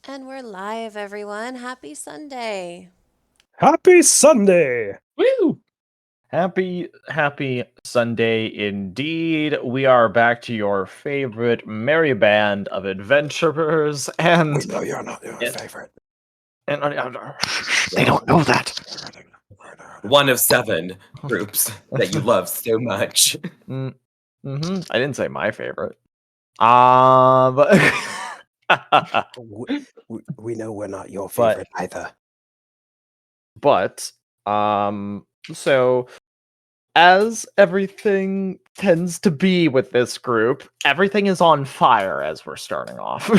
And we're live, everyone. Happy Sunday. Happy Sunday! Woo! Happy Sunday indeed. We are back to your favorite merry band of adventurers, and We know you're not your favorite. And they don't know that. One of 7 groups that you love so much. I didn't say my favorite. But we know we're not your favorite either. But so as everything tends to be with this group, everything is on fire as we're starting off.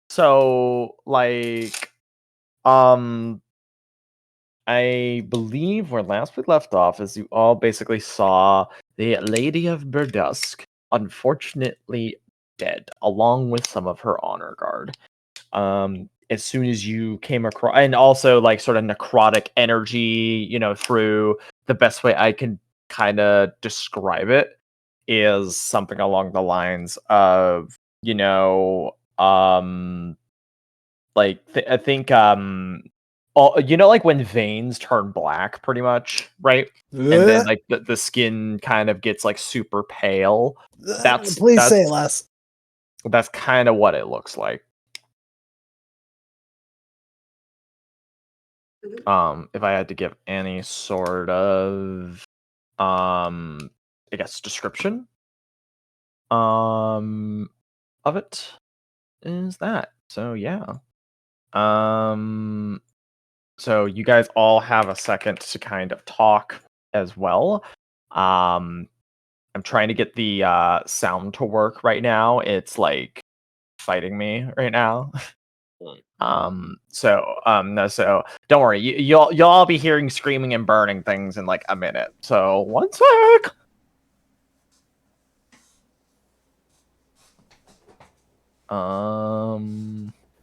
So like I believe where last we left off is you all basically saw the Lady of Berdusk unfortunately dead, along with some of her honor guard. As soon as you came across, and also like sort of necrotic energy, through the best way I can kind of describe it is something along the lines of, I think, like when veins turn black, pretty much, right? And then like the skin kind of gets like super pale. Please say less. That's kind of what it looks like. If I had to give any sort of I guess description of it is that. So yeah. So you guys all have a second to kind of talk as well. I'm trying to get the sound to work right now. It's like fighting me right now. So don't worry. You'll all be hearing screaming and burning things in like a minute. So one sec.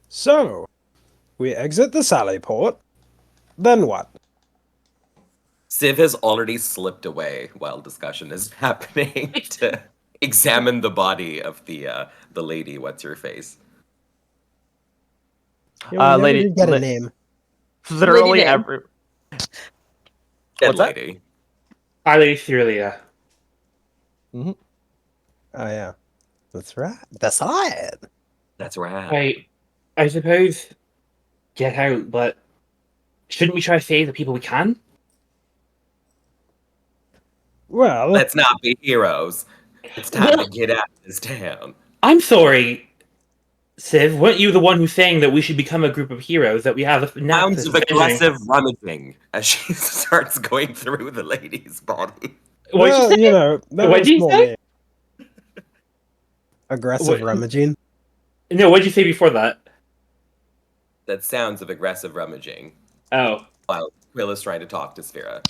So we exit the Sally port. Then what? Civ has already slipped away while discussion is happening to examine the body of the lady. What's her face? Yeah, lady did get a name. Literally every Dead lady. Lady Thurelia. Oh yeah, that's right. That's right. That's right. I suppose get out, but shouldn't we try to save the people we can? Well, let's not be heroes. It's time to get out of this town. I'm sorry, Civ. Weren't you the one who's saying that we should become a group of heroes? That we have sounds of aggressive rummaging as she starts going through the lady's body. What did you say? Aggressive rummaging. No, what did you say before that? That sounds of aggressive rummaging. Oh. While Quill is trying to talk to Sphera.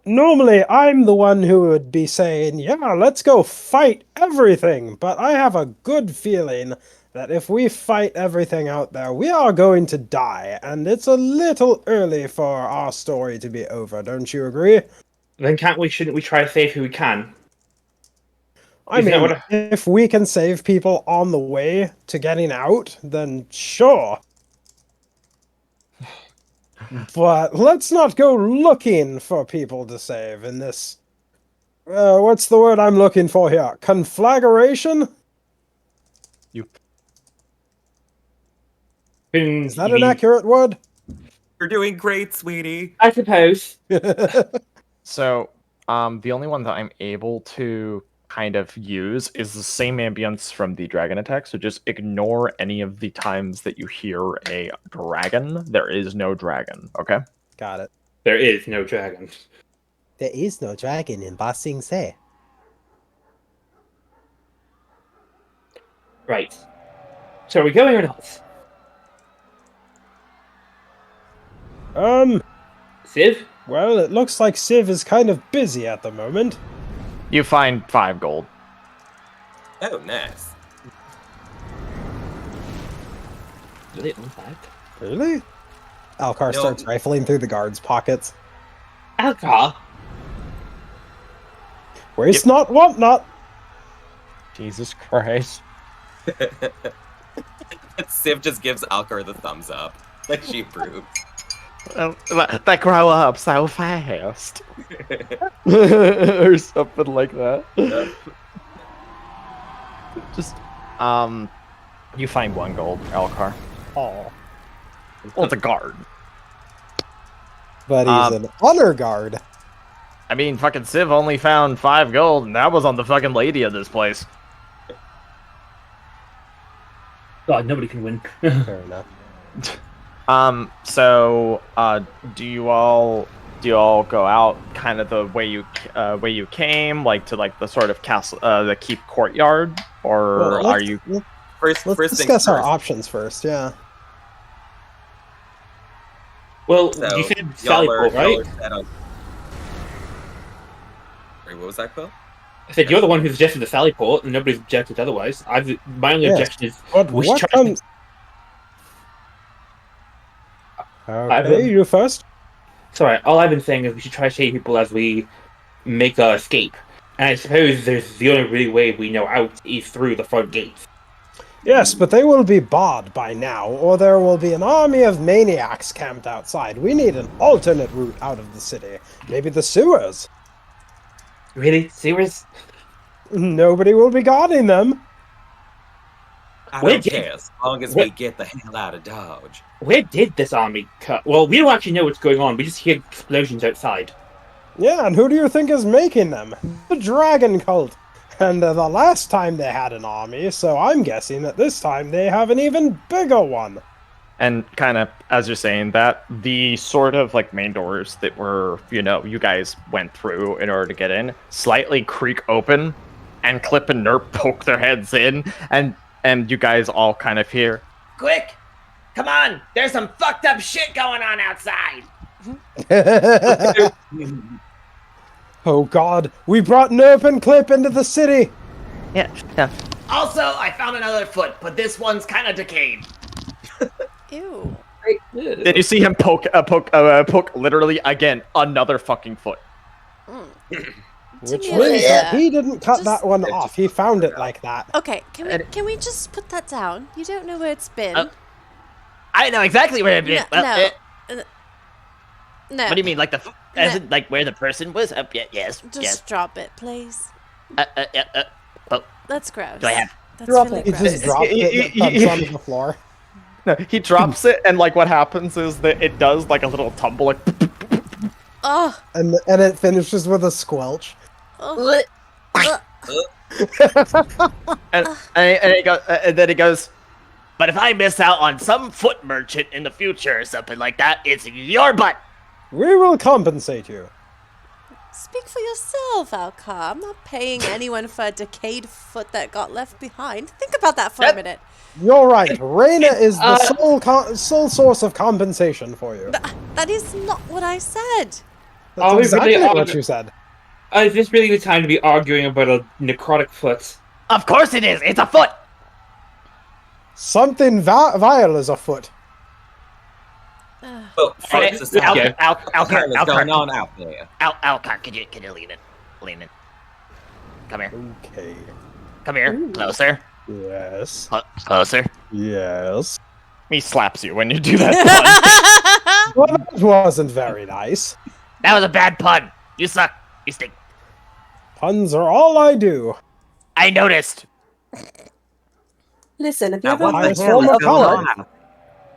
Normally I'm the one who would be saying, yeah, let's go fight everything. But I have a good feeling that if we fight everything out there, we are going to die. And it's a little early for our story to be over. Don't you agree? Then shouldn't we try to save who we can? I mean, if we can save people on the way to getting out, then sure. But let's not go looking for people to save in this... what's the word I'm looking for here? Conflagration? Is that an accurate word? You're doing great, sweetie. I suppose. So, the only one that I'm able to kind of use is the same ambience from the dragon attack, so just ignore any of the times that you hear a dragon. There is no dragon, okay? Got it. There is no dragon. There is no dragon in Ba Sing Se. Right. So are we going or not? Civ? Well, it looks like Civ is kind of busy at the moment. You find 5 gold. Oh, nice. Really? On 5? Really? Alcar starts rifling through the guards' pockets. Alcar? Waste not, want not. Jesus Christ. Civ just gives Alcar the thumbs up. Like she approves. They grow up so fast. Or something like that. Just, you find 1 gold, Alcar. Oh, Well, it's a guard. but he's an honor guard. I mean, fucking Civ only found 5 gold, and that was on the fucking lady of this place. God, nobody can win. Fair enough. So, do you all go out kind of the way you came, like to like the sort of castle, the keep courtyard, or Well, are you? First, Let's first discuss things our first. options first. Yeah. Well, So, you said y'all Sally are- Port, right? y'all are set on- Wait, what was that, Quill? I said you're the one who suggested the Sally Port, and nobody's objected otherwise. My only Yes. objection is But we what should try. comes? Okay, you first. Sorry, all I've been saying is we should try to save people as we make our escape. And I suppose there's the only really way we know out is through the front gates. Yes, but they will be barred by now, or there will be an army of maniacs camped outside. We need an alternate route out of the city. Maybe the sewers. Really? Sewers? Nobody will be guarding them. I Wait, don't did- care, as long as what- we get the hell out of Dodge. Where did this army cut? Well, we don't actually know what's going on. We just hear explosions outside. Yeah, and who do you think is making them? The Dragon Cult. And the last time they had an army, so I'm guessing that this time they have an even bigger one. And kind of as you're saying that, the sort of like main doors that were, you guys went through in order to get in, slightly creak open, and Clip and Nerp poke their heads in, and you guys all kind of hear, Quick! Come on! There's some fucked up shit going on outside! Oh god, we brought Nerp and Clip into the city! yeah. Also, I found another foot, but this one's kind of decayed. Ew. Then you see him poke literally again another fucking foot. Which be means fair, that he didn't cut just- that one off. He found it like that. Okay, can we just put that down? You don't know where it's been. I know exactly where it is. No. What do you mean, like as in like where the person was? Yes, Just drop it, please. Oh, That's gross. Do I have- That's Drop really it. He gross. just dropped it and it thumbs on the floor. No, he drops it, and like what happens is that it does like a little tumble, like Oh, And it finishes with a squelch. oh. and then he goes, but if I miss out on some foot merchant in the future or something like that, it's your butt. We will compensate you. Speak for yourself, Alcar. I'm not paying anyone for a decayed foot that got left behind. Think about that for a minute. You're right. Reina is the sole source of compensation for you. That is not what I said. That's Are we exactly really what arguing- you said. Is this really the time to be arguing about a necrotic foot? Of course it is. It's a foot. Something vile is afoot. Well, Alright, it's let's go. Alcar, what's going on out there? Alcar, can you lean in? Come here. Okay. Come here. Closer. Yes. Closer. Yes. he slaps you when you do that. Well, that wasn't very nice. That was a bad pun. You suck. You stink. Puns are all I do. I noticed. Listen, if you Now, ever what I the was hell is former going color. on?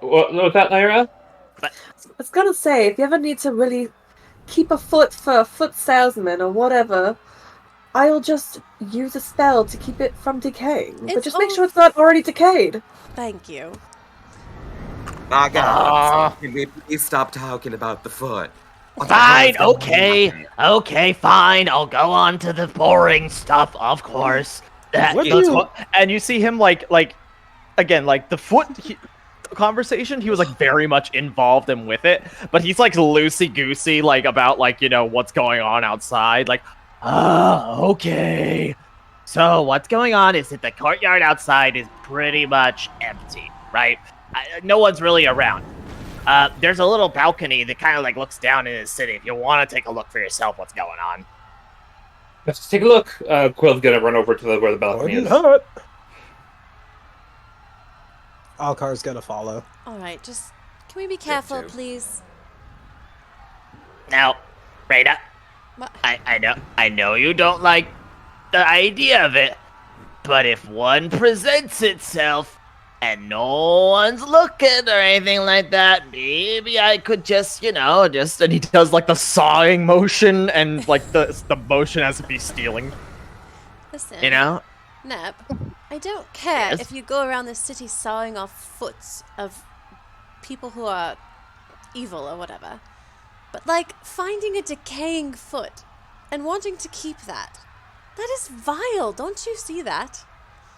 What was that, Lyra? I was gonna say, if you ever need to really keep a foot for a foot salesman or whatever, I'll just use a spell to keep it from decaying. But It's just make all- sure it's not already decayed. Thank you. My God, Ah. can we please stop talking about the foot? What the hell Fine. is going Okay. on? Okay. Fine. I'll go on to the boring stuff. Of course. What do That's you- what- and you see him like again, like the foot conversation, he was like very much involved and with it, but he's like loosey goosey, like about like what's going on outside. Like, Okay. So what's going on is that the courtyard outside is pretty much empty, right? No one's really around. There's a little balcony that kind of like looks down into the city. If you want to take a look for yourself, what's going on? Let's take a look. Quill's gonna run over to where the balcony Wouldn't is. hurt. Alcar's gonna follow. Alright, just... Can we be careful, too. please? Now, Rada, What? I know you don't like the idea of it, but if one presents itself and no one's looking or anything like that, maybe I could just, And he does like the sawing motion and like the motion as if he's stealing. Listen. Neb, I don't care Yes? if you go around the city sawing off foots of people who are evil or whatever. But, like, finding a decaying foot and wanting to keep that is vile. Don't you see that?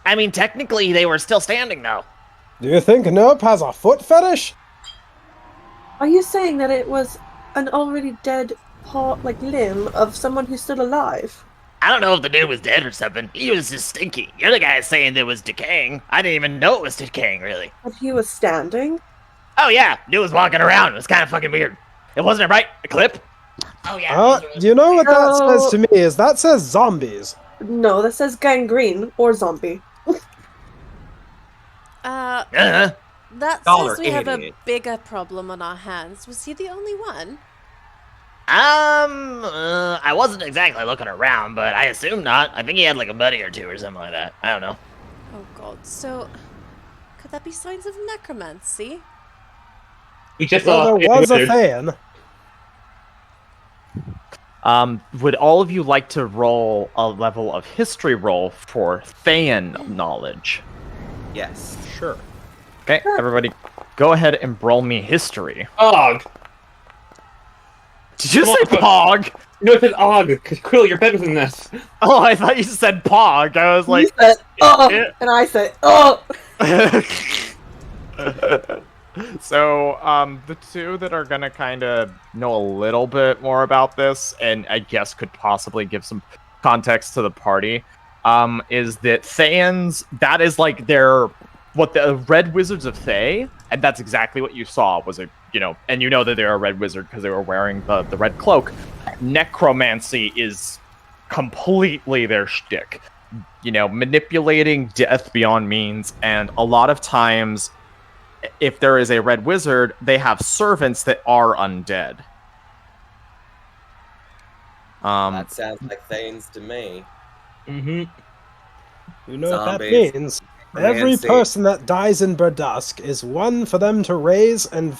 I mean, technically they were still standing though. Do you think Nerp has a foot fetish? Are you saying that it was an already dead limb of someone who's still alive? I don't know if the dude was dead or something. He was just stinky. You're the guy saying it was decaying. I didn't even know it was decaying, really. But he was standing? Oh yeah, dude was walking around. It was kind of fucking weird. It wasn't it right? A clip? Oh yeah. You know what that No. says to me is that says zombies. No, that says gangrene or zombie. Uh-huh. That Dollar says we have a 88. bigger problem on our hands. Was he the only one? I wasn't exactly looking around, but I assume not. I think he had like a buddy or two or something like that. I don't know. Oh god, so... Could that be signs of necromancy? We just Well, saw there was a wizard. Thayan. Would all of you like to roll a level of history roll for Thayan knowledge? Yes. Sure. Okay, everybody, go ahead and roll me history. Og. Did you Come say on. Pog? No, it says Og. Because Quill, you're better than this. Oh, I thought you said Pog. I was You like, said, oh, it- and I said, oh. So, the two that are gonna kind of know a little bit more about this, and I guess could possibly give some context to the party, is that Thayans, that is like what the Red Wizards of Thay, and that's exactly what you saw, was and you know that they're a Red Wizard because they were wearing the red cloak. Necromancy is completely their shtick. Manipulating death beyond means, and a lot of times, if there is a red wizard, they have servants that are undead. That sounds like Thanes to me. Mm-hmm. You know what that Zombies. means? Every Nancy. person that dies in Berdusk is one for them to raise and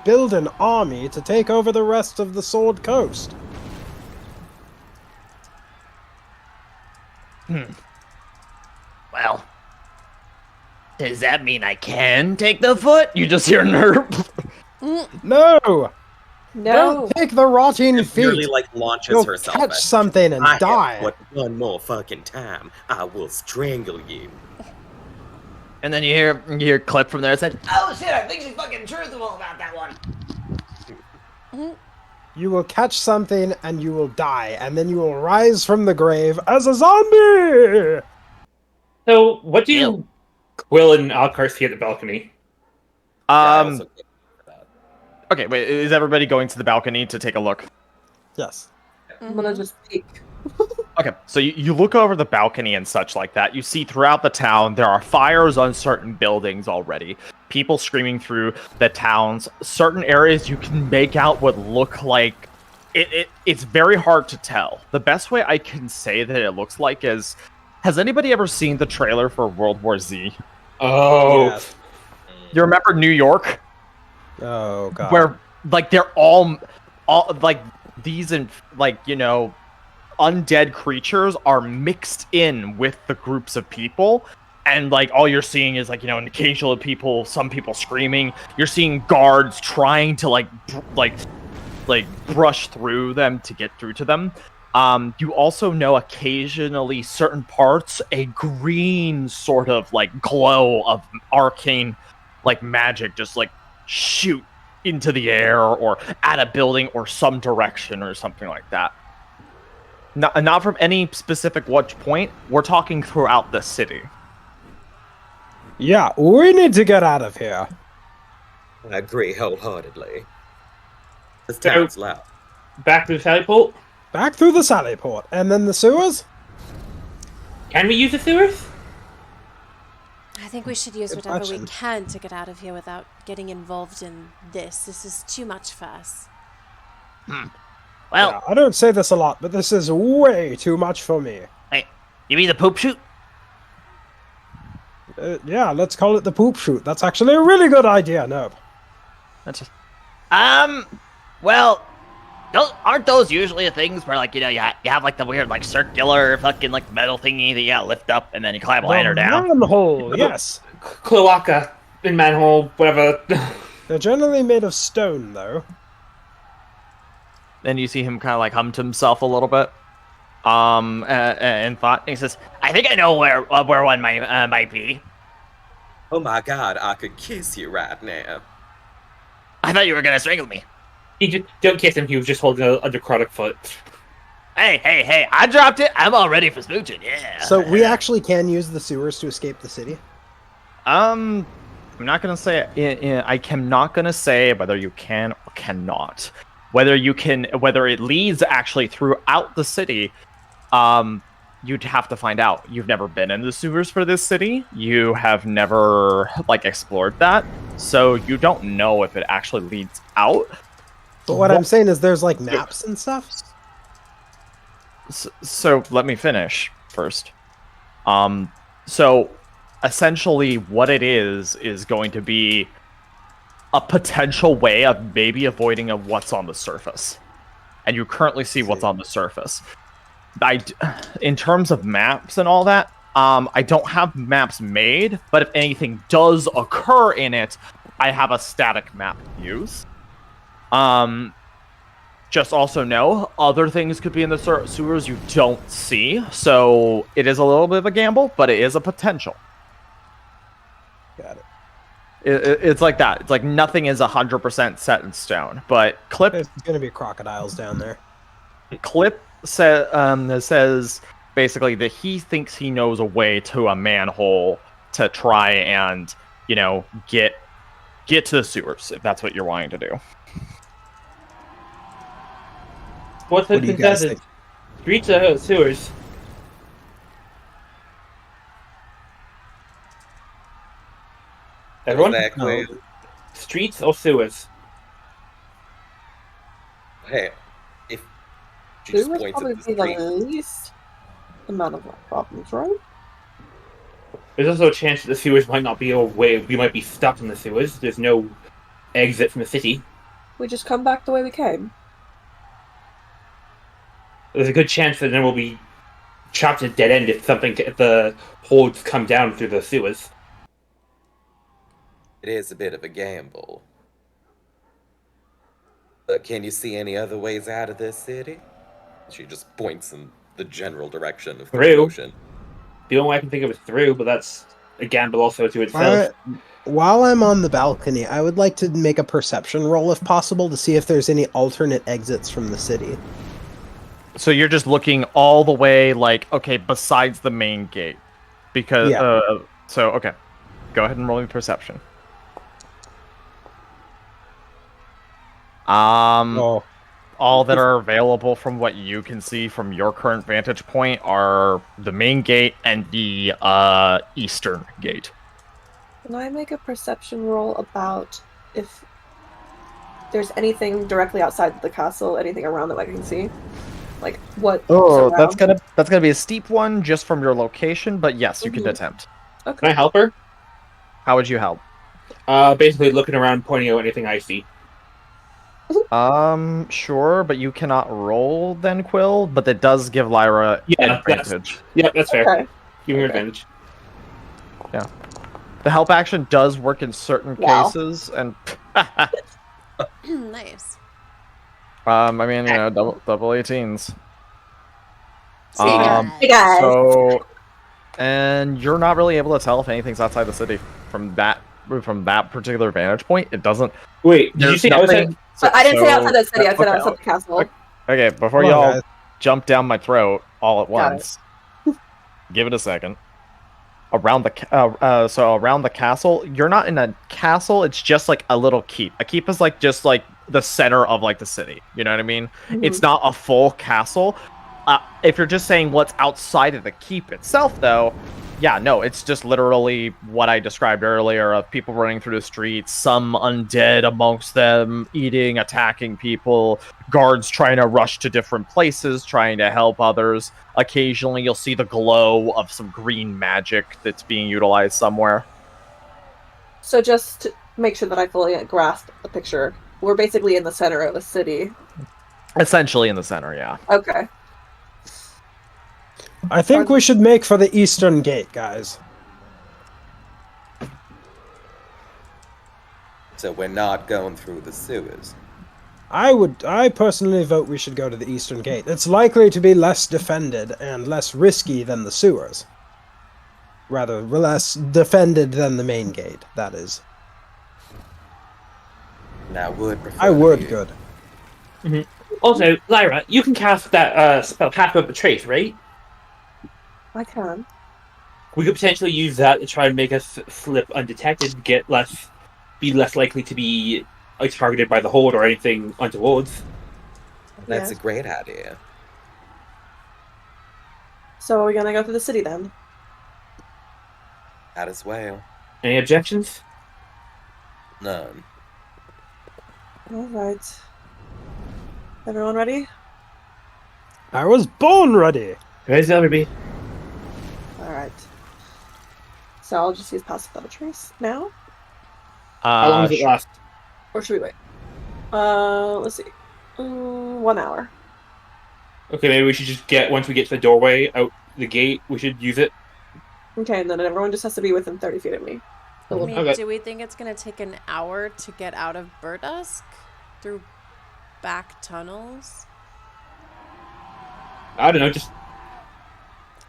build an army to take over the rest of the Sword Coast. Well, does that mean I can take the foot? You just hear Nerp. No! No. Don't take the rotting It really feet! like launches You'll herself. catch at- something and I die. But one more fucking time, I will strangle you. And then you hear a clip from there that said, "Oh shit, I think she's fucking truthful about that one." You will catch something and you will die, and then you will rise from the grave as a zombie! So, what do you Ew. Quill and Alcar see at the balcony? Yeah, I also get that. Okay, wait, is everybody going to the balcony to take a look? Yes. I'm gonna just peek. Okay, so you look over the balcony and such like that. You see throughout the town there are fires on certain buildings already. People screaming through the towns. Certain areas you can make out what look like... It's very hard to tell. The best way I can say that it looks like is... Has anybody ever seen the trailer for World War Z? Oh. Yes. You remember New York? Oh, God. Where, like, they're all like, these, undead creatures are mixed in with the groups of people, and like all you're seeing is an occasional people, some people screaming. You're seeing guards trying to like brush through them to get through to them. You also know occasionally certain parts a green sort of like glow of arcane like magic just like shoot into the air or at a building or some direction or something like that. Not from any specific watch point. We're talking throughout the city. Yeah, we need to get out of here. I agree wholeheartedly. This town's loud. Back to the catapult. Back through the sally port, and then the sewers? Can we use the sewers? I think we should use Good whatever we question. can to get out of here without getting involved in this. This is too much for us. Well, Yeah, I don't say this a lot, but this is way too much for me. hey, you mean the poop chute? Yeah, let's call it the poop chute. That's actually a really good idea, Nerb. That's just... well, aren't those usually the things where, like, you know, you have, like, the weird, like, circular fucking, like, metal thingy that you gotta lift up and then you climb a ladder down? Manhole, yes. Cloaca, in manhole, whatever. They're generally made of stone, though. Then you see him kind of like hum to himself a little bit. In thought, He says, I think I know where one might be. Oh my god, I could kiss you right now. I thought you were gonna strangle me. He just, don't kiss him, he was just holding a necrotic foot. Hey, I dropped it. I'm all ready for smooching, yeah. So we actually can use the sewers to escape the city? I'm not gonna say. I am not gonna say whether you can or cannot. Whether it leads actually throughout the city, you'd have to find out. You've never been in the sewers for this city. You have never like explored that, so you don't know if it actually leads out. But what I'm saying is there's like maps and stuff? So let me finish first. So essentially what it is going to be a potential way of maybe avoiding of what's on the surface. And you currently see what's on the surface. In terms of maps and all that, I don't have maps made, but if anything does occur in it, I have a static map to use. Just also know, other things could be in the sewers you don't see, so it is a little bit of a gamble, but it is a potential. Got it. It's like that. It's like nothing is 100% set in stone. But Clip, There's gonna be crocodiles down there. says basically that he thinks he knows a way to a manhole to try and, you know, get to the sewers, if that's what you're wanting to do. What's What the do you guys contestant? think? Streets or sewers? Everyone? Exactly. Streets or sewers? Hey, if she just Sewers points probably at the be street. the least amount of problems, right? There's also a chance that the sewers might not be a way. We might be stuck in the sewers. There's no exit from the city. We just come back the way we came. There's a good chance that then we'll be trapped at a dead end if the hordes come down through the sewers. It is a bit of a gamble. But can you see any other ways out of this city? She just points in the general direction of the Through. ocean. The only way I can think of is through, but that's a gamble also to itself. While I'm on the balcony, I would like to make a perception roll if possible to see if there's any alternate exits from the city. So you're just looking all the way, like, okay, besides the main gate. Because, Yeah. okay. Go ahead and roll me perception. Oh, All that are available from what you can see from your current vantage point are the main gate and the eastern gate. Can I make a perception roll about if there's anything directly outside the castle, anything around that I can see? Like what? Oh, around? that's gonna be a steep one just from your location, but yes, you can Mhm. attempt. Can I help her? How would you help? Basically looking around, pointing out anything I see. Sure, but you cannot roll then, Quill, but that does give Lyra Yeah, advantage. Yeah, that's fair. Okay. Give me Okay. advantage. The help action does work in certain Wow. cases, and Nice. I mean, you know, double 18s. See you guys. Hey guys. So, and you're not really able to tell if anything's outside the city from that particular vantage point. It doesn't. Wait, did you There's say nothing- outside? But I didn't say outside the city. I said okay, outside the castle. Okay, before Hold on, y'all guys. jump down my throat all at Got it. once, give it a second. around the castle. You're not in a castle. It's just like a little keep. A keep is like just like the center of like the city. You know what I mean? It's not a full castle. If you're just saying what's outside of the keep itself, though, yeah, no, it's just literally what I described earlier of people running through the streets, some undead amongst them, eating, attacking people, guards trying to rush to different places, trying to help others. Occasionally, you'll see the glow of some green magic that's being utilized somewhere. So just to make sure that I fully grasp the picture, we're basically in the center of a city. Essentially in the center, yeah. Okay. I think we should make for the eastern gate, guys. So we're not going through the sewers. I personally vote we should go to the eastern gate. It's likely to be less defended and less risky than the sewers. Rather, less defended than the main gate, that is. And I would prefer. I would, good. Also, Lyra, you can cast that spell, Path of the Trace, right? I can. We could potentially use that to try and make us slip undetected, be less likely to be targeted by the horde or anything untoward. That's a great idea. So are we gonna go through the city then? That as well. Any objections? None. Alright. Everyone ready? I was born ready! Where's Ellerby? Alright. So I'll just use Pass Without a Trace now? How long does it last? Or should we wait? Let's see. 1 hour. Okay, maybe we should just once we get to the doorway out the gate, we should use it. Okay, and then everyone just has to be within 30 feet of me. I mean, Okay. do we think it's going to take an hour to get out of Berdusk through back tunnels? I don't know, just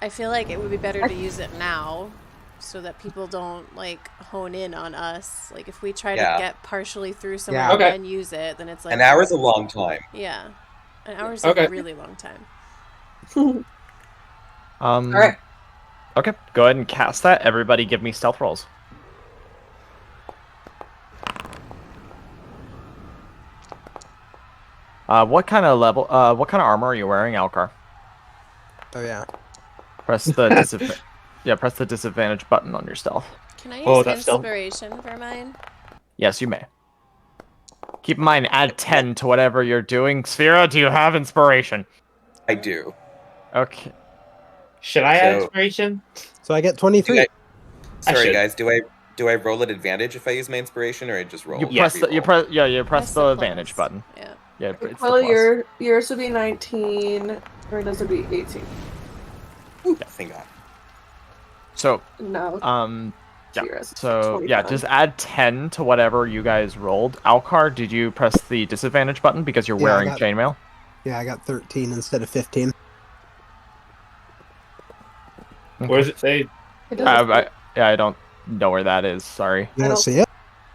I feel like it would be better to use it now so that people don't like hone in on us. Like if we try to get partially through someone and then use it, then it's like an hour's a long time. Yeah. An hour's like a really long time. Alright. Okay, go ahead and cast that. Everybody give me stealth rolls. What kind of armor are you wearing, Alcar? Oh yeah. Press the press the disadvantage button on your stealth. Can I use inspiration for mine? Yes, you may. Keep in mind, add 10 to whatever you're doing. Sphera, do you have inspiration? I do. Okay. Should I add inspiration? So I get 23. Sorry, guys. Do I roll at advantage if I use my inspiration, or I just roll? You press the advantage button. Yeah. It's Well, the plus. yours would be 19, or yours would be 18. Ooh, thank God. So No. So just add 10 to whatever you guys rolled. Alcar, did you press the disadvantage button because you're wearing chainmail? Yeah, I got 13 instead of 15. Where does it say? I don't know where that is. Sorry. You don't see it?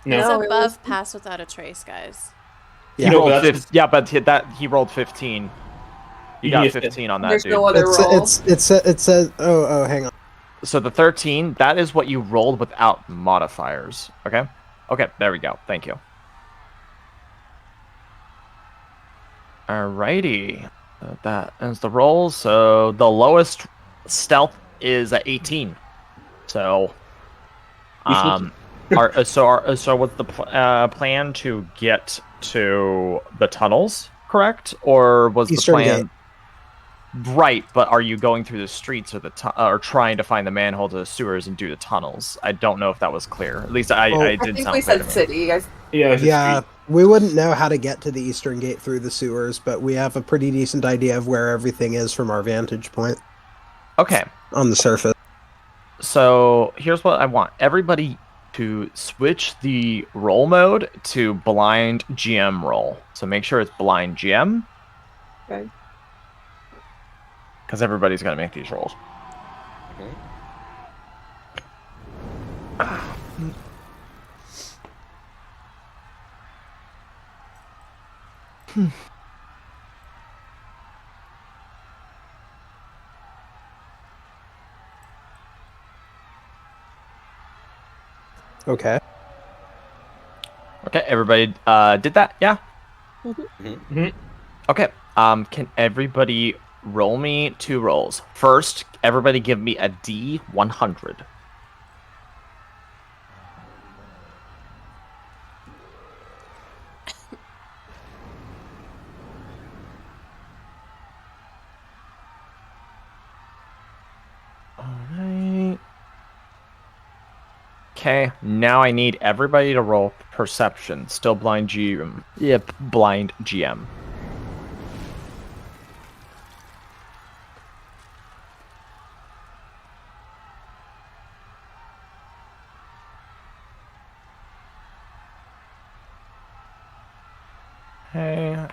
No. It's above Pass Without a Trace, guys. Yeah, but he rolled 15. You got 15 on that, There's dude. no other roll. It says. Oh, hang on. So the 13, that is what you rolled without modifiers. Okay? Okay, there we go. Thank you. Alrighty. That ends the roll. So the lowest stealth is at 18. So, so what's the plan to get to the tunnels? Correct, or was Eastern the plan? Gate. Right, but are you going through the streets or trying to find the manhole to the sewers and do the tunnels? I don't know if that was clear. At least I didn't think sound we clear said to me. city, guys. Yeah, we wouldn't know how to get to the eastern gate through the sewers, but we have a pretty decent idea of where everything is from our vantage point. Okay. On the surface. So here's what I want. Everybody to switch the roll mode to blind GM roll. So make sure it's blind GM. Okay. Because everybody's going to make these rolls. Okay. Okay, everybody did that? Yeah? Mhm. Okay. Can everybody roll me 2 rolls? First, everybody give me a D100. Alright. Okay, now I need everybody to roll perception. Still blind GM. Yep, blind GM. Okay.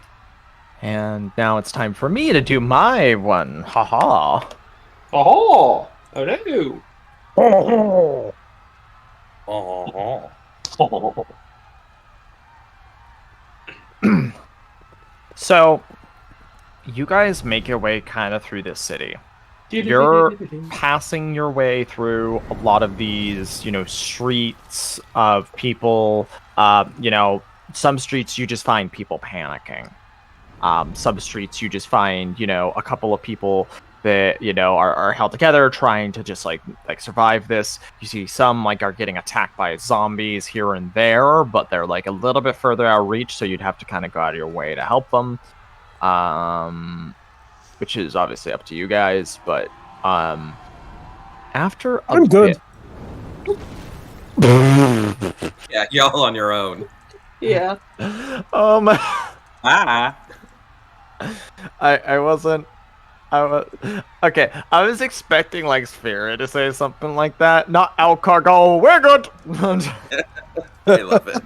And now it's time for me to do my one. Haha. Oh! Oh no! Oh, Oh. So, you guys make your way kind of through this city. You're passing your way through a lot of these, streets of people. Some streets you just find people panicking. Some streets you just find, a couple of people that, are held together trying to just like survive this. You see some are getting attacked by zombies here and there, but they're a little bit further out of reach, so you'd have to kind of go out of your way to help them. Which is obviously up to you guys, but after a I'm good. Yeah, y'all on your own. Yeah. Ah. I wasn't. Okay. I was expecting Sphere to say something like that. Not Alcar go. We're good. I love it.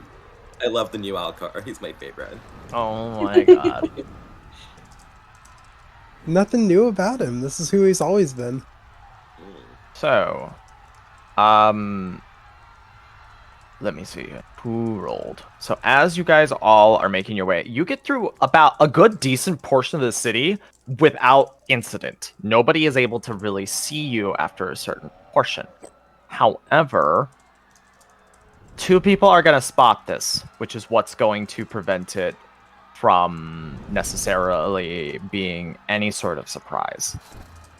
I love the new Alcar. He's my favorite. Oh my god. Nothing new about him. This is who he's always been. So, let me see who rolled. So as you guys all are making your way, you get through about a good decent portion of the city without incident. Nobody is able to really see you after a certain portion. However, 2 people are going to spot this, which is what's going to prevent it from necessarily being any sort of surprise.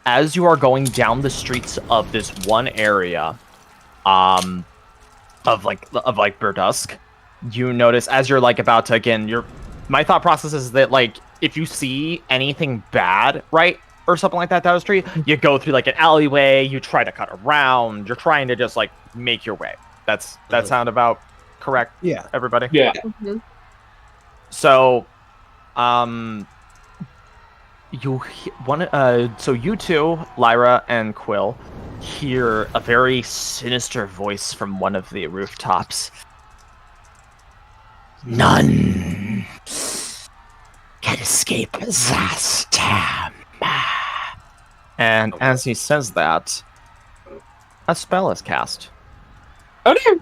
As you are going down the streets of this one area, of Berdusk, you notice as you're about to again, my thought process is that if you see anything bad, right, or something like that down the street, you go through an alleyway, you try to cut around, you're trying to just make your way. That sound about correct? Yeah. Everybody? Yeah. Mm-hmm. So, so you two, Lyra and Quill, hear a very sinister voice from one of the rooftops. None can escape this time. And as he says that, a spell is cast. Oh no!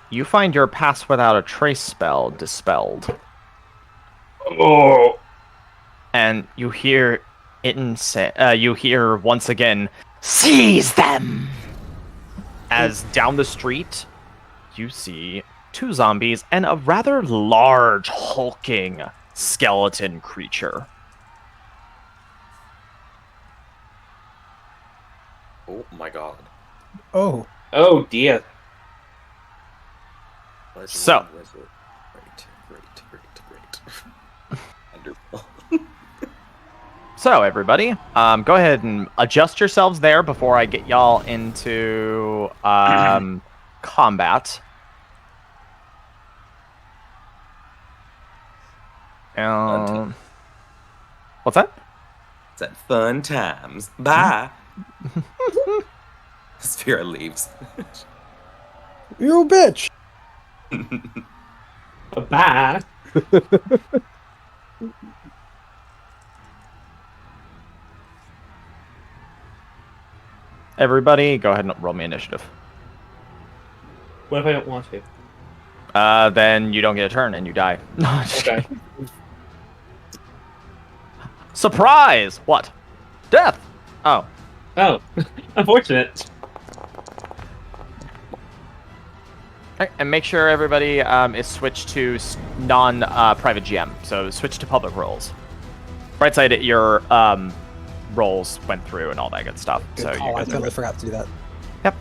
You find your pass without a trace spell dispelled. Oh! And you hear you hear once again, "Seize them!" As down the street, you see 2 zombies and a rather large, hulking skeleton creature. Oh my god. Oh. Oh dear. So. Great. Wonderful. So, everybody, go ahead and adjust yourselves there before I get y'all into combat. What's that? It's at fun times. Bye. Sphere leaves. You bitch! Bye. Everybody, go ahead and roll me initiative. What if I don't want to? Then you don't get a turn and you die. Okay. Surprise! What? Death! Oh. Oh, unfortunate. Alright, and make sure everybody is switched to non-private GM. So switch to public roles. Right side, your roles went through and all that good stuff. Good So call, you I guys are totally good. forgot to do that. Yep.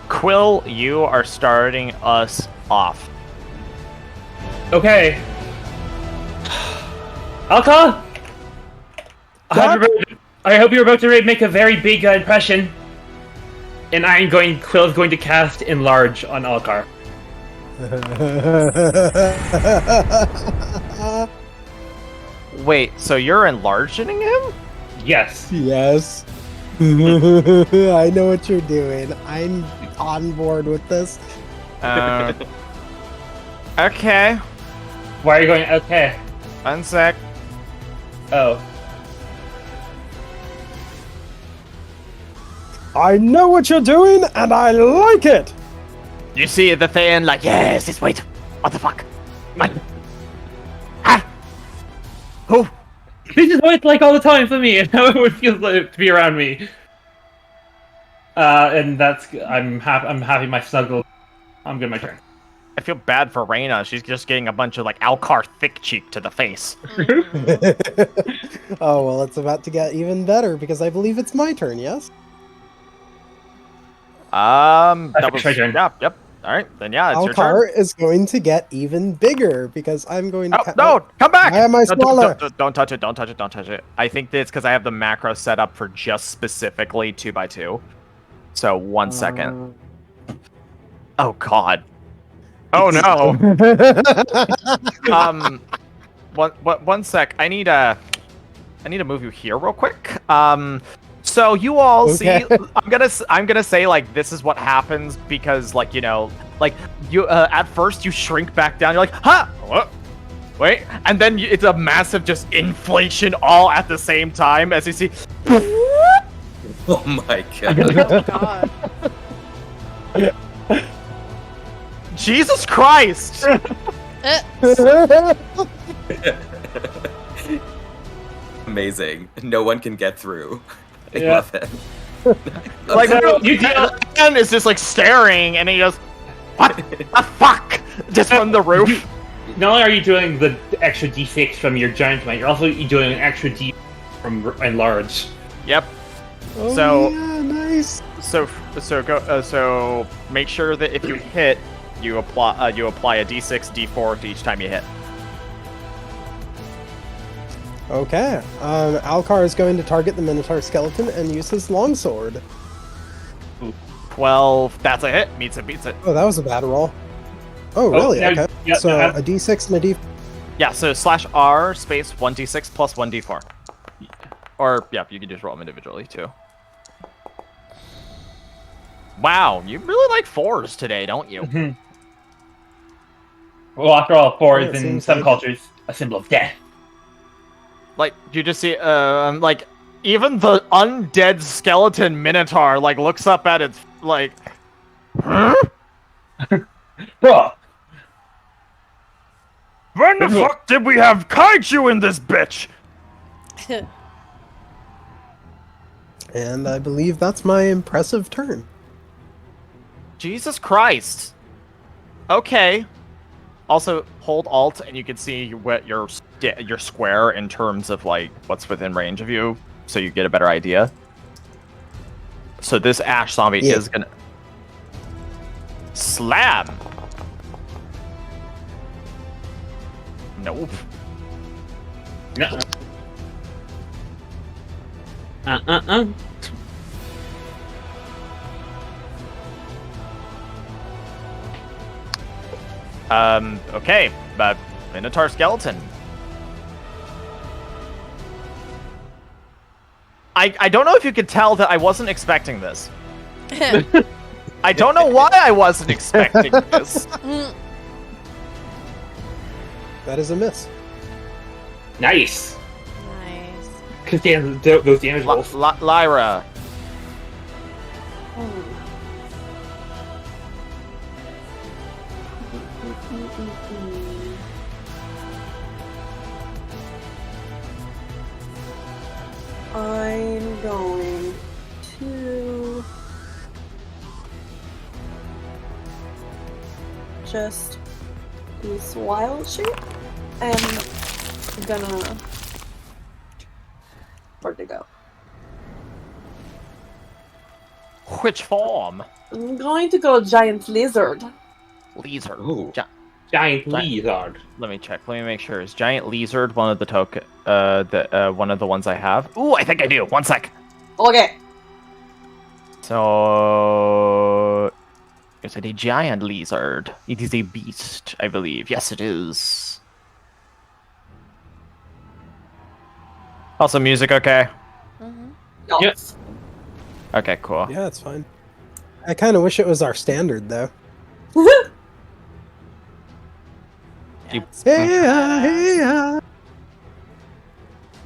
Quill, you are starting us off. Okay. Alcar! I hope you're about to make a very big impression. And Quill's going to cast Enlarge on Alcar. Wait, so you're enlarging him? Yes. Yes. I know what you're doing. I'm on board with this. Okay. Why are you going, okay? One sec. Oh. I know what you're doing, and I like it! You see the Thayan like, yes, just wait. What the fuck? What? Ah! Who? This is what it's like all the time for me, and how it would feel like to be around me. And I'm happy my snuggle. I'm good my turn. I feel bad for Reyna. She's just getting a bunch of like Alcar thick cheek to the face. Oh, well, it's about to get even better because I believe it's my turn, yes? That was my turn. Yep. All right, then yeah, it's your Alcar turn. is going to get even bigger because I'm going to... Oh, no, come back! Why am I smaller? Don't touch it, don't touch it, don't touch it. I think it's because I have the macro set up for just specifically 2x2. So 1 second. Oh god. Oh no. One sec. I need to move you here real quick. So you all Okay. see, I'm gonna say like this is what happens because like you know like you at first you shrink back down. You're like what? Wait, and then it's a massive just inflation all at the same time as you see. Oh my god. Oh god. Jesus Christ! Amazing. No one can get through. I Yeah. love it. Like So, Dan is just like staring, and he goes, "What the fuck?" Just from the roof. Not only are you doing the extra d6 from your giant might, you're also doing an extra d from Enlarge. Yep. Oh, So- yeah, nice. So make sure that if you hit, you apply a d6, d4 to each time you hit. Okay. Alcar is going to target the Minotaur skeleton and use his longsword. 12. That's a hit. Meets it. Beats it. Oh, that was a bad roll. Oh, really? now- Okay. yeah, So now- a d6 and a d... Yeah. So /r space 1d6 plus 1d4. Or yeah, you can just roll them individually too. Wow, you really like 4s today, don't you? Well, after all, 4 Yeah, is it in seems some like- cultures a symbol of death. Like you just see, like even the undead skeleton minotaur like looks up at its like, huh? Bro, When the fuck did we have kaiju in this bitch? And I believe that's my impressive turn. Jesus Christ. Okay. Also, hold Alt, and you can see what your square in terms of like what's within range of you, so you get a better idea. So this ash zombie Yeah. is gonna slam. Nope. no. Okay, but Minotaur skeleton. I don't know if you could tell that I wasn't expecting this. I don't know why I wasn't expecting this. That is a miss. Nice. Nice. Because those damage rolls. Lyra. I'm going to just use wild shape and I'm gonna. Where'd it go? Which form? I'm going to go giant lizard. Lizard. Ooh. Giant lizard. Let me check. Let me make sure. Is giant lizard one of the one of the ones I have? Ooh, I think I do. 1 sec. Okay. So, is it a giant lizard? It is a beast, I believe. Yes, it is. Also, music okay? Yes. Okay, cool. Yeah, that's fine. I kind of wish it was our standard, though. Yeah.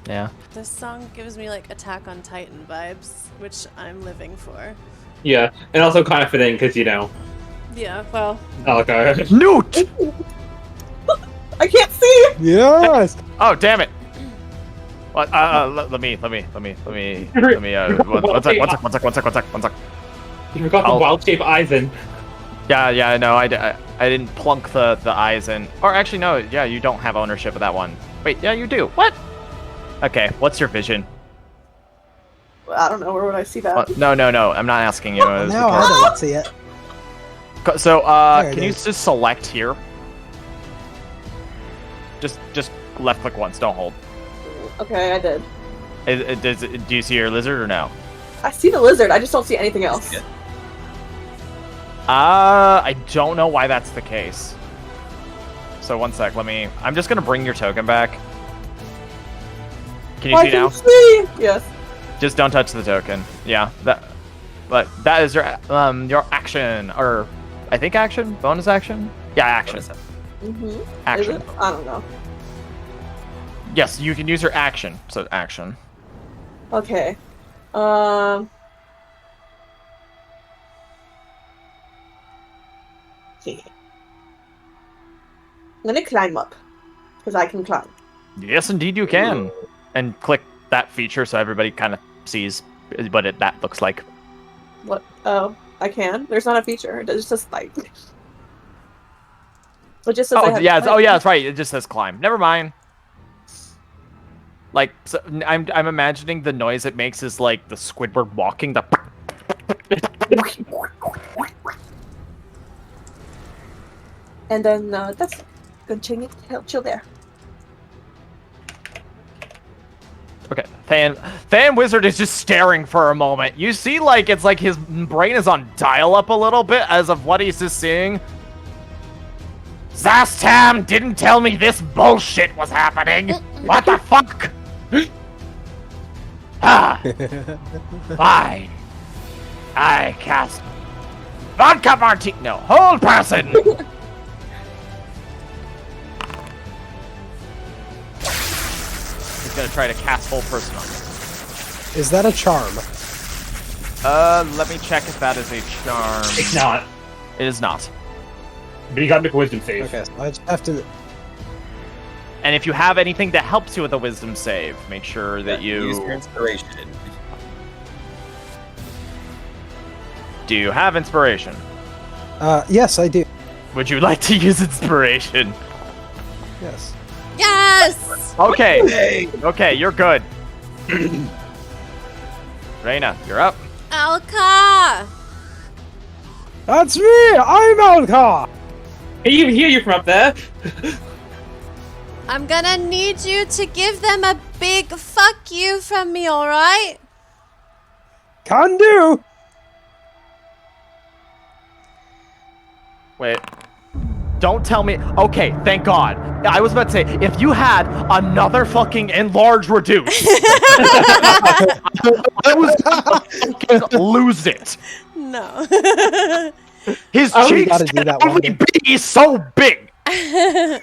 Yeah. This song gives me like Attack on Titan vibes, which I'm living for. Yeah, and also kind of fitting because, you know, Yeah, well, Alcar. Newt! I can't see. Yes. Oh, damn it! What? Let me. One sec. You forgot the I'll- wild shape eyes in. Yeah, I know. I didn't plunk the eyes in. Or actually, no. Yeah, you don't have ownership of that one. Wait, yeah, you do. What? Okay, what's your vision? I don't know. Where would I see that? No. I'm not asking you. It was Now I because- don't see it. So, There it can you is. just select here? Just left click once. Don't hold. Okay, I did. Do you see your lizard or no? I see the lizard. I just don't see anything else. Yeah. I don't know why that's the case. So 1 sec. I'm just gonna bring your token back. Can you see now? See. Yes. Just don't touch the token. Yeah, but that is your action, or I think action, bonus action. Yeah, action. Mhm. Action. Is it? I don't know. Yes, you can use your action. So action. Okay. Okay. I'm gonna climb up because I can climb. Yes, indeed you can. And click that feature so everybody kind of sees what that looks like. What? Oh, I can. There's not a feature. It's just like. It just says I Oh have yeah, to climb. that's right. It just says climb. Never mind. Like, so I'm imagining the noise it makes is like the Squidward walking. The And then that's good. Chill there. Okay, Thayan Wizard is just staring for a moment. You see, like, it's like his brain is on dial-up a little bit as of what he's just seeing. Zastam didn't tell me this bullshit was happening. What the fuck? Ah, fine. I cast vodka martini. No, hold person. He's gonna try to cast whole person on you. Is that a charm? Let me check if that is a charm. It's not. It is not. But you got to make a wisdom save. Okay, so I just have to. And if you have anything that helps you with a wisdom save, make sure that Use you... your inspiration. Do you have inspiration? Yes, I do. Would you like to use inspiration? Yes. yes! Okay. Okay, you're good. Reina, you're up. Alcar! That's me! I'm Alcar! Can you even hear you from up there? I'm gonna need you to give them a big fuck you from me, alright? Can do! Wait. Don't tell me... Okay, thank God. I was about to say, if you had another fucking enlarge reduce, I was gonna fucking lose it. No. His Oh, we cheeks gotta do can that one only then. be so big. And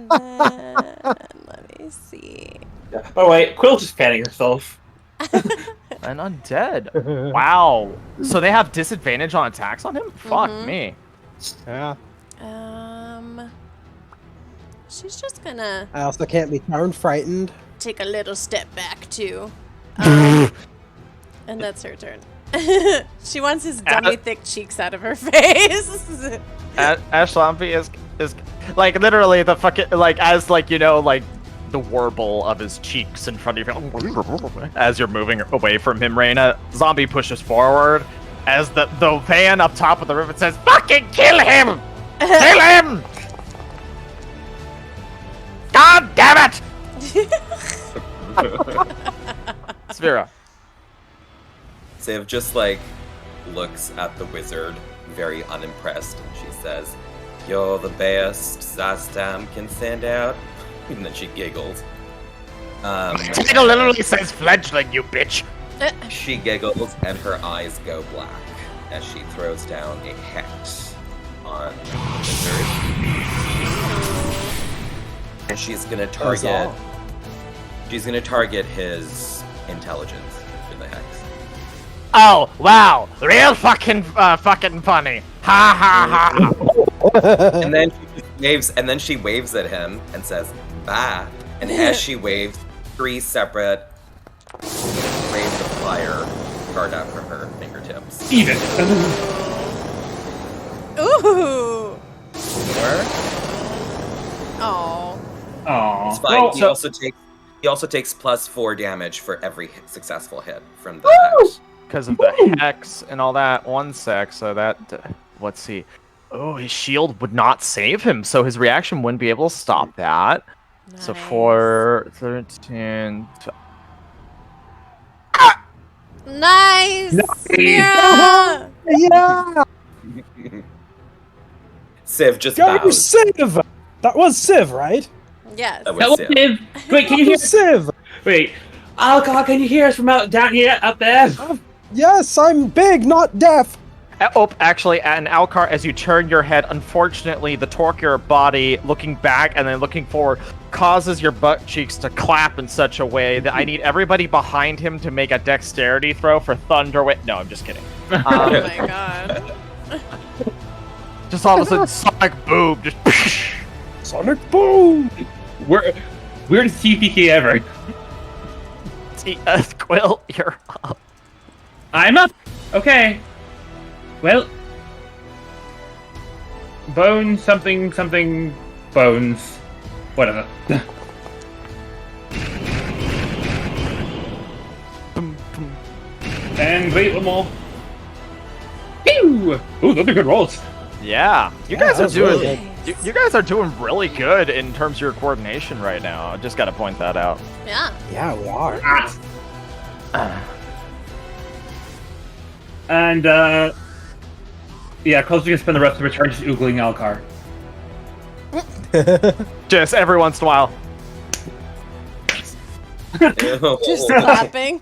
then, let me see. Oh wait, Quill's just patting herself. An undead. Wow. So they have disadvantage on attacks on him? Fuck me. Yeah. She's just gonna I also can't be charmed frightened. take a little step back too. And that's her turn. She wants his dummy thick cheeks out of her face. Ash Zombie is like literally the fucking like as like you know like the warble of his cheeks in front of you as you're moving away from him, Reyna. Zombie pushes forward as the van up top of the river says, "Fucking kill him! Kill him! God damn it!" Sphera. Ziv just like looks at the wizard, very unimpressed, and she says, "You're the best Zastam can send out." And then she giggles. It literally says fledgling, you bitch. She giggles and her eyes go black as she throws down a hex on the wizard. And she's gonna target. She's gonna target his intelligence with the hex. Oh, wow. Real fucking funny. Ha ha ha. And then she just waves, and then she waves at him and says, "Bye." And as she waves, 3 separate rays of fire dart out from her fingertips. Even. Ooh. Or, Oh. Aww. it's fine. Well, He also takes +4 damage for every successful hit from the hex. Because of the hex and all that. 1 sec, so that let's see. Oh, his shield would not save him, so his reaction wouldn't be able to stop that. Nice. So 4, 13. Nice. Nice. Yeah. Civ just Go bows. Civ! That was Civ, right? Yes. That Hello, was Civ. Civ. Wait, can you hear? Civ! Wait, Alcar, can you hear us from out down here, up there? Yes, I'm big, not deaf! Oh, actually, and Alcar, as you turn your head, unfortunately, the torque of your body, looking back and then looking forward, causes your butt cheeks to clap in such a way that I need everybody behind him to make a dexterity throw for thunder. No, I'm just kidding. Oh my god. Just all of a sudden, sonic boom, just. Sonic boom! Weirdest CPK ever. Quill, you're up. I'm up. Okay. Well, bones, something, bones, whatever. And wait, one more. Pew! Ooh, those are good rolls. Yeah, you guys are that's doing. really You guys are doing really good in terms of your coordination right now. I just got to point that out. Yeah. Yeah, we are. And yeah, Closer's gonna spend the rest of her turn just oogling Alcar. Just every once in a while. Just clapping.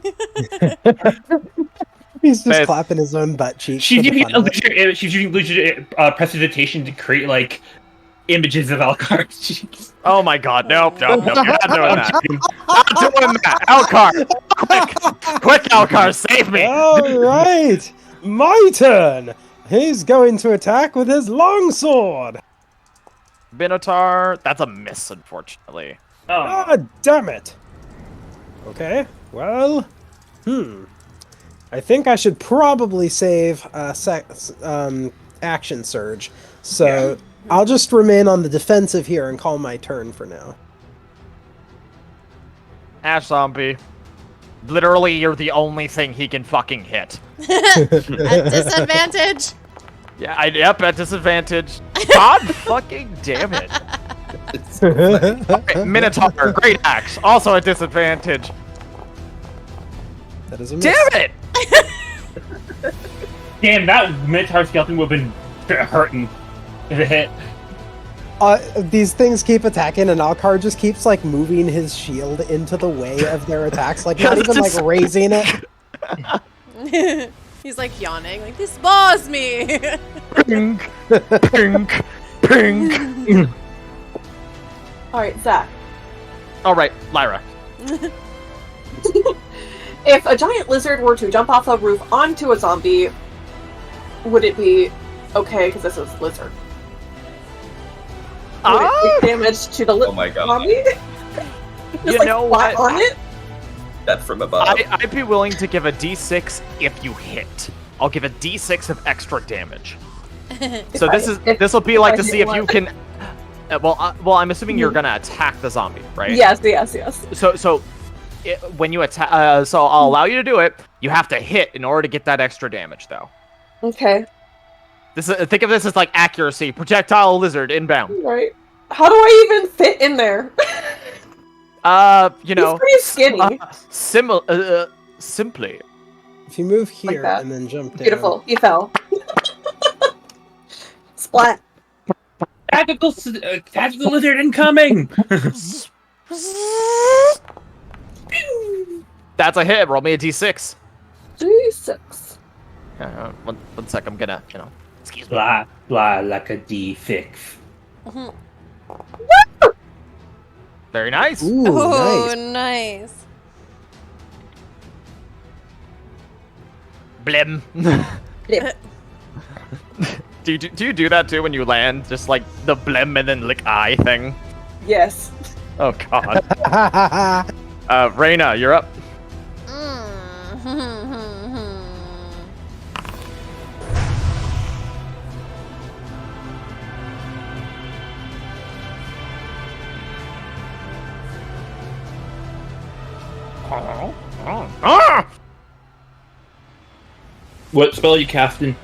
He's just Faith. clapping his own butt cheeks. She's for the using fun of it. she's using illusion prestidigitation to create like images of Alcar. Oh my god, nope, you're not doing that. Not doing that! Alcar! Quick, Alcar, save me! Alright! My turn! He's going to attack with his longsword! Minotaur, that's a miss, unfortunately. Oh, Ah, damn it! Okay, well... I think I should probably save action surge. So, I'll just remain on the defensive here and call my turn for now. Ash Zombie. Literally, you're the only thing he can fucking hit. At disadvantage. Yeah, yep, at disadvantage. God fucking damn it. Okay, Minotaur, great axe, also at disadvantage. That is a miss. Damn it! damn, that Minotaur skeleton would have been hurting if it hit. These things keep attacking, and Alcar just keeps like moving his shield into the way of their attacks, like not even like raising it. He's like yawning, like this bores me. Pink, pink, pink. Alright, Zach. All right, Lyra. If a giant lizard were to jump off a roof onto a zombie, would it be okay because this is lizard? Would it take damage to the Oh my God. zombie? Just You like know flat what? on it? That from above. I'd be willing to give a d6 if you hit. I'll give a d6 of extra damage. So this will be like to see if you can. Well, I'm assuming you're gonna attack the zombie, right? Yes. So when you attack, so I'll allow you to do it. You have to hit in order to get that extra damage, though. Okay. Think of this as like accuracy. Projectile lizard inbound. Right. How do I even fit in there? You know, He's pretty skinny. Simply. If you move here that. and then jump down. Beautiful. He fell. Splat. Tactical lizard incoming! That's a hit. Roll me a d6. D6. One sec. I'm gonna, excuse me. Blah, blah, like a D6. Very nice. Ooh, Oh, nice. nice. Blim. Blip. Do you do that too when you land? Just like the blim and then lick eye thing? Yes. Oh god. Reyna, you're up. What spell are you casting?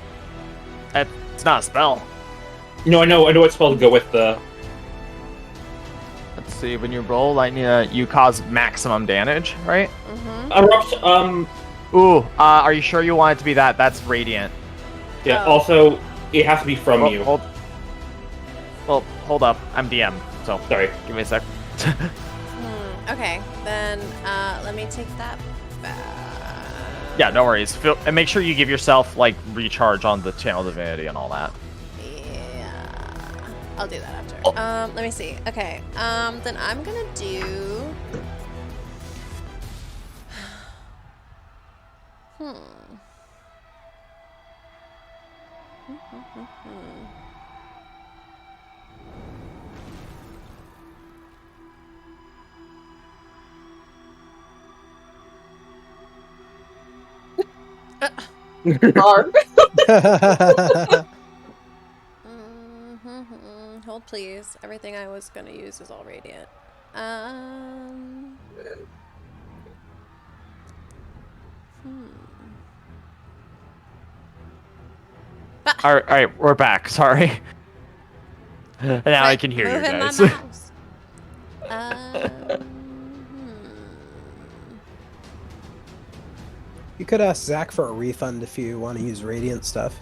It's not a spell. No, I know what spell to go with the. Let's see. When you roll, you cause maximum damage, right? Ooh. Are you sure you want it to be that? That's radiant. Yeah. Oh. Also, it has to be from you. Hold up. I'm DM. So Sorry. give me a sec. Okay, then let me take that back. Yeah, no worries. And make sure you give yourself like recharge on the channel divinity and all that. Yeah, I'll do that after. Let me see. Okay, then I'm gonna do. Arm. Hold please. Everything I was gonna use is all radiant. All right, we're back. Sorry. Now I can hear you Moving guys. my mouse. You could ask Zach for a refund if you want to use Radiant stuff.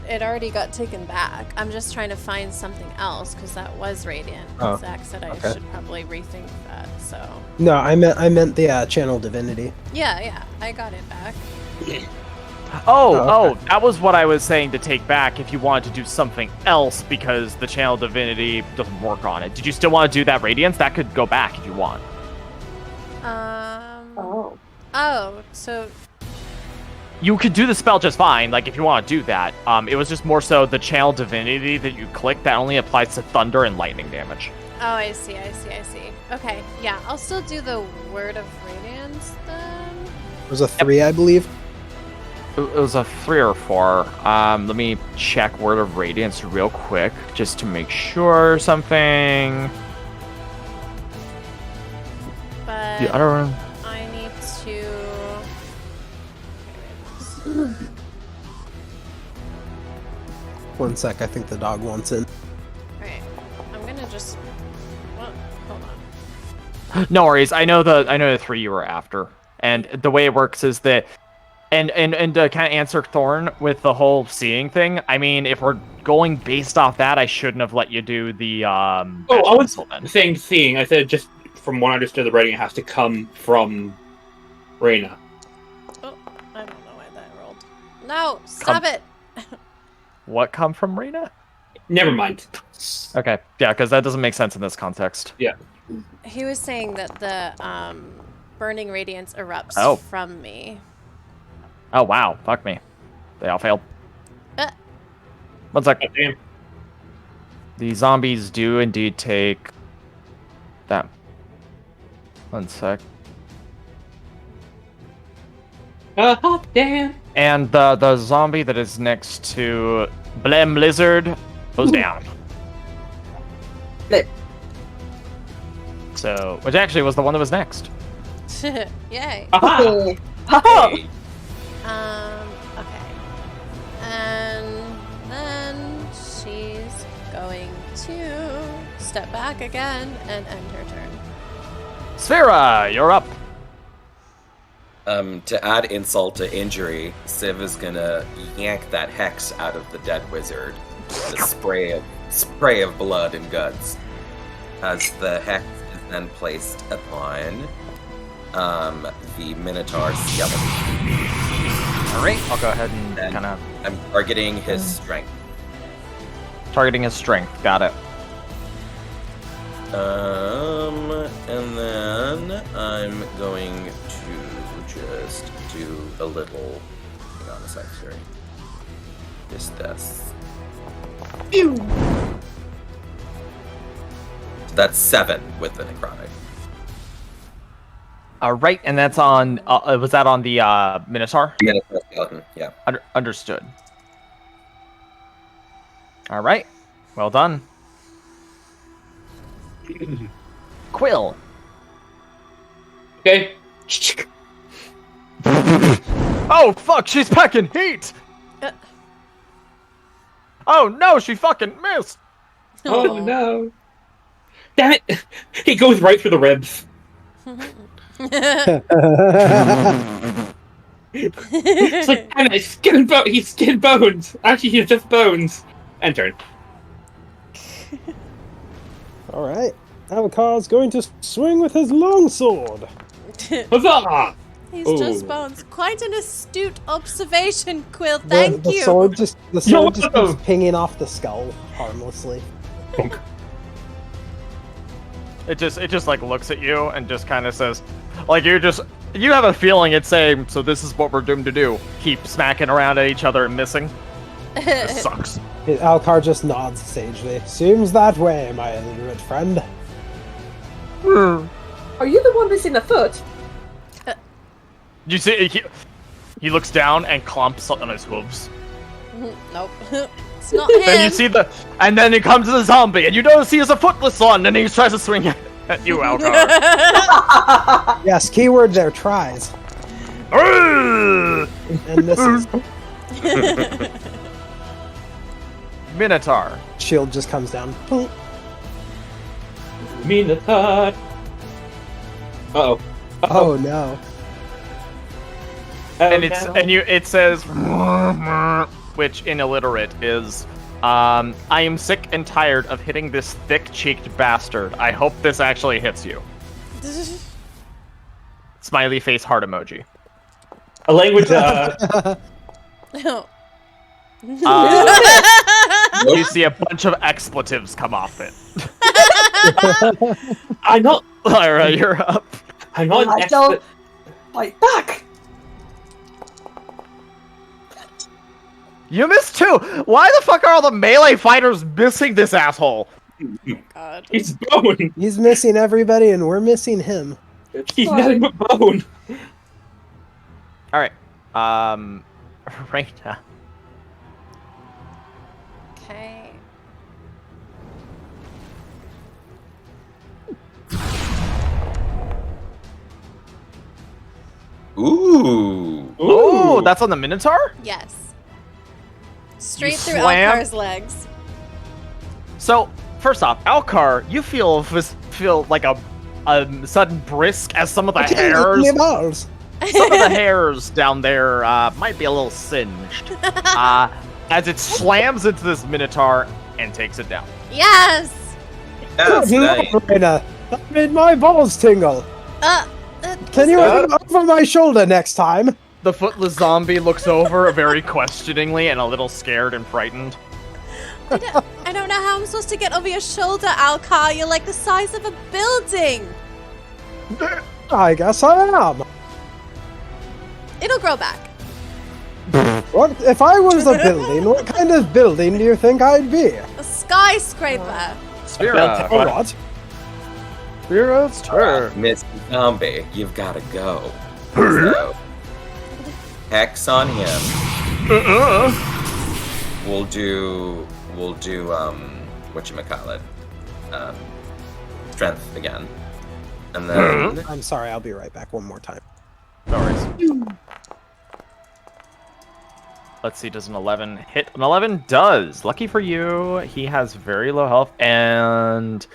It already got taken back. I'm just trying to find something else because that was radiant. Oh, Zach said I okay. should probably rethink that. So No, I meant the channel divinity. yeah, I got it back. Oh, that was what I was saying to take back if you wanted to do something else because the channel divinity doesn't work on it. Did you still want to do that radiance? That could go back if you want. Oh, so You could do the spell just fine, like if you want to do that. It was just more so the channel divinity that you click that only applies to thunder and lightning damage. oh, I see. Okay, yeah, I'll still do the word of radiance then. It was a 3, I believe. It was a 3 or 4. Let me check word of radiance real quick just to make sure or something. But The other one. I need to. One sec, I think the dog wants in. Alright, I'm gonna just. What? Hold on. No worries. I know the 3 you were after, and the way it works is that, and to kind of answer Thorn with the whole seeing thing. I mean, if we're going based off that, I shouldn't have let you do the. I was saying seeing. I said just from what I understood, the writing has to come from Reyna. Oh, I don't know why that rolled. No, stop it. What come from Reyna? Never mind. Okay, yeah, because that doesn't make sense in this context. Yeah. He was saying that the burning radiance erupts Oh. from me. Oh wow, fuck me. They all failed. One sec. God damn. The zombies do indeed take that. 1 sec. Damn. And the zombie that is next to Blem Lizard goes down. Blip. So, which actually was the one that was next. Yay. Aha! Hey. Hey. Okay. And then she's going to step back again and end her turn. Sphera, you're up. To add insult to injury, Civ is gonna yank that hex out of the dead wizard. The spray of blood and guts. As the hex is then placed upon the Minotaur skeleton. Alright, I'll go ahead and And kind of I'm targeting his strength. targeting his strength. Got it. And then I'm going to just do a little. Hang on a sec, sorry. Just this. So that's 7 with the necrotic. Alright, and that's on. Was that on the Minotaur? Minotaur skeleton, yeah. Understood. Alright, well done. Quill. Okay. Oh fuck, she's packing heat! Oh no, she fucking missed! Oh no. Damn it! He goes right through the ribs. It's like, damn it, he's skin bones. Actually, he's just bones. And turn. Alright. Alcar's going to swing with his longsword. Huzzah! He's Ooh. just bones. Quite an astute observation, Quill. The Thank you. sword just welcome. keeps pinging off the skull harmlessly. It just like looks at you and just kind of says, like you have a feeling it's saying, so this is what we're doomed to do. Keep smacking around at each other and missing. This sucks. Alcar just nods sagely. Seems that way, my illiterate friend. Are you the one missing a foot? You see, he looks down and clumps on his hooves. Nope. It's not him. Then you see and then he comes to the zombie, and you notice he has a footless one, and he tries to swing at you, Alcar. Yes, keyword there, tries. And misses. Minotaur. Shield just comes down. Boom. Minotaur. Uh-oh. Oh no. And it says, which in illiterate is, I am sick and tired of hitting this thick-cheeked bastard. I hope this actually hits you. Smiley face heart emoji. A language, No. You see a bunch of expletives come off it. I'm not Lyra, you're up. an I shall fight back. You missed too! Why the fuck are all the melee fighters missing this asshole? God. He's bone. He's missing everybody and we're missing him. He's nothing but bone. Alright. Reina. Okay. Ooh. Ooh, that's on the Minotaur? Yes. Straight You through slam? Alcar's legs. So, first off, Alcar, you feel like a sudden brisk as some of the hairs. Me balls. Some of the hairs down there might be a little singed. As it slams into this Minotaur and takes it down. Yes. Yes, Good nice. lord, Reina. That made my balls tingle. Can Can you look over my shoulder next time? The footless zombie looks over very questioningly and a little scared and frightened. I don't know how I'm supposed to get over your shoulder, Alcar. You're like the size of a building. I guess I am. It'll grow back. What if I was a building? What kind of building do you think I'd be? A skyscraper. Sphera. Or what? Spirit's turn. Miss Zombie, you've got to go. So, Hex on him. We'll do whatchamacallit? Strength again. And then I'm sorry, I'll be right back one more time. No worries. Let's see, does an 11 hit? An 11 does. Lucky for you, he has very low health, and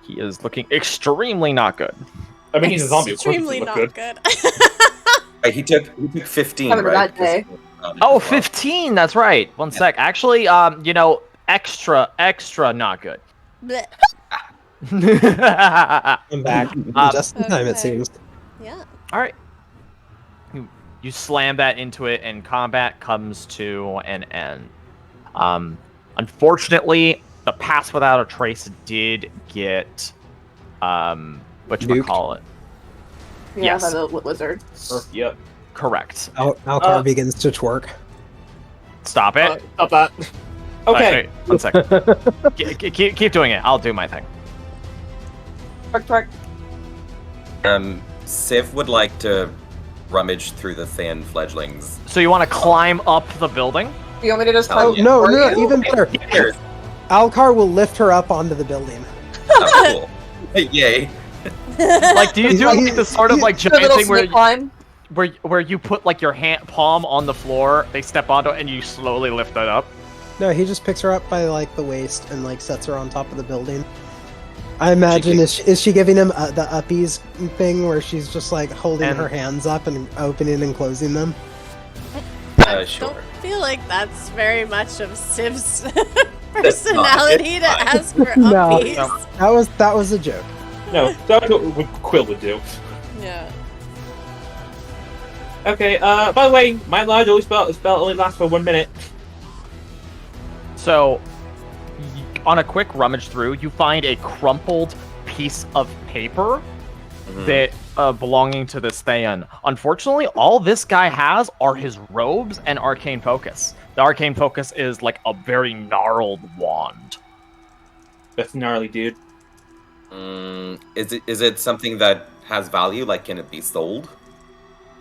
he is looking extremely not good. I mean, he's a zombie. Of course, he Extremely look not good. good. he took 15, Having a right? bad day. Oh, 15, that's right. One sec. Actually, extra not good. Blech. I'm back. Just in time, it Okay. seems. Yeah. All right. You slam that into it, and combat comes to an end. Unfortunately, the Pass Without a Trace did get whatchamacallit. Yeah, Yes. by the wizard. Yep. Correct. Alcar begins to twerk. Stop it. Stop that. Okay. Wait, 1 second. keep doing it. I'll do my thing. Twerk, twerk. Civ would like to rummage through the Thayan fledglings. So you want to climb up the building? Do you want me to just Oh, climb? yeah. No, Or no, you- even better. Here. Alcar will lift her up onto the building. Oh, cool. Yay. Like, do you do He's- like the sort of like Do a giant little thing where snake climb. where you put like your palm on the floor, they step onto it, and you slowly lift it up? No, he just picks her up by like the waist and like sets her on top of the building. I imagine is she giving him the uppies thing where she's just like holding And- her hands up and opening and closing them? Sure. Don't feel like that's very much of Civ's personality to ask for No. uppies. That was a joke. No, that's what Quill would do. Yeah. Okay, by the way, my large only spell only lasts for 1 minute. So, on a quick rummage through, you find a crumpled piece of paper that belonging to this Thayan. Unfortunately, all this guy has are his robes and arcane focus. The arcane focus is like a very gnarled wand. That's gnarly, dude. Is it something that has value? Like, can it be sold?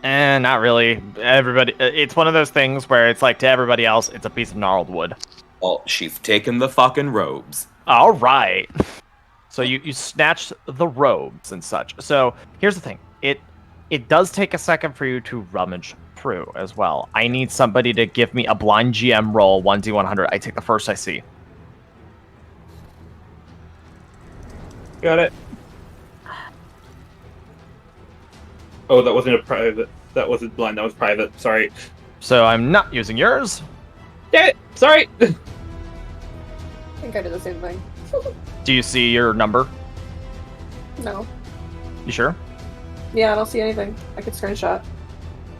And not really. Everybody, it's one of those things where it's like to everybody else, it's a piece of gnarled wood. Well, she's taken the fucking robes. All right. So you snatch the robes and such. So here's the thing. It does take a second for you to rummage through as well. I need somebody to give me a blind GM roll, 1d100. I take the first I see. Got it. Oh, that wasn't a private. That wasn't blind. That was private. Sorry. So I'm not using yours. Damn it! Sorry. I think I did the same thing. Do you see your number? No. You sure? Yeah, I don't see anything. I could screenshot.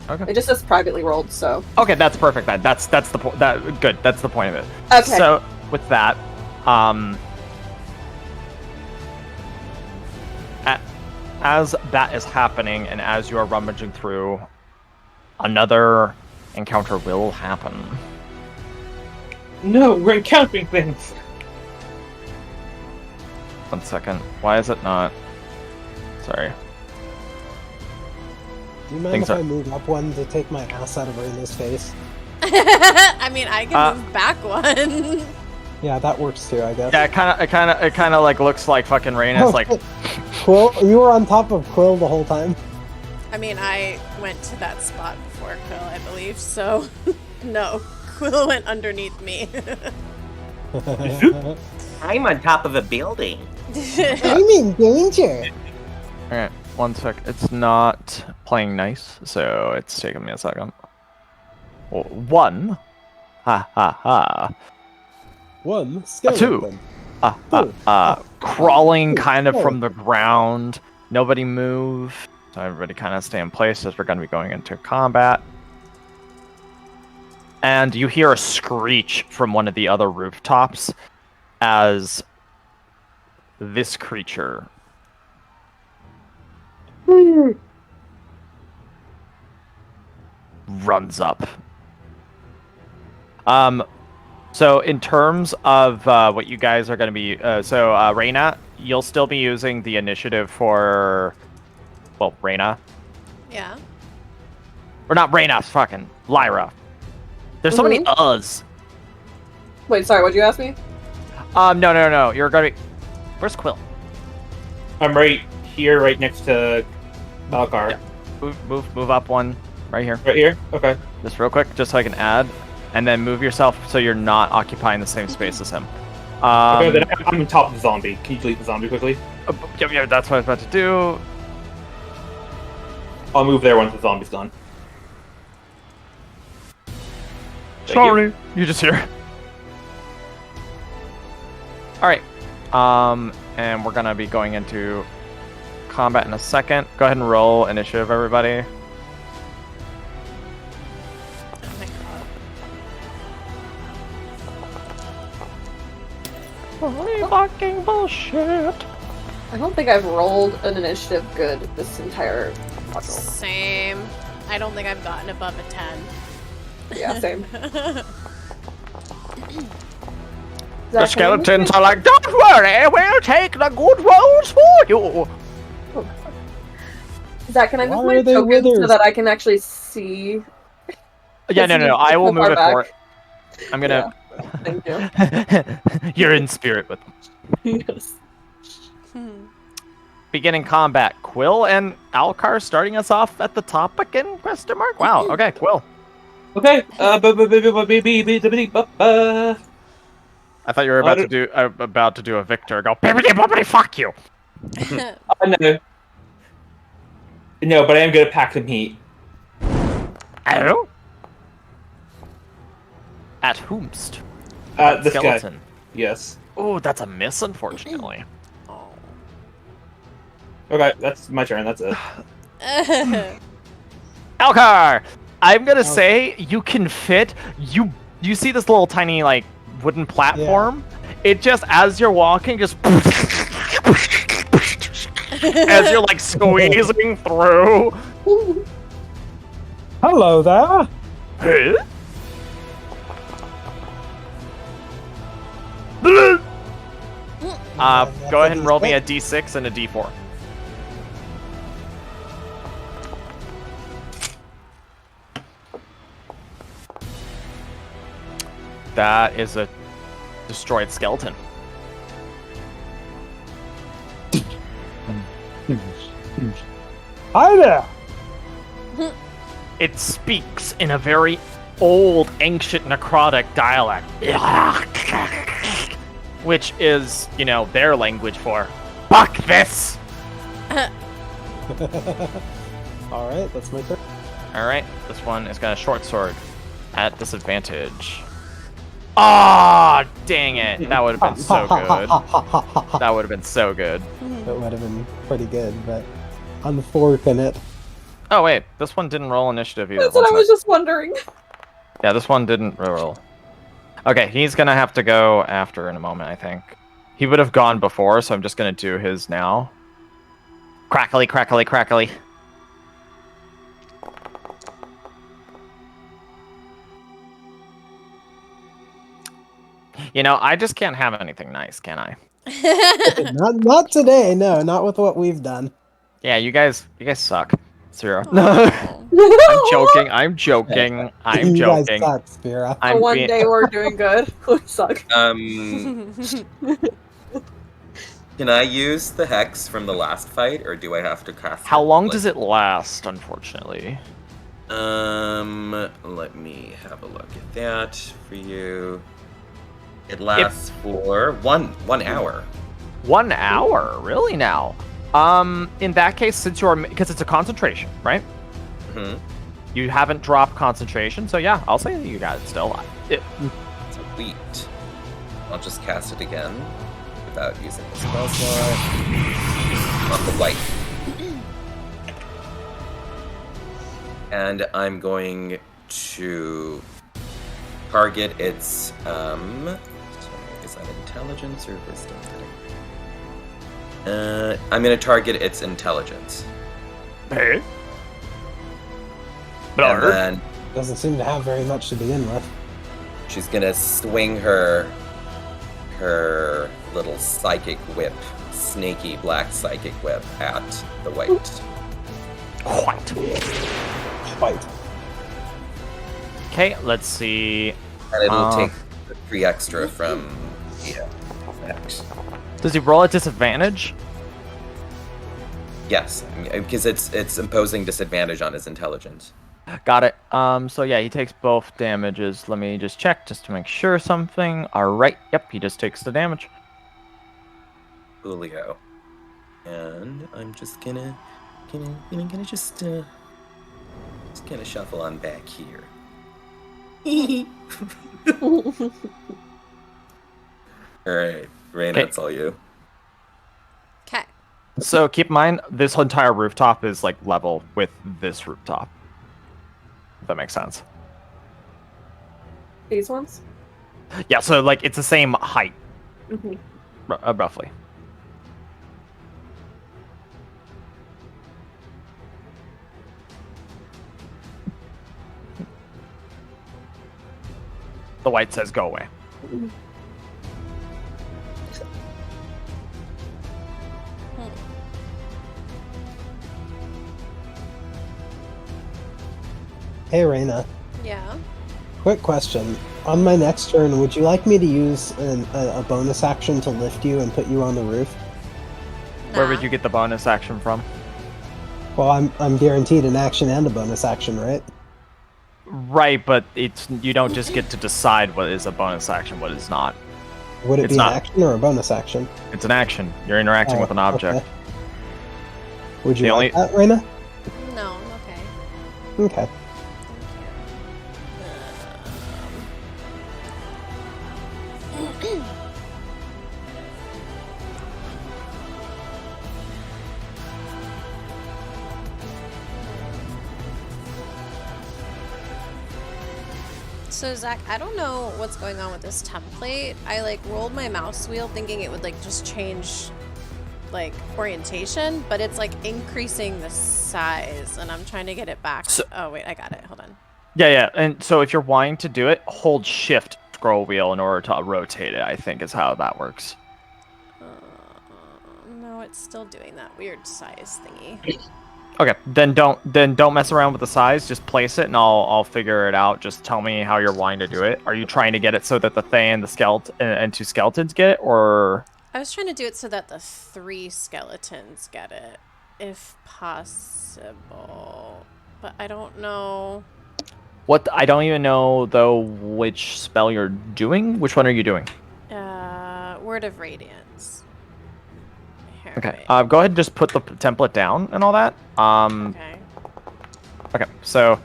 Okay. It just says privately rolled, so. Okay, that's perfect then. That's the point. That good. That's the point of it. Okay. So with that, as that is happening, and as you are rummaging through, another encounter will happen. No, we're encountering things. 1 second. Why is it not? Sorry. Do you mind Things if are- I move up one to take my ass out of Reina's face? I mean, I can move back one. Yeah, that works too, I guess. Yeah, it kind of like looks like fucking Raina's Oh, like. Quill, you were on top of Quill the whole time. I mean, I went to that spot before Quill, I believe, so no. Quill went underneath me. I'm on top of a building. I'm in danger. All right, 1 sec. It's not playing nice, so it's taking me a second. Well, 1. Ha ha ha. One Two. skeleton. Crawling kind of from the ground. Nobody move. So everybody kind of stay in place as we're going to be going into combat. And you hear a screech from one of the other rooftops as this creature runs up. So in terms of what you guys are going to be, Reina, you'll still be using the initiative for, well, Reyna. Yeah. Or not Reyna, fucking Lyra. There's so many uhs. Wait, sorry, what'd you ask me? No. You're gonna be... Where's Quill? I'm right here, right next to Alcar. Yeah. Move up one. Right here. Right here? Okay. Just real quick, just so I can add. And then move yourself so you're not occupying the same space as him. Okay, then I'm on top of the zombie. Can you delete the zombie quickly? Yeah, that's what I was about to do. I'll move there once the zombie's gone. Sorry. You're just here. Alright. And we're gonna be going into combat in a second. Go ahead and roll initiative, everybody. Oh my god. Holy fucking bullshit. I don't think I've rolled an initiative good this entire puzzle. Same. I don't think I've gotten above a 10. Yeah, same. The skeletons are like, don't worry, we'll take the good rolls for you. Zach, can I move Why my are they token so withers? that I can actually see? Yeah, no. I will move it for it. I'm gonna... Thank you. You're in spirit with them. Yes. Beginning combat. Quill and Alcar starting us off at the top again? Question mark? Wow. Okay, Quill. Okay. I thought you were about to do a Victor. Go bibbidi bobbidi fuck you. No. No, but I am gonna pack some heat. Oh. At whomst? This Skeleton. guy. Yes. Oh, that's a miss, unfortunately. Okay, that's my turn. That's it. Alcar! I'm gonna say you can fit. You see this little tiny like wooden platform? Yeah. It just as you're walking, just as you're like squeezing through. Hello there. Hey? Go ahead and roll me a d6 and a d4. That is a destroyed skeleton. Hi there. It speaks in a very old, ancient, necrotic dialect. Which is, you know, their language for fuck this! Alright, that's my turn. Alright, this one is got a short sword at disadvantage. Ah, oh, dang it. That would have been so good. That would have been so good. That would have been pretty good, but unfortunate. Oh, wait. This one didn't roll initiative either. That's what I was just wondering. Yeah, this one didn't roll. Okay, he's gonna have to go after in a moment, I think. He would have gone before, so I'm just gonna do his now. Crackly, crackly, crackly. You know, I just can't have anything nice, can I? not today, no, not with what we've done. Yeah, you guys suck. Zero. I'm joking. You guys suck, Spira. One day we're doing good. We suck. Can I use the hex from the last fight, or do I have to cast How long does it last, unfortunately? Let me have a look at that for you. It lasts for one hour. 1 hour? Really now? In that case, since you're... Because it's a concentration, right? Mm-hmm. You haven't dropped concentration, so yeah, I'll say that you got it still. Sweet. I'll just cast it again without using the spell slot. On the white. And I'm going to target its... is that intelligence or wisdom? I'm going to target its intelligence. Hey. And then doesn't seem to have very much to begin with. She's going to swing her little psychic whip snaky black psychic web at the white. Fight. Okay, let's see. And it'll take the 3 extra from X. Does he roll at disadvantage? Yes, because it's imposing disadvantage on his intelligence. Got it. So yeah, he takes both damages. Let me just check just to make sure something. All right. Yep, he just takes the damage. Julio. And I'm just gonna just kind of shuffle on back here. All right, Raina, Okay. it's all you. Okay. So keep in mind, this entire rooftop is like level with this rooftop. If that makes sense. These ones? Yeah, so like it's the same height, Mm-hmm. roughly. The white says go away. Hey, Reina. Yeah. Quick question. On my next turn, would you like me to use a bonus action to lift you and put you on the roof? Where would Nah. you get the bonus action from? Well, I'm guaranteed an action and a bonus action, right? Right, but you don't just get to decide what is a bonus action, what is not. Would it It's be not. an action or a bonus action? It's an action. You're interacting Oh, with an object. okay. Would you The like only- that, Reina? No, I'm okay. Okay. So Zach, I don't know what's going on with this template. I like rolled my mouse wheel thinking it would like just change like orientation, but it's like increasing the size and I'm trying to get it back. Oh wait, I got it. Hold on. Yeah. And so if you're wanting to do it, hold shift scroll wheel in order to rotate it, I think is how that works. No, it's still doing that weird size thingy. Okay, then don't mess around with the size. Just place it, and I'll figure it out. Just tell me how you're wanting to do it. Are you trying to get it so that the Thayan, the skeleton, and 2 skeletons get it, or? I was trying to do it so that the 3 skeletons get it, if possible. But I don't know. What? I don't even know though which spell you're doing. Which one are you doing? Word of Radiance. Here, Okay. wait. Go ahead and just put the template down and all that. Okay. Okay. So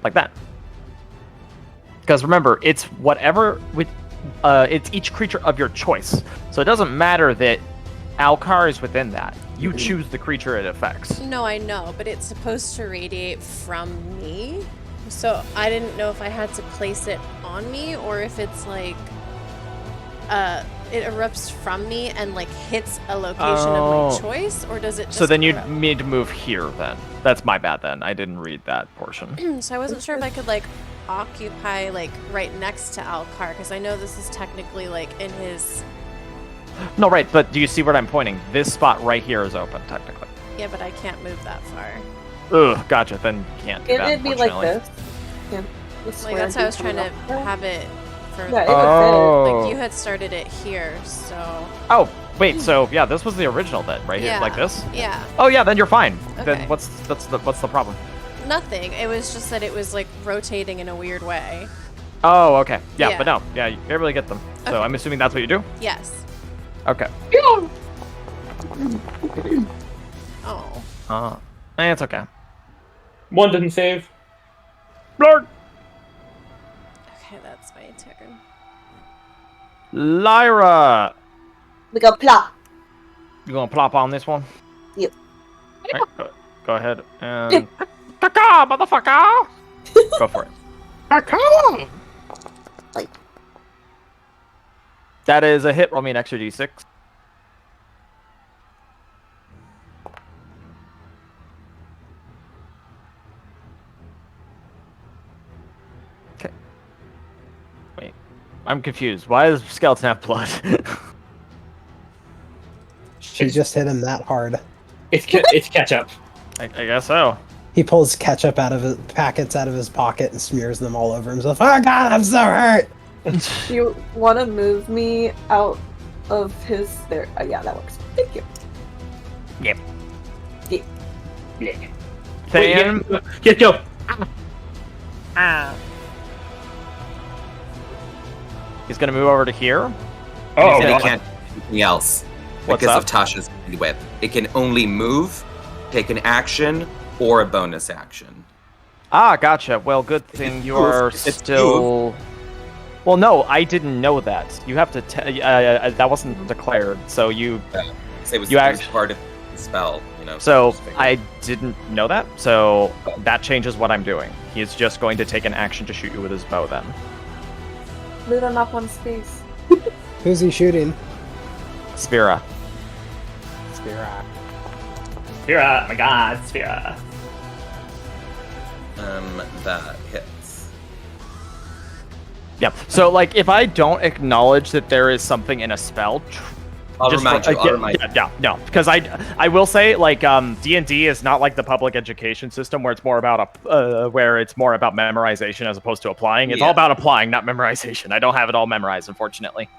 like that. Because remember, it's whatever with it's each creature of your choice. So it doesn't matter that Alcar is within that. You choose the creature it affects. No, I know, but it's supposed to radiate from me. So I didn't know if I had to place it on me or if it's like it erupts from me and like hits a location of my choice, or does it just So then you'd erupt? need to move here then. That's my bad then. I didn't read that portion. So I wasn't sure if I could like occupy like right next to Alcar because I know this is technically like in his. No, right, but do you see what I'm pointing? This spot right here is open, technically. Yeah, but I can't move that far. Ugh, gotcha. Then you can't do that, It'd be like unfortunately. this. Yeah. This Like square that's how I was coming trying to up. have it for. Yeah, it Oh. Like you had started it here, so. Oh, wait, so yeah, this was the original then, right here, Yeah. like this? Yeah. Oh yeah, then you're fine. Okay. Then what's the problem? Nothing. It was just that it was like rotating in a weird way. Oh, okay. Yeah, Yeah. but no, yeah, you barely get them. So Okay. I'm assuming that's what you do? Yes. Okay. Oh. It's okay. One didn't save. Lord! Okay, that's my turn. Lyra! We go plop. You gonna plop on this one? Yep. Alright, go ahead and... Caca, motherfucker! Go for it. Caca! Like. That is a hit. Roll me an extra d6. Okay. Wait. I'm confused. Why does skeleton have blood? She just hit him that hard. It's ketchup. I guess so. He pulls ketchup out of his packets out of his pocket and smears them all over himself. Oh god, I'm so hurt! You want to move me out of his... There. Yeah, that works. Thank you. Yep. Yeah. Thayan, Get go. he's gonna move over to here. Oh, and God. it can't do anything else What's because up? of Tasha's bandwidth. It can only move, take an action, or a bonus action. Ah, gotcha. Well, good thing you are If it's still. Well, no, I didn't know that. You have to. That wasn't declared, so you. So it was, You it was act- part of the spell, you know. So just figured. I didn't know that. So that changes what I'm doing. He is just going to take an action to shoot you with his bow. Then. Move him up one space. Who's he shooting? Sphera. Spira. Sphera, my god, Sphera. That hits. Yep. So like, if I don't acknowledge that there is something in a spell. I'll remind you. I'll remind you. Yeah, no, because I will say like D&D is not like the public education system where it's more about memorization as opposed to applying. It's all Yeah. about applying, not memorization. I don't have it all memorized, unfortunately.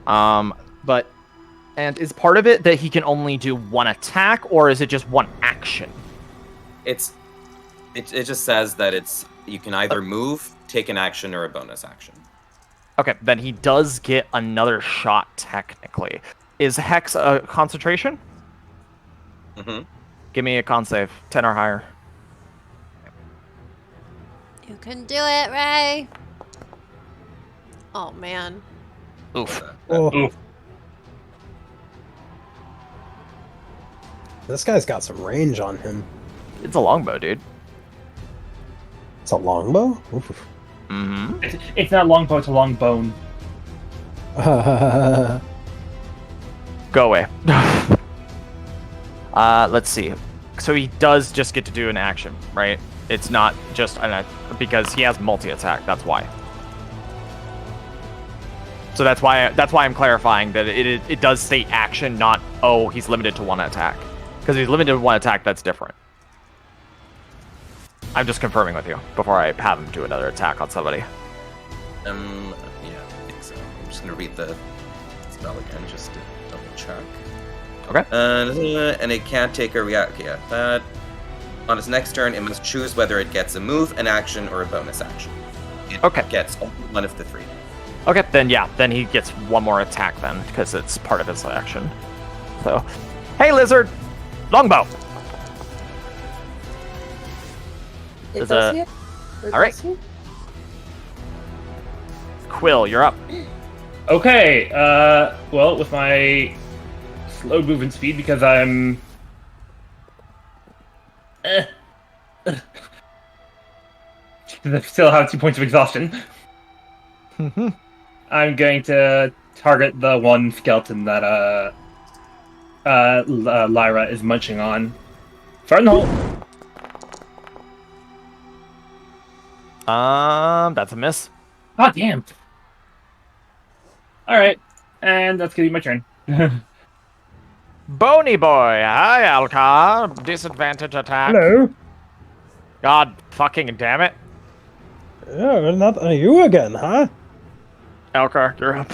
But and is part of it that he can only do one attack, or is it just one action? It just says that you can either move, take an action, or a bonus action. Okay, then he does get another shot technically. Is Hex a concentration? Mm-hmm. Give me a con save, 10 or higher. You can do it, Ray. Oh man. Oof. Oh. Oof. This guy's got some range on him. It's a longbow, dude. It's a longbow? Oof. Mm-hmm. It's not a longbow, it's a long bone. Go away. Let's see. So he does just get to do an action, right? It's not just because he has multi-attack. That's why. So that's why I'm clarifying that it does say action, not he's limited to one attack. Because if he's limited to one attack, that's different. I'm just confirming with you before I have him do another attack on somebody. Yeah, I think so. I'm just gonna read the spell again just to double check. Okay. And it can't take a react. Yeah, that on its next turn, it must choose whether it gets a move, an action, or a bonus action. It Okay. gets only one of the three. Okay, then he gets one more attack then, because it's part of his action. So, hey lizard, longbow. It There's does a- hit? Or all right. does hit? Quill, you're up. Okay, well, with my slow movement speed, because I'm... I still have 2 points of exhaustion. I'm going to target the one skeleton that, Lyra is munching on. Fernhold! That's a miss. God damn! Alright, and that's gonna be my turn. Bony boy, hi Alcar. Disadvantage attack. Hello? God fucking damn it. Oh, not you again, huh? Alcar, you're up.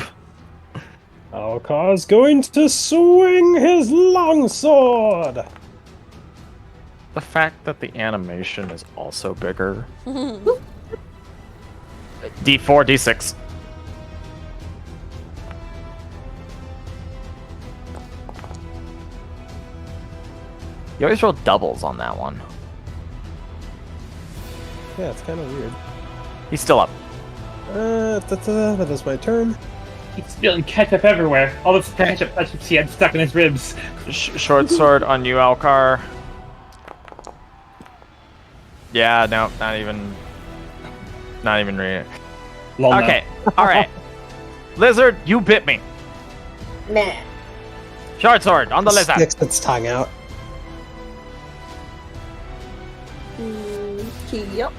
Alcar's going to swing his longsword! The fact that the animation is also bigger. D4, D6. You always roll doubles on that one. Yeah, it's kind of weird. He's still up. That is my turn. He's spilling ketchup everywhere. All this ketchup he had stuck in his ribs. Short sword on you, Alcar. Yeah, no, not even reading it. Lol, no. Okay, alright. Lizard, you bit me. Meh. Short sword on the lizard. Sticks its tongue out. Yup.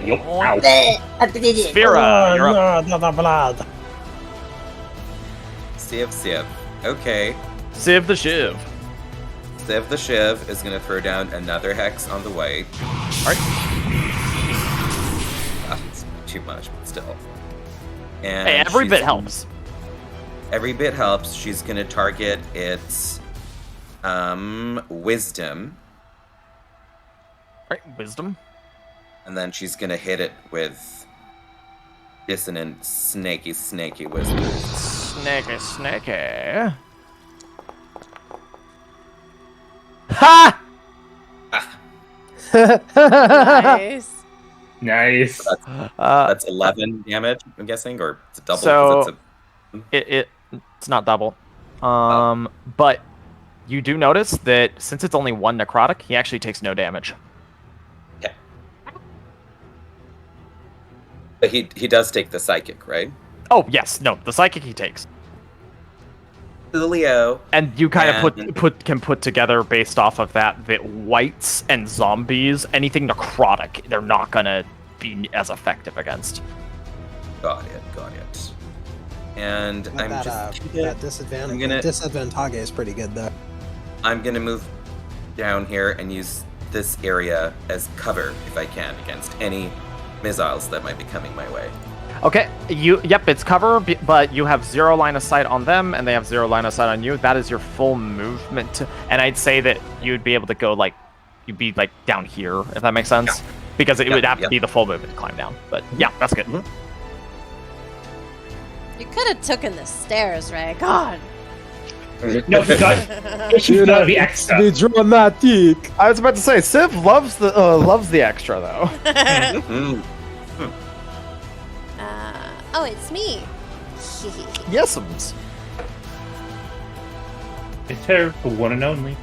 Yup. Ow. Sphera, you're up. No, the blood. Civ. Okay. Civ the Shiv. Civ the Shiv is going to throw down another hex on the white. Alright. It's too much, but still. And Hey, every bit helps. Every bit helps. She's going to target its wisdom. Alright, wisdom. And then she's going to hit it with dissonant, snaky whispers. Snaky. Ha! Nice. Nice. That's 11 damage, I'm guessing, or it's a double. So it's not double. But you do notice that since it's only one necrotic, he actually takes no damage. Okay. But he does take the psychic, right? Oh yes, no, the psychic he takes. Julio. And you kind of can put together based off of that whites and zombies, anything necrotic, they're not gonna be as effective against. Got it. And That disadvantage is pretty good though. I'm gonna move down here and use this area as cover if I can against any missiles that might be coming my way. Okay, it's cover, but you have 0 line of sight on them, and they have 0 line of sight on you. That is your full movement, and I'd say that you'd be able to go you'd be down here, if that makes sense, because it would have to be the full movement to climb down. But yeah, that's good. Mm-hmm. You could have taken the stairs, right? God. No, she's gotta be extra. Be dramatic. I was about to say, Civ loves the extra though. Mm-hmm. Oh, it's me. Yes'ms. It's her, the one and only.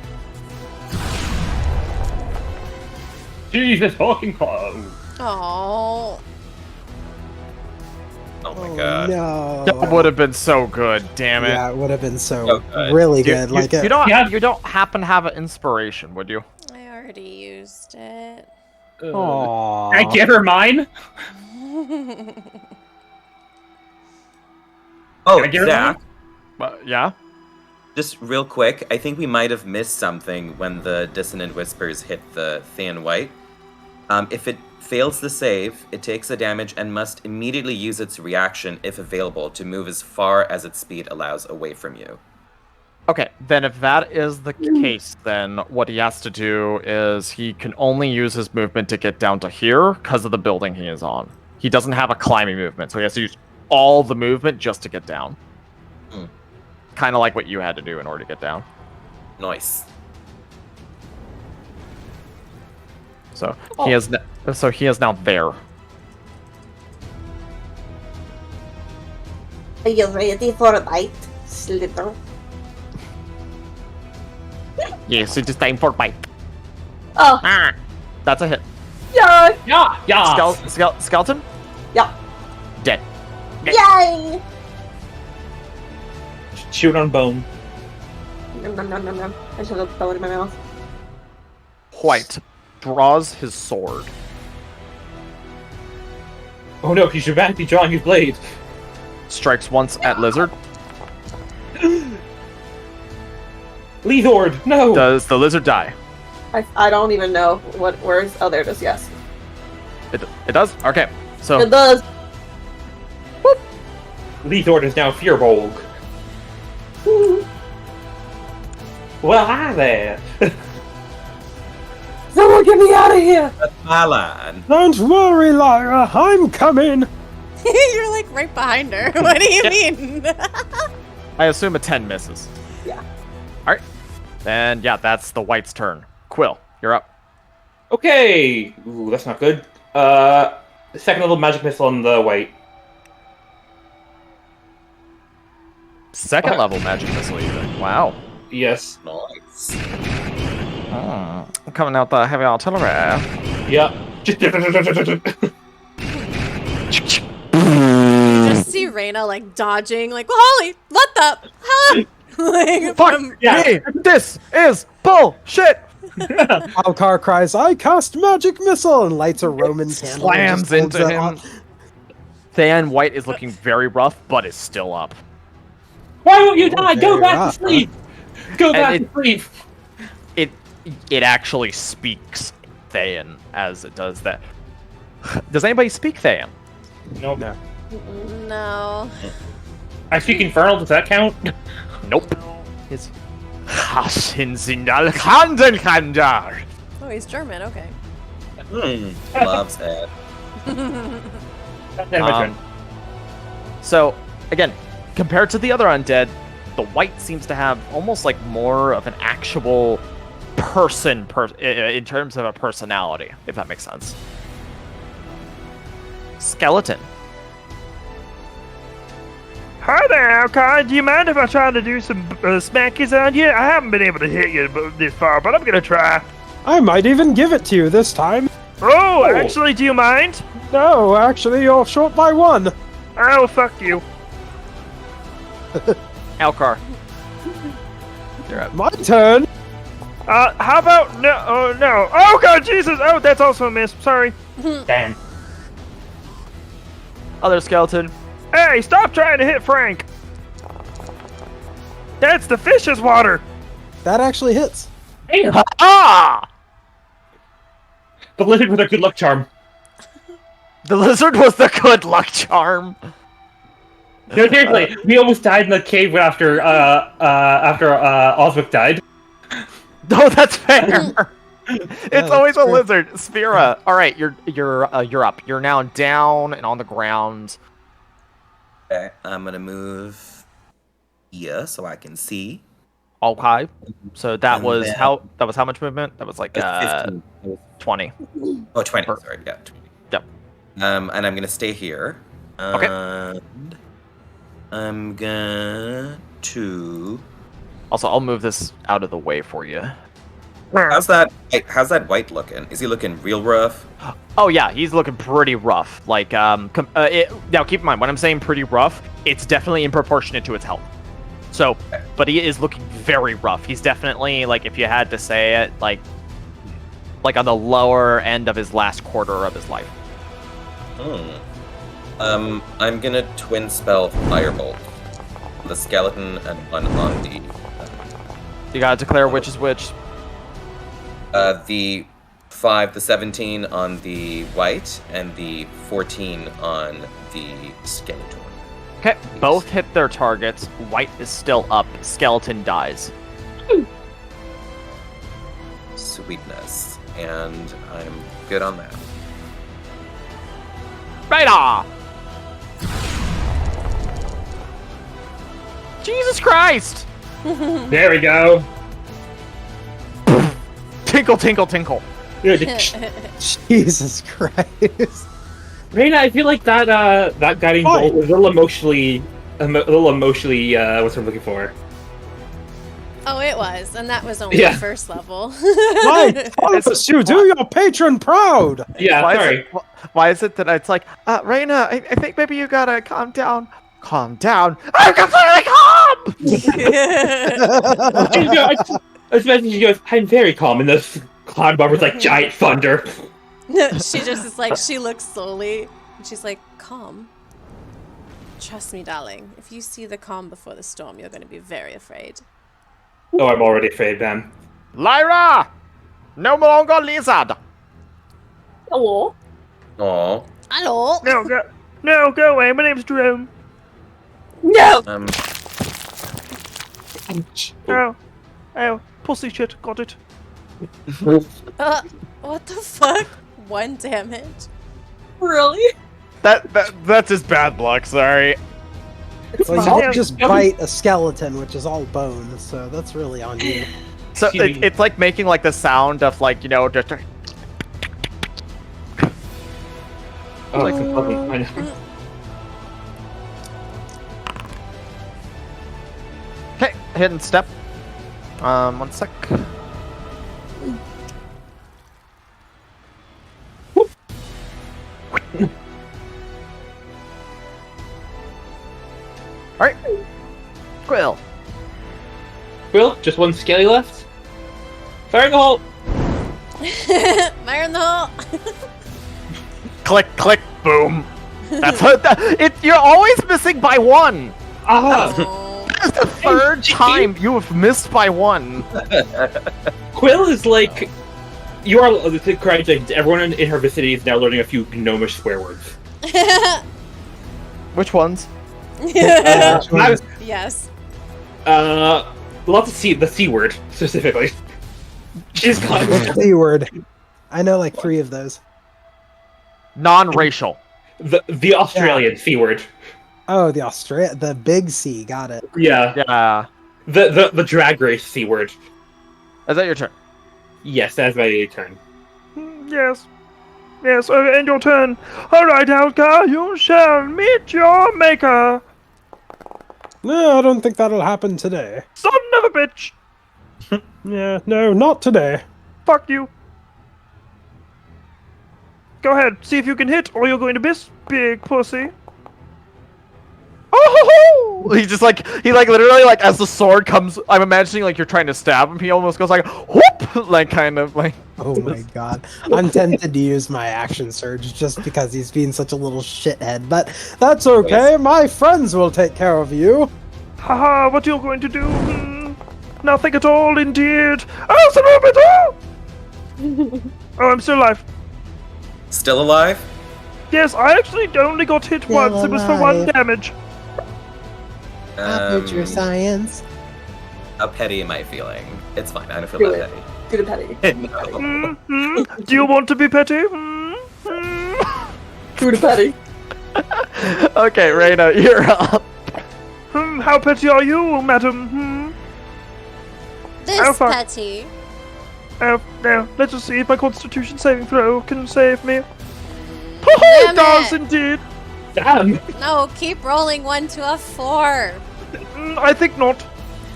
Jesus fucking close. Oh. Oh my god. No. That would have been so good. Damn it. Yeah, it would have been so good. really good. You don't happen to have an inspiration, would you? I already used it. Aww. Can I give her mine? Oh, Can I give her Zach, Yeah. just real quick, I think we might have missed something when the dissonant whispers hit the Thayan white. If it fails the save, it takes the damage and must immediately use its reaction, if available, to move as far as its speed allows away from you. Okay, then if that is the case, then what he has to do is he can only use his movement to get down to here because of the building he is on. He doesn't have a climbing movement, so he has to use all the movement just to get down. Kind of like what you had to do in order to get down. Nice. So he is now there. Are you ready for a bite, Slither? Yes, it is time for bite. Oh, That's a hit. yeah, Yeah. Skeleton? yeah. Dead. Yay! Shoot on bone. Nom, nom, nom, nom, nom. I should have bone in my mouth. White draws his sword. Oh no, he should back be drawing his blade. Strikes once at Lizard. Lethord, no! Does the lizard die? I don't even know what words. Oh, there it is. Yes, It does? Okay. So it does. Lethord is now Fearbolg. Well, hi there. Someone get me out of here! That's my line. Don't worry, Lyra. I'm coming. You're like right behind her. What do you mean? I assume a 10 misses. Yeah. Alright. Then yeah, that's the white's turn. Quill, you're up. Okay. Ooh, that's not good. Second level magic missile on the white. Second level magic missile even. Wow. Yes. Nice. Coming out the heavy artillery. Yep. Just see Reyna like dodging, like, holy, what the? Huh? Like, Fuck Yeah. me! This is bullshit! Alcar cries, I cast magic missile, and lights a Roman candle. and Slams just holds into it him. on. Thayan White is looking very rough, but is still up. Why won't you die? Go very back rough, to sleep. Go And back to sleep. It actually speaks Thayan as it does that. Does anybody speak Thayan? Nope. No. No. I speak infernal. Does that count? Nope. His Hasinzinalkandelkandar. Oh, he's German. Okay. Loves it. Then my turn. So, again, compared to the other undead, the white seems to have almost like more of an actual person in terms of a personality, if that makes sense. Skeleton. Hi there, Alcar. Do you mind if I try to do some smackies on you? I haven't been able to hit you this far, but I'm gonna try. I might even give it to you this time. Oh, actually, do you mind? No, actually, you're short by 1. Oh, fuck you. Alcar. You're up. My turn. How about no? Oh no! Oh god, Jesus! Oh, that's also a miss. Sorry. Damn. Other skeleton. Hey, stop trying to hit Frank. That's the fish's water. That actually hits. Hey, Ah! the lizard with a good luck charm. The lizard was the good luck charm. No, seriously, we almost died in the cave after Oswick died. No, that's fair. It's that's always a true. lizard. Sphera. All right, you're up. You're now down and on the ground. Okay, I'm gonna move here so I can see. Okay. So that And was then- how much movement? That was like 15. 20. Oh, 20. Sorry, yeah. 20. Yep. And I'm gonna stay here. Okay. And I'm going to. Also, I'll move this out of the way for you. How's that white looking? Is he looking real rough? Oh yeah, he's looking pretty rough. Like now keep in mind when I'm saying pretty rough, it's definitely in proportionate to its health. So, but he is looking very rough. He's definitely like if you had to say it like on the lower end of his last quarter of his life. I'm gonna twin spell Firebolt. The skeleton and one on the. You gotta declare which is which. The 17 on the white and the 14 on the skeleton. Okay, both hit their targets. White is still up. Skeleton dies. Sweetness. And I'm good on that. Right on. Jesus Christ! There we go. Tinkle, tinkle, tinkle. Jesus Christ. Raina, I feel like that guiding Why? bolt was a little emotionally, what's I'm looking for. Oh, it was, and that was only Yeah. the first level. My Thomas, you do your patron proud. Yeah, Why sorry. Why is it that it's like, Raina, I think maybe you gotta calm down. Calm down. I'm completely calm! Especially she goes, I'm very calm, and this cloud bomber's like giant thunder. She just is like, she looks slowly, and she's like, calm. Trust me, darling. If you see the calm before the storm, you're going to be very afraid. Oh, I'm already afraid, man. Lyra! No longer lizard! Hello. Aww. Hello? No, go away. My name's Jerome. No. Oh, pussy shit. Got it. What the fuck? 1 damage? Really? That's just bad luck, sorry. Well, you did just bite a skeleton, which is all bone, so that's really on you. So it's like making like the sound of like, just Oh, like I know. okay, hidden step. 1 sec. Alright. Quill. Well, just one skelly left. Fire in the hole. Fire in the hole! Click, click, boom. That's what you're always missing by 1. Ah! Oh. That is the third time you have missed by one. Quill is like, you are correct. Like, everyone in her vicinity is now learning a few gnomish swear words. Which ones? Yes. Lots of the C word specifically. She's caught C word. I know like 3 of those. Non-racial. The Australian C word. Oh, the big C. Got it. Yeah. Yeah. The drag race C word. Is that your turn? Yes, that's my turn. Yes. Yes, and your turn. Alright, Alcar, you shall meet your maker. No, I don't think that'll happen today. Son of a bitch. Yeah, no, not today. Fuck you. Go ahead, see if you can hit, or you're going to miss, big pussy. Oh! He just like literally like as the sword comes, I'm imagining like you're trying to stab him. He almost goes like whoop, like kind of like. Oh my god. I'm tempted to use my action surge just because he's being such a little shithead, but that's okay. My friends will take care of you. Haha, what you're going to do? Nothing at all, indeed. Oh, son of a bitch! Oh, I'm still alive. Still alive? Yes, I actually only got hit Still once. It was for 1 alive. damage. Science. How petty am I feeling? It's fine. I don't feel Do that it. Good and petty. petty. No. Do you want to be petty? Good and petty. Okay, Reina, you're up. How petty are you, madam? This How far? petty. Now, let's just see if my constitution saving throw can save me. Damn It does it. indeed. Damn! No, keep rolling 1 to a 4. I think not.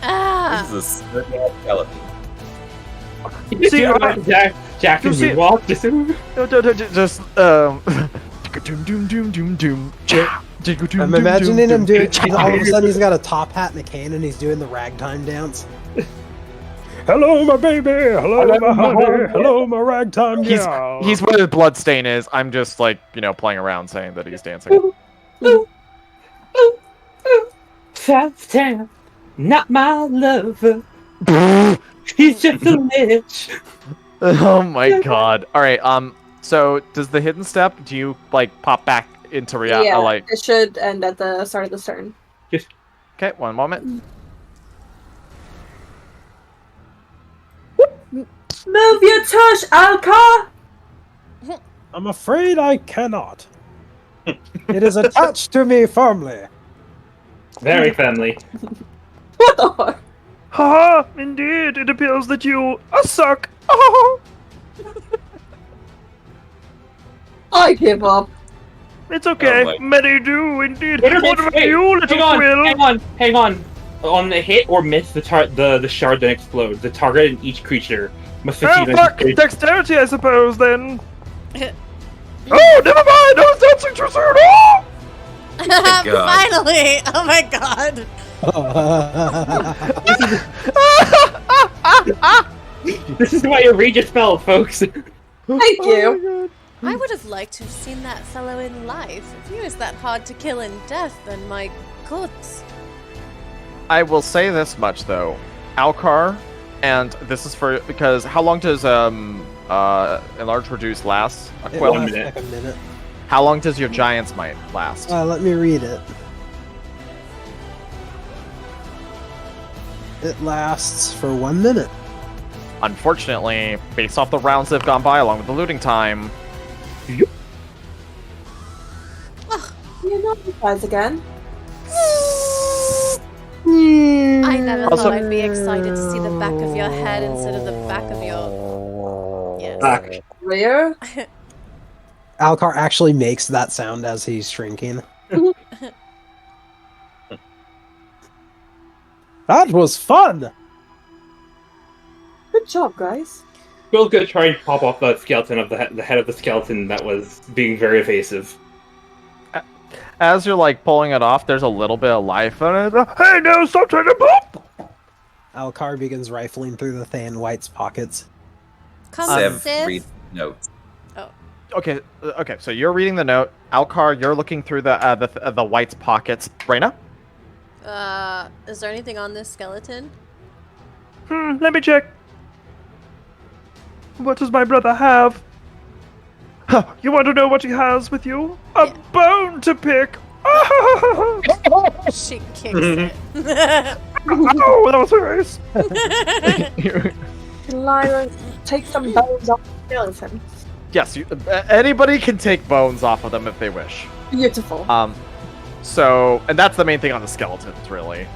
Ah. This is a skeleton. See, Jack You and see- moonwalk. Just Just doom doom doom doom doom. I'm imagining him doing. All of a sudden, he's got a top hat and a cane, and he's doing the ragtime dance. Hello, my baby. Hello, my honey. Hello, my ragtime gal. He's where the blood stain is. I'm just like playing around saying that he's dancing. Thayan, not my lover. He's just a lich. Oh my god. All right. So does the hidden step? Do you like pop back into reality? Yeah, Like it should end at the start of this turn. okay, one moment. Move your tush, Alcar! I'm afraid I cannot. It is attached to me firmly. Very family. What the fuck? Haha, indeed, it appears that you suck. Oh, I give up. it's okay. Oh my- Many do indeed. Wait, What about you, little Quill? hang on. On the hit or miss, the shard then explodes. The target and each creature must Oh, succeed. fuck! Dexterity, I suppose, then. Oh, never mind! I was dancing too soon! Oh! God. Finally! Oh my god. This is why you read your spell, folks. Thank Oh you. I would have liked to have seen that fellow in life. If he was that hard to kill in death, then my goods. I will say this much though, Alcar, and this is for because how long does enlarge reduce last? It Quill? lasts minute. like a minute. How long does your giant's might last? Let me read it. It lasts for 1 minute. Unfortunately, based off the rounds that have gone by along with the looting time, You're not surprised again. I never Also- thought I'd be excited to see the back of your head instead of the back of your. Yes. Back. Rear? Alcar actually makes that sound as he's shrinking. That was fun! Good job, guys. We'll go try and pop off the skeleton of the head of the skeleton that was being very evasive. as you're like pulling it off, there's a little bit of life in it. Hey, no, stop trying to boop! Alcar begins rifling through the Thayan White's pockets. Come, Sev, Civ. read notes. Okay, so you're reading the note. Alcar, you're looking through the White's pockets. Reyna? Is there anything on this skeleton? Let me check. What does my brother have? Huh, you want to know what he has with you? A bone to pick! She kicks it. Oh, that was nice! Lyra, take some bones off the skeleton. Yes, anybody can take bones off of them if they wish. Beautiful. So, and that's the main thing on the skeletons, really.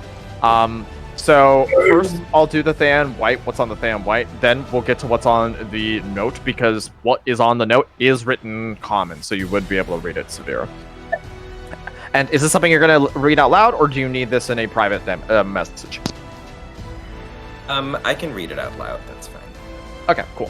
So first I'll do the Thayan White, what's on the Thayan White, then we'll get to what's on the note, because what is on the note is written common, so you would be able to read it, Severa. And is this something you're going to read out loud, or do you need this in a private message? I can read it out loud, that's fine. Okay, cool.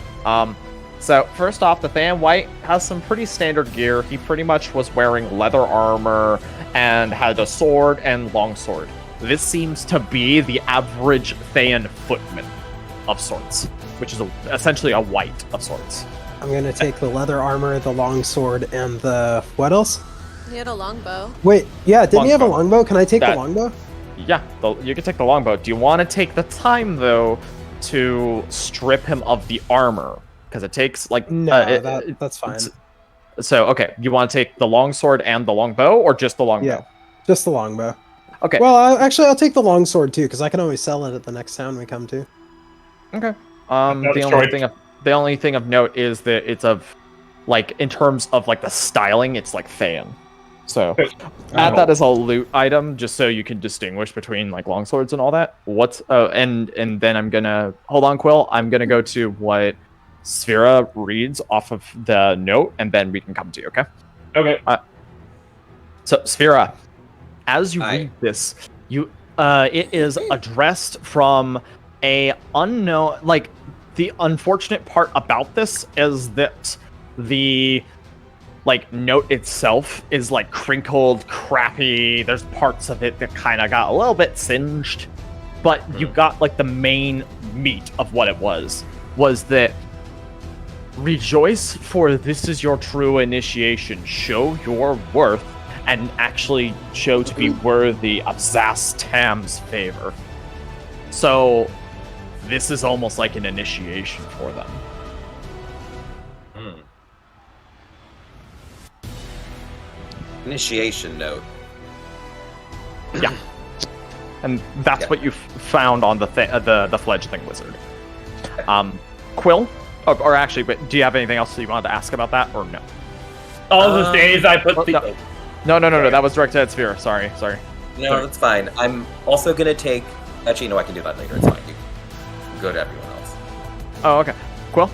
So first off, the Thayan White has some pretty standard gear. He pretty much was wearing leather armor and had a sword and longsword. This seems to be the average Thayan footman of sorts, which is essentially a white of sorts. I'm gonna take the leather armor, the long sword, and the what else? He had a longbow. Wait, yeah, didn't he have a Longbow. longbow? Can I take the That- longbow? Yeah, you can take the longbow. Do you want to take the time, though, to strip him of the armor? Because it takes, like... No, that's fine. So, okay, you want to take the longsword and the longbow, or just the longbow? Yeah, just the longbow. Okay. Well, I'll take the longsword, too, because I can always sell it at the next town we come to. Okay. The only thing of note is that it's of, like, in terms of, like, the styling, it's like Thayan. So, add that as a loot item, just so you can distinguish between, like, longswords and all that. And then I'm gonna... Hold on, Quill. I'm gonna go to what Sphera reads off of the note, and then we can come to you, okay? Okay. So, Sphera, as you read this, it is addressed from a unknown... Like, the unfortunate part about this is that the... like, note itself is, like, crinkled, crappy. There's parts of it that kind of got a little bit singed. But you got, like, the main meat of what it was that rejoice, for this is your true initiation. Show your worth and actually show to be worthy of Zastam's favor. So, this is almost like an initiation for them. Initiation note. Yeah. And that's what you found on the fledgling wizard. Quill? Or actually, wait, do you have anything else that you wanted to ask about that, or no? All the days I put the... No, that was directed at Sphere. Sorry. No, that's fine. I'm also gonna take... Actually, no, I can do that later. It's fine. You go to everyone else. Oh, okay. Quill?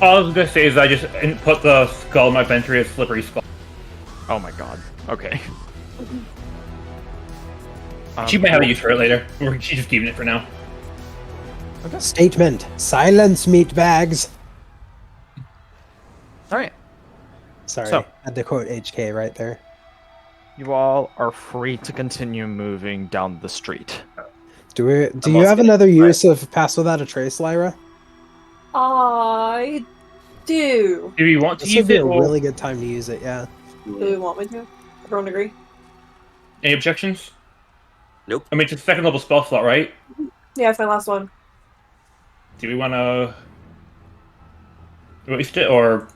All I was gonna say is I just put the skull in my inventory as slippery skull. Oh my god. Okay. She might have a use for it later. She's just keeping it for now. Statement. Silence, meatbags. Alright. Sorry, So- had to quote HK right there. You all are free to continue moving down the street. Do you have another use of Pass Without a Trace, Lyra? I do. Do you want to This would use be it, a or really good time to use it, yeah. Do you want me to? Everyone agree? any objections? Nope. I mean, it's a second level spell slot, right? Yeah, it's my last one. Do we want to waste it, or...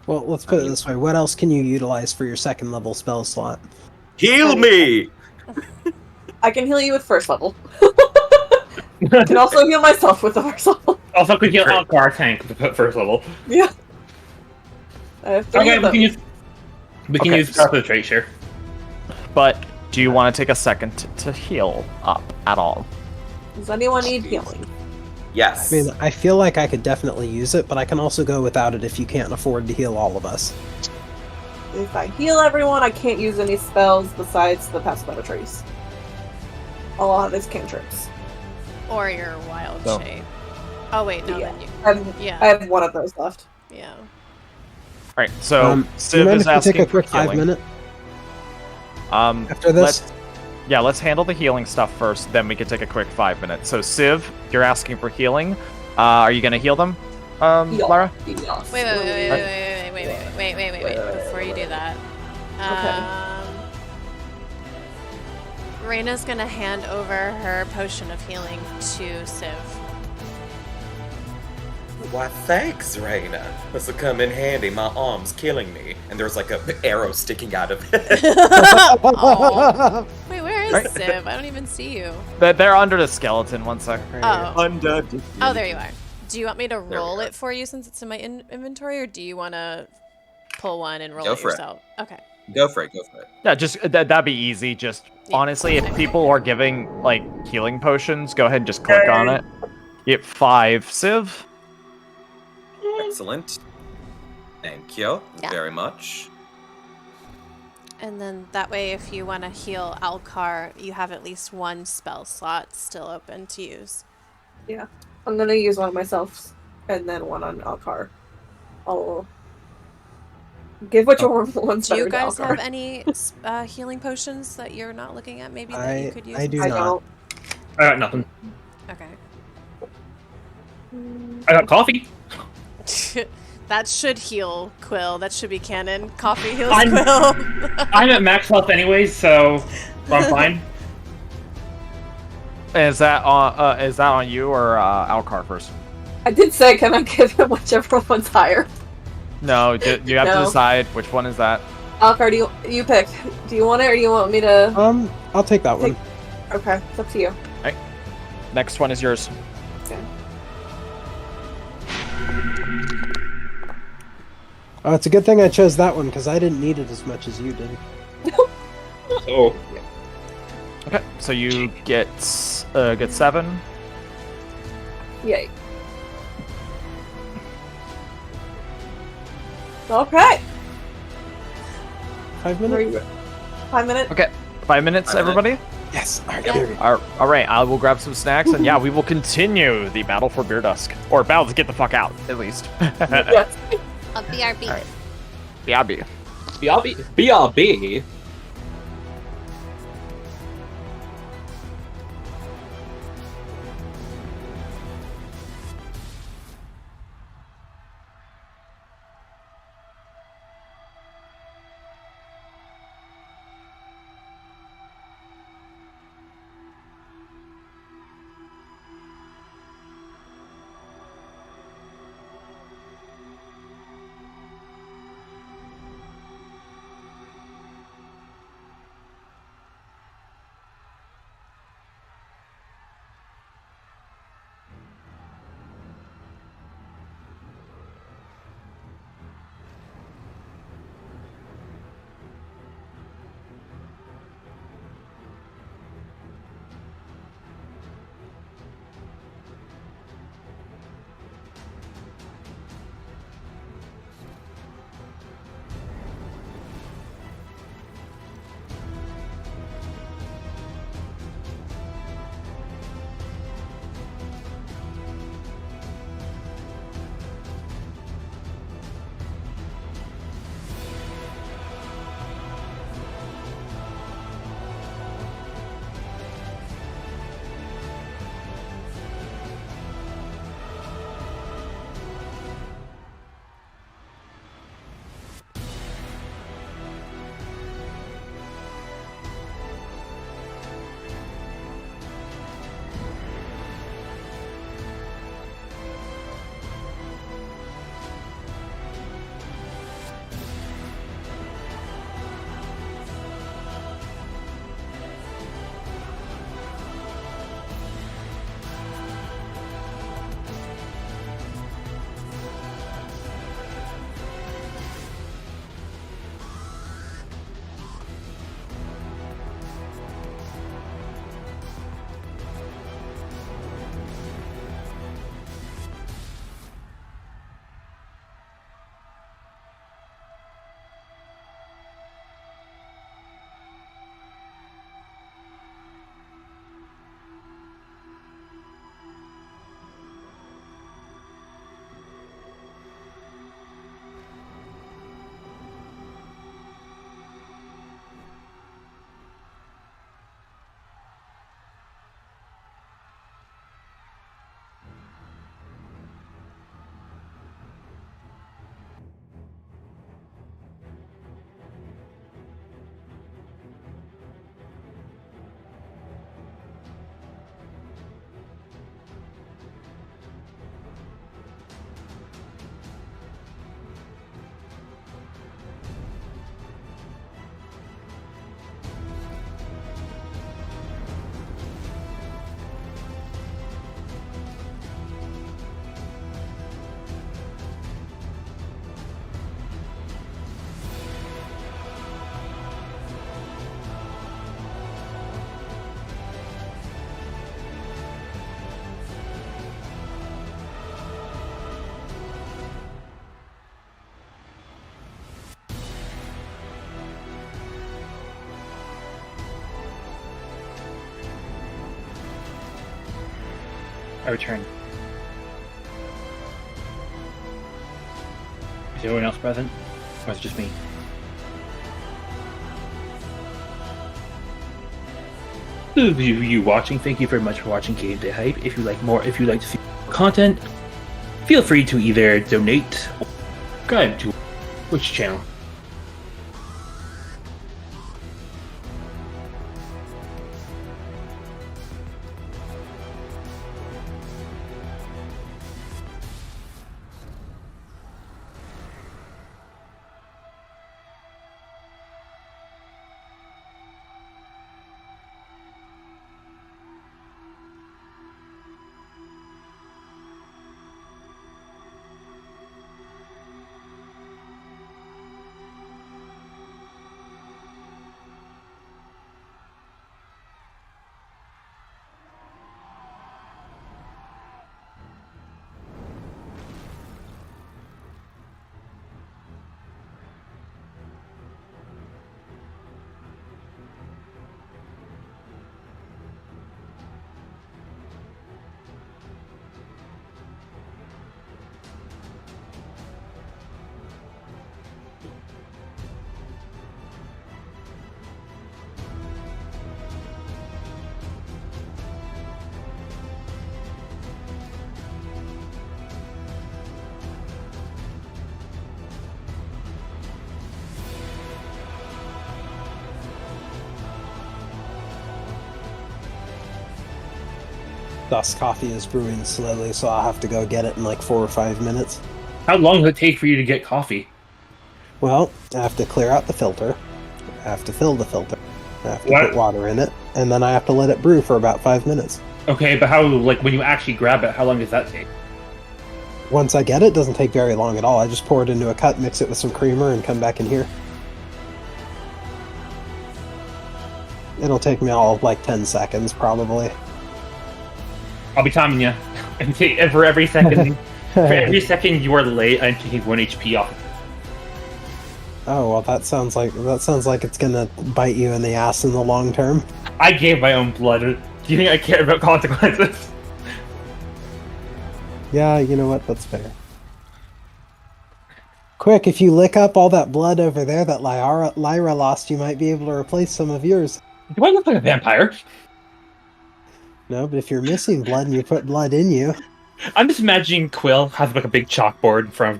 Well, let's put it this way. What else can you utilize for your second level spell slot? Heal me! I can heal you with first level. I can also heal myself with the first level. Also, could heal Alcar tank with the first level. Yeah. I have three Okay, of we them. can use part of the trait share. But do you want to take a second to heal up at all? Does anyone need healing? Yes. I mean, I feel like I could definitely use it, but I can also go without it if you can't afford to heal all of us. If I heal everyone, I can't use any spells besides the Pass Without a Trace. A lot of it's cantrips. Or your wild So- shape. Oh wait, no, Yeah. then you. I have one of those left. Yeah. Alright, so do you Civ mind is if we asking take a quick for healing. 5-minute after Let's this? let's handle the healing stuff first, then we can take a quick 5 minutes. So Civ, you're asking for healing. Are you gonna heal them, Lara? Yes. Wait. Before you do that. Reyna's gonna hand over her potion of healing to Civ. Why, thanks, Reyna. This will come in handy. My arm's killing me. And there's like an arrow sticking out of it. Aw. Wait, where is Right. Civ? I don't even see you. They're under the skeleton. One sec. Right here. Oh. Undead. Oh, there you are. Do you want me to we roll are. it for you since it's in my inventory, or do you want to pull one and roll Go it for it. yourself? Okay. Go for it, go for it. Yeah, just that'd be easy. Just Yeah. honestly, if people are giving like healing potions, go ahead and just click on it. You get 5 Civ. Excellent. Thank you Yeah. very much. And then that way, if you want to heal Alcar, you have at least one spell slot still open to use. Yeah. I'm gonna use one on myself and then one on Alcar. I'll give whichever one's Do you better to guys Alcar. have any healing potions that you're not looking at maybe that you could use? I do I not. don't. I got nothing. Okay. I got coffee. That should heal Quill. That should be canon. Coffee heals I'm- Quill. I'm at max health anyways, so I'm fine. Is that on you or Alcar first? I did say, can I give him whichever one's higher? No, you have to No. decide which one is that. Alcar, do you pick? Do you want it or do you want me to? I'll take that one. Okay, it's up to you. Next one is yours. Okay. Oh, it's a good thing I chose that one because I didn't need it as much as you did. Oh, Okay, so you get 7. Yay. Okay. 5 Are minutes? you- 5 minutes. Okay, 5 minutes, 5 everybody. Yes. All right. Yeah. Here we go. All right, I will grab some snacks, and yeah, we will continue the battle for Berdusk, or battle to get the fuck out, at least. Yes. A BRB. Alright. BRB. BRB. return. Is anyone else present? Or is it just me? Those of you watching, thank you very much for watching GameDayHype. If you like to see more content, feel free to either donate or subscribe to which channel. Dust coffee is brewing slowly, so I'll have to go get it in like 4 or 5 minutes. How long does it take for you to get coffee? Well, I have to clear out the filter. I have to fill the filter. I have to What? put water in it, and then I have to let it brew for about 5 minutes. Okay, but how, like, when you actually grab it, how long does that take? Once I get it, it doesn't take very long at all. I just pour it into a cup, mix it with some creamer, and come back in here. It'll take me all like 10 seconds, probably. I'll be timing you. And for every second, you are late, I'm taking 1 HP off. Oh well, that sounds like it's gonna bite you in the ass in the long term. I gave my own blood. Do you think I care about consequences? Yeah, you know what? That's fair. Quick, if you lick up all that blood over there that Lyra lost, you might be able to replace some of yours. Do I look like a vampire? No, but if you're missing blood and you put blood in you... I'm just imagining Quill has like a big chalkboard from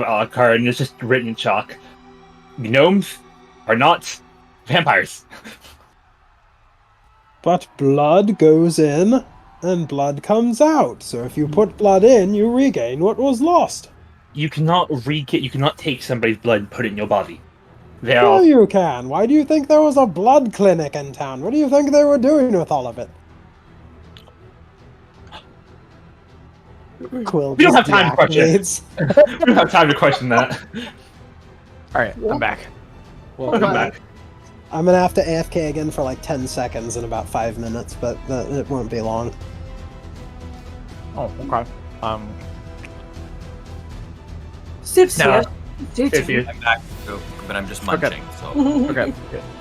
Alcar, and it's just written in chalk. Gnomes are not vampires. But blood goes in, and blood comes out. So if you put blood in, you regain what was lost. You cannot take somebody's blood and put it in your body. Sure you can. Why do you think there was a blood clinic in town? What do you think they were doing with all of it? Quill We don't have time to question. deactivates. We don't have time to question that. Alright, I'm back. Well, Come back. I'm gonna have to AFK again for like 10 seconds in about 5 minutes, but it won't be long. Oh, okay. Sip's No. here. If you, I'm back, too, but I'm just munching, so. Okay.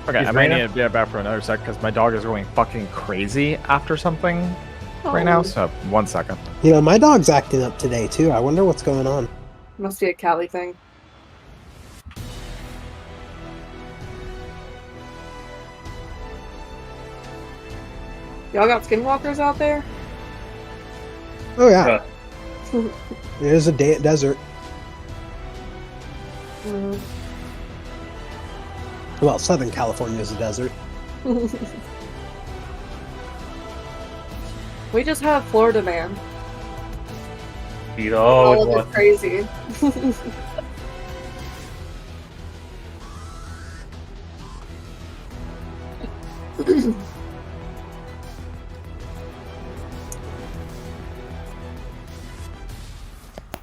Okay, I might need to be back for another sec because my dog is going fucking crazy after something right now, so 1 second. You know, my dog's acting up today too. I wonder what's going on. Must be a Cali thing. Y'all got skinwalkers out there? Oh yeah. It is a desert. Well, Southern California is a desert. We just have Florida Man. you All know, of it's crazy.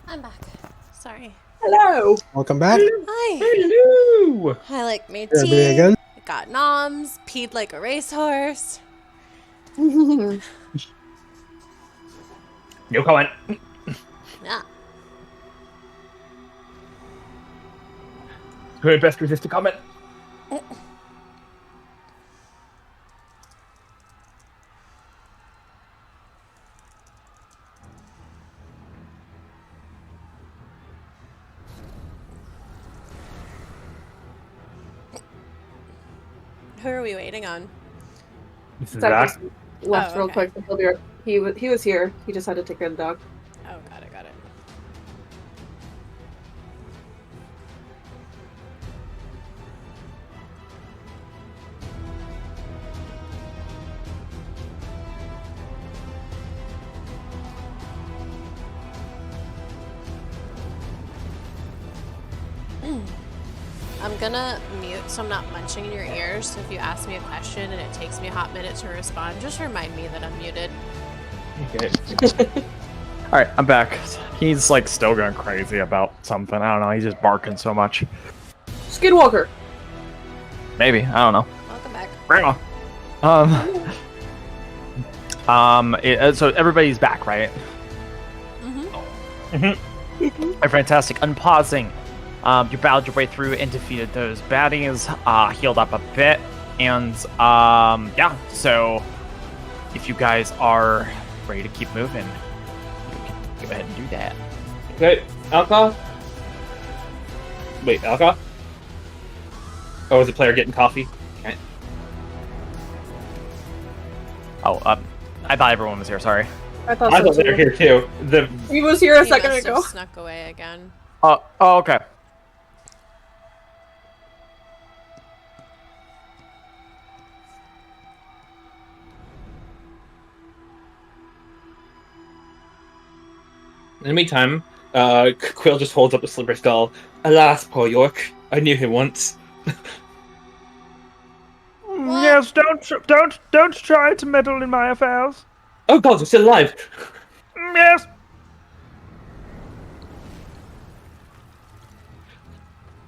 I'm back. Sorry. Hello. Welcome back. Hi. hello. I like made Here, me tea. again. Got noms. Peed like a racehorse. No comment. Yeah. Who would best resist a comment? Who are we waiting on? Zach. Left Oh, real okay. quick. He was here. He just had to take care of the dog. Oh, got it, got it. I'm gonna mute so I'm not munching in your ears. So if you ask me a question and it takes me a hot minute to respond, just remind me that I'm muted. Okay. All right, I'm back. He's like still going crazy about something. I don't know. He's just barking so much. Skinwalker. Maybe I don't know. Welcome back. Grandma. So everybody's back, right? Fantastic. Unpausing. You battled your way through and defeated those baddies. Healed up a bit, and yeah. So if you guys are ready to keep moving, you can go ahead and do that. Okay, Alcar? Wait, Alcar? Oh, is the player getting coffee? Okay. Oh, I thought everyone was here. Sorry. I thought I so thought they were too. here too. He was here a He second must have ago. snuck away again. Oh, okay. In the meantime, Quill just holds up a slippery skull. Alas, poor York. I knew him once. Yes, don't try to meddle in my affairs. Oh god, we're still alive! Yes.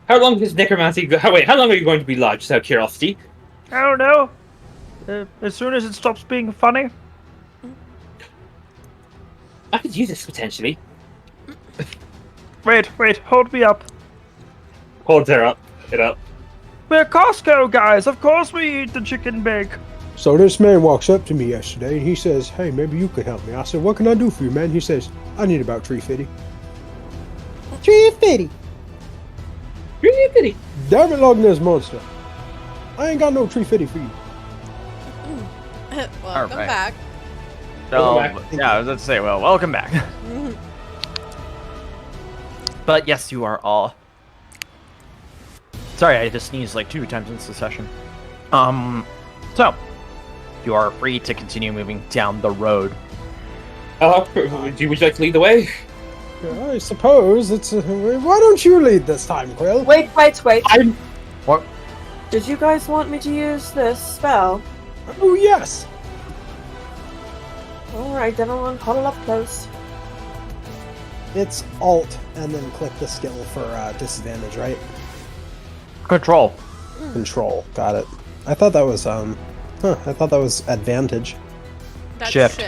How long is necromancy how long are you going to be live, just out of curiosity? I don't know. As soon as it stops being funny. I could use this potentially. Wait, hold me up. Holds her up. Get up. We're Costco guys. Of course we eat the chicken bake. So this man walks up to me yesterday and he says, "Hey, maybe you could help me." I said, "What can I do for you, man?" He says, "I need about $3.50." $3.50. Really? Damn it, Loch Ness monster. I ain't got no $3.50 for you. Welcome right. back. So, Welcome back. yeah, I was about to say, well, welcome back. But yes, you are all. Sorry, I just sneezed like 2 times in the session. So you are free to continue moving down the road. Would you like to lead the way? I suppose it's. Why don't you lead this time, Quill? Wait. I'm. What? Did you guys want me to use this spell? Oh yes. Alright, everyone huddle up close. It's Alt and then click the skill for disadvantage, right? Control. Control. Got it. I thought that was I thought that was advantage. That's Shift.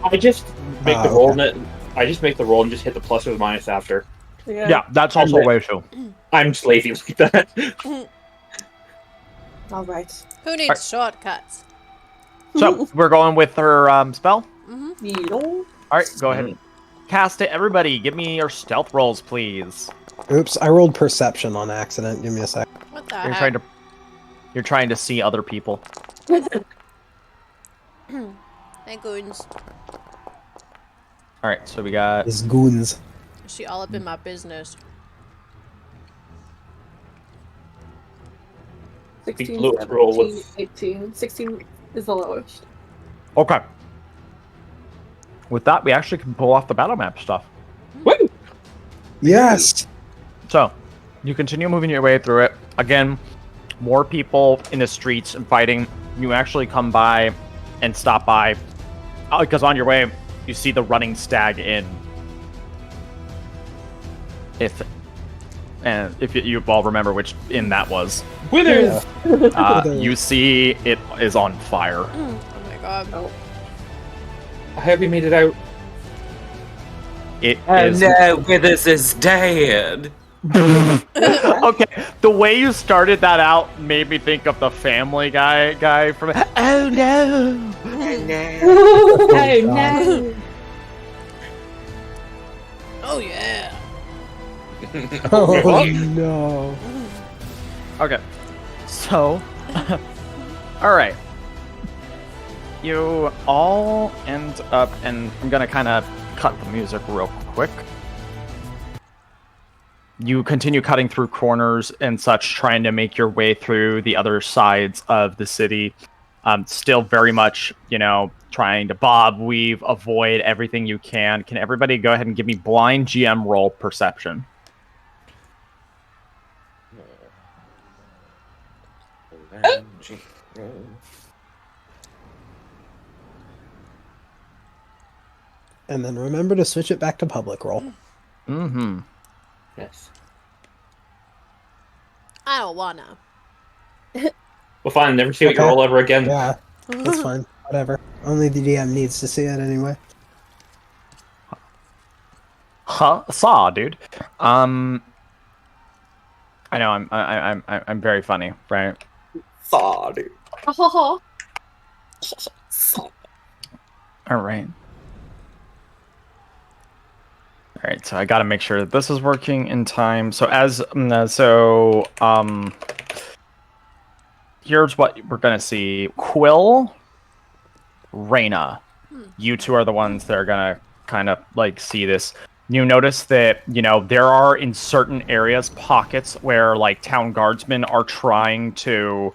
I just make the roll okay. and I just make the roll and just hit the plus or the minus after. Yeah, that's also a way too. I'm just lazy like that. Alright. Who needs shortcuts? So we're going with her spell. Needle. All right, go ahead. Cast it, everybody. Give me your stealth rolls, please. Oops, I rolled perception on accident. Give me a sec. What the You're heck? You're trying to see other people. Hey, goons. All right, so we got. This goons. Is she all up in my business? 16, Blue roll 17, with- 18. 16 is the lowest. Okay. With that, we actually can pull off the battle map stuff. Woo! Yes. So, you continue moving your way through it. Again, more people in the streets and fighting. You actually come by and stop by. Because on your way, you see the running stag inn. If you all remember which inn that was. Withers! You see it is on fire. Oh my god. Oh. I hope you made it out. It Oh is. no, Withers is dead. Okay, the way you started that out made me think of the Family guy from. Oh no! Oh no! Oh yeah. Oh no. Okay, so All right. You all end up, and I'm gonna kind of cut the music real quick. You continue cutting through corners and such, trying to make your way through the other sides of the city. Still very much, trying to bob, weave, avoid everything you can. Can everybody go ahead and give me blind GM roll perception? And then remember to switch it back to public roll. Mm-hmm. Yes. I don't wanna. Well, fine. Never see what you roll ever again. Yeah, that's fine. Whatever. Only the DM needs to see it anyway. Saw, dude. I know I'm very funny, right? Saw, dude. Oh, All right. All right, so I got to make sure that this is working in time. So here's what we're gonna see: Quill, Reyna. You two are the ones that are gonna kind of like see this. You notice that there are in certain areas pockets where like town guardsmen are trying to,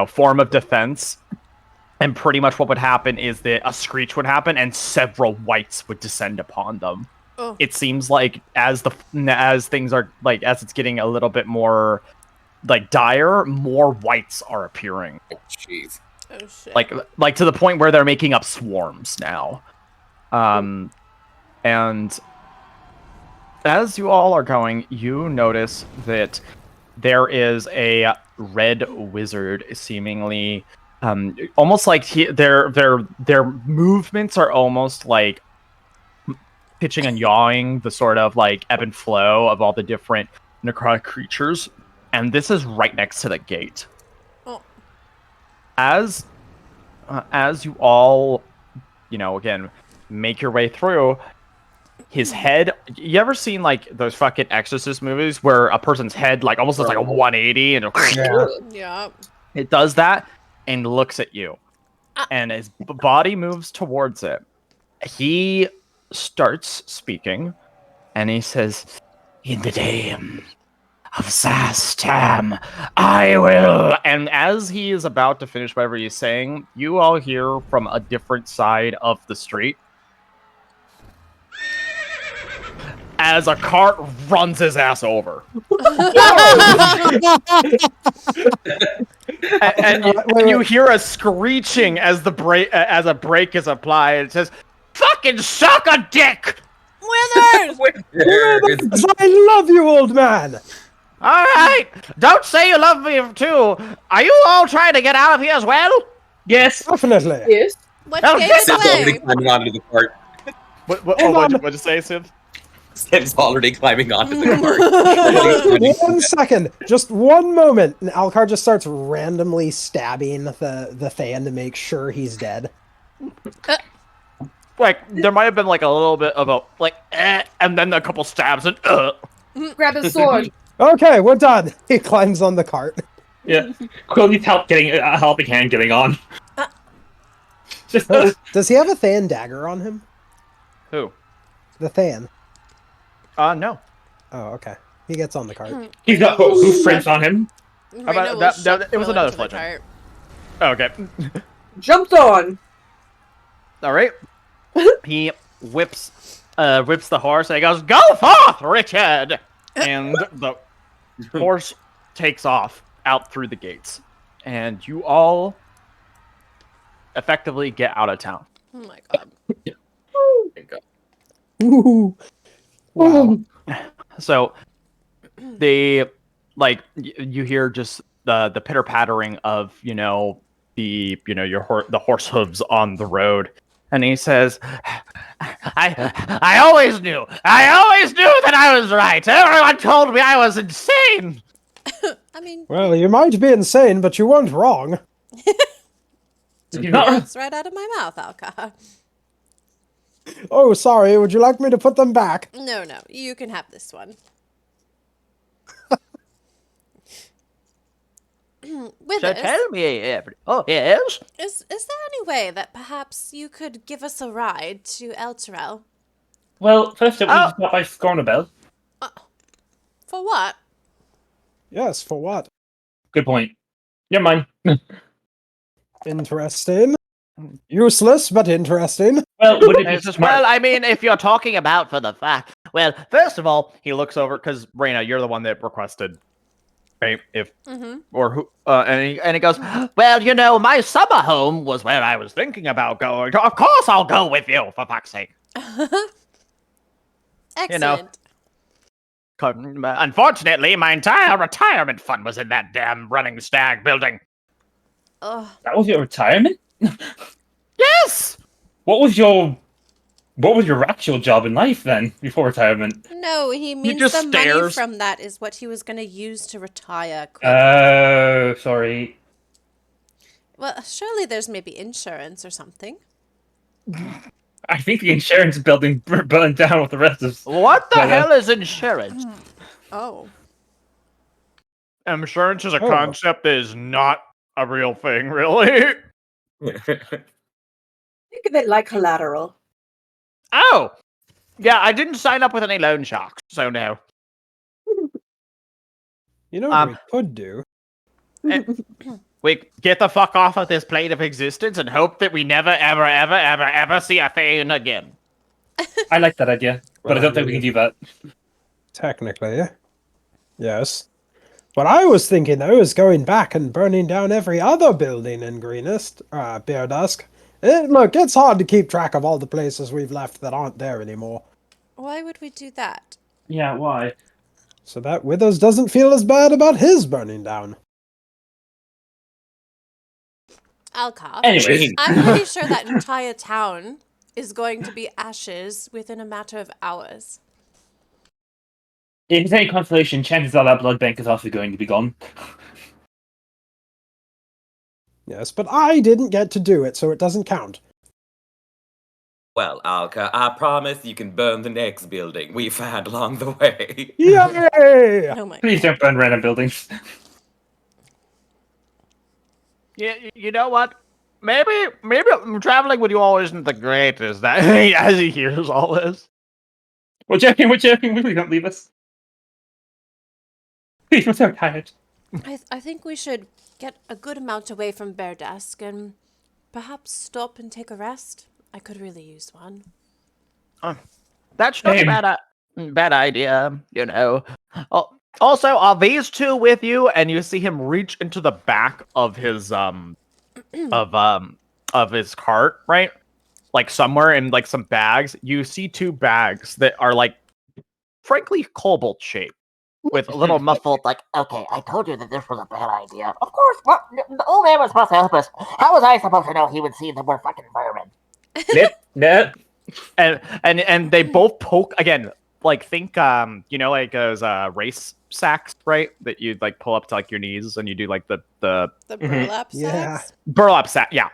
form of defense. And pretty much what would happen is that a screech would happen and several wights would descend upon them. Oh. It seems like as things are like as it's getting a little bit more like dire, more wights are appearing. Oh, jeez. Oh shit. Like to the point where they're making up swarms now. And as you all are going, you notice that there is a red wizard seemingly almost like their movements are almost like pitching and yawing the sort of like ebb and flow of all the different necrotic creatures, and this is right next to the gate. Oh. As you all, again, make your way through, his head. You ever seen like those fucking Exorcist movies where a person's head like almost looks like a 180 and Yeah. it does that and looks at you, and his body moves towards it. He starts speaking, and he says, "In the name of Zastam, I will." And as he is about to finish whatever he's saying, you all hear from a different side of the street as a cart runs his ass over. and you hear a screeching as a brake is applied. It says, "Fucking suck a dick!" Withers! I love you, old man! Alright! Don't say you love me too! Are you all trying to get out of here as well? Yes. Definitely. yes. Let's Oh, get this it Sib's already away. climbing onto the cart. What'd you say, Sid? Sib's already climbing onto the cart. 1 second, just one moment, and Alcar just starts randomly stabbing the Thayan to make sure he's dead. Like, there might have been like a little bit of a and then a couple stabs and Grab his sword. Okay, we're done. He climbs on the cart. Yeah. Quill needs help getting a helping hand getting on. Just Does he have a Thayan dagger on him? Who? The Thayan. No. Oh, okay. He gets on the cart. he's got hoof prints on him. Reyna about will that- shove it was Quill another into the fledgling. cart. Okay. Jumped on. All right. He whips the horse and he goes, "Go forth, Richard!" And the horse takes off out through the gates, and you all effectively get out of town. Oh my god. Ooh. Wow. So they you hear just the pitter pattering of the the horse hooves on the road, and he says, I always knew that I was right. Everyone told me I was insane." I mean, Well, you might be insane, but you weren't wrong. it's right out of my mouth, Alcar. Oh, sorry. Would you like me to put them back? No, you can have this one. With So us, tell me, oh yes. is there any way that perhaps you could give us a ride to Elturel? Well, first up, we Oh. need to stop by Scornabel. For what? Yes, for what? Good point. Never mind. Interesting. Useless, but interesting. Well, would it be Says, smart? well, I mean, if you're talking about for the fact, well, first of all, he looks over because Raina, you're the one that requested, right? If or who? And he goes, well, you know, my summer home was where I was thinking about going. Of course, I'll go with you, for fuck's sake. Excellent. Unfortunately, my entire retirement fund was in that damn running stag building. Ugh. That was your retirement? Yes. What was your actual job in life then, before retirement? No, he means just the money stares. from that is what he was going to use to retire. Quinn. Oh, sorry. Well, surely there's maybe insurance or something. I think the insurance building burned down with the rest of... What the Well, hell is insurance? Oh. Insurance is a Oh. concept that is not a real thing, really. Think of it like collateral. Oh, yeah, I didn't sign up with any loan sharks, so no. You know what we could do? We get the fuck off of this plane of existence and hope that we never, ever, ever, ever, ever see a Thayan again. I like that idea, but I don't think we can do that. Technically, yes. What I was thinking, though, is going back and burning down every other building in Berdusk. Look, it's hard to keep track of all the places we've left that aren't there anymore. Why would we do that? Yeah, why? So that Withers doesn't feel as bad about his burning down. Alcar. Anyways, I'm pretty sure that entire town is going to be ashes within a matter of hours. if it's any consolation, chances are that blood bank is also going to be gone. Yes, but I didn't get to do it, so it doesn't count. Well, Alka, I promise you can burn the next building we found along the way. Yay! Oh my Please don't burn random buildings. Yeah, you know what? Maybe traveling with you all isn't the greatest. That as he hears all this. We're joking, please don't leave us. Please, we're so tired. I think we should get a good amount away from Berdusk and perhaps stop and take a rest. I could really use one. That's not a bad idea, you know. Oh, also, are these two with you? And you see him reach into the back of his of his cart, right? Like somewhere in like some bags. You see two bags that are like, frankly, cobalt shaped, with a little muffled like. Okay, I told you that this was a bad idea. Of course, what? The old man was supposed to help us. How was I supposed to know he would see that we're fucking vermin? Nip. And they both poke again. Like think you know, like those race sacks, right? That you like pull up to like your knees and you do like the The burlap Yeah. sacks? burlap sack. Yeah,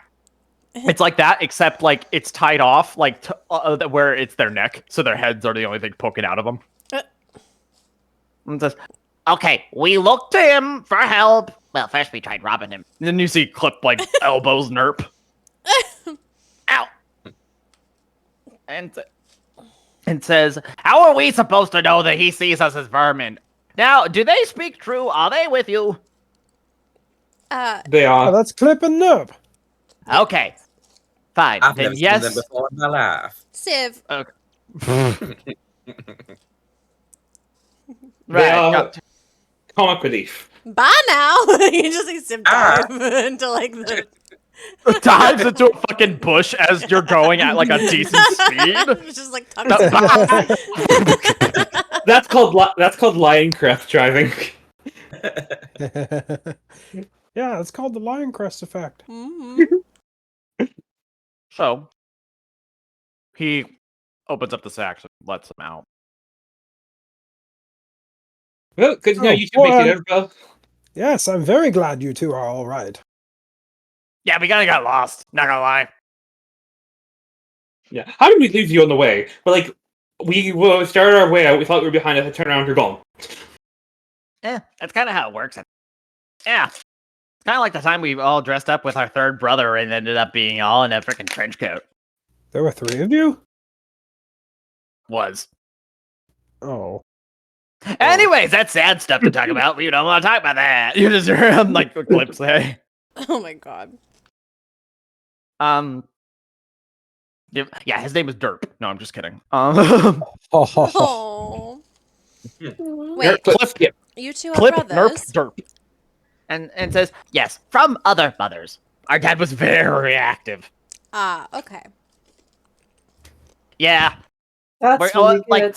it's like that, except like it's tied off like where it's their neck, so their heads are the only thing poking out of them. And says, Okay, we looked to him for help. Well, first we tried robbing him. and then you see clip like elbows nerp. Ow! And says, How are we supposed to know that he sees us as vermin? Now, do they speak true? Are they with you? They Oh, are. that's Clip and Nerp. Okay, fine. I've Then never seen yes. them before in my life. Civ. They are got- comic relief. Bye now. You just like Civ dive into like the dives into a fucking bush as you're going at like a decent speed. It's just like tucks back. That's called Lioncraft driving. Yeah, it's called the Lion Crest effect. Mhm. So he opens up the sacks and lets them out. Well, good to know Oh, you two make boy. it over, Bill. Yes, I'm very glad you two are all right. Yeah, we kinda got lost, not gonna lie. Yeah. How did we leave you on the way? But like, we started our way out. We thought we were behind us. I turned around. You're gone. That's kind of how it works. Yeah. Kind of like the time we all dressed up with our third brother and ended up being all in a freaking trench coat. There were 3 of you? Was. Oh. Anyways, that's sad stuff to talk about. We don't want to talk about that. You just hear him like clip say. Oh my god. Yeah, his name was Derp. No, I'm just kidding. Oh. Wait, Clip, you two are Clip, brothers? Nerp, Derp. And says, yes, from other mothers. Our dad was very active. Ah, okay. Yeah. That's really good. Like,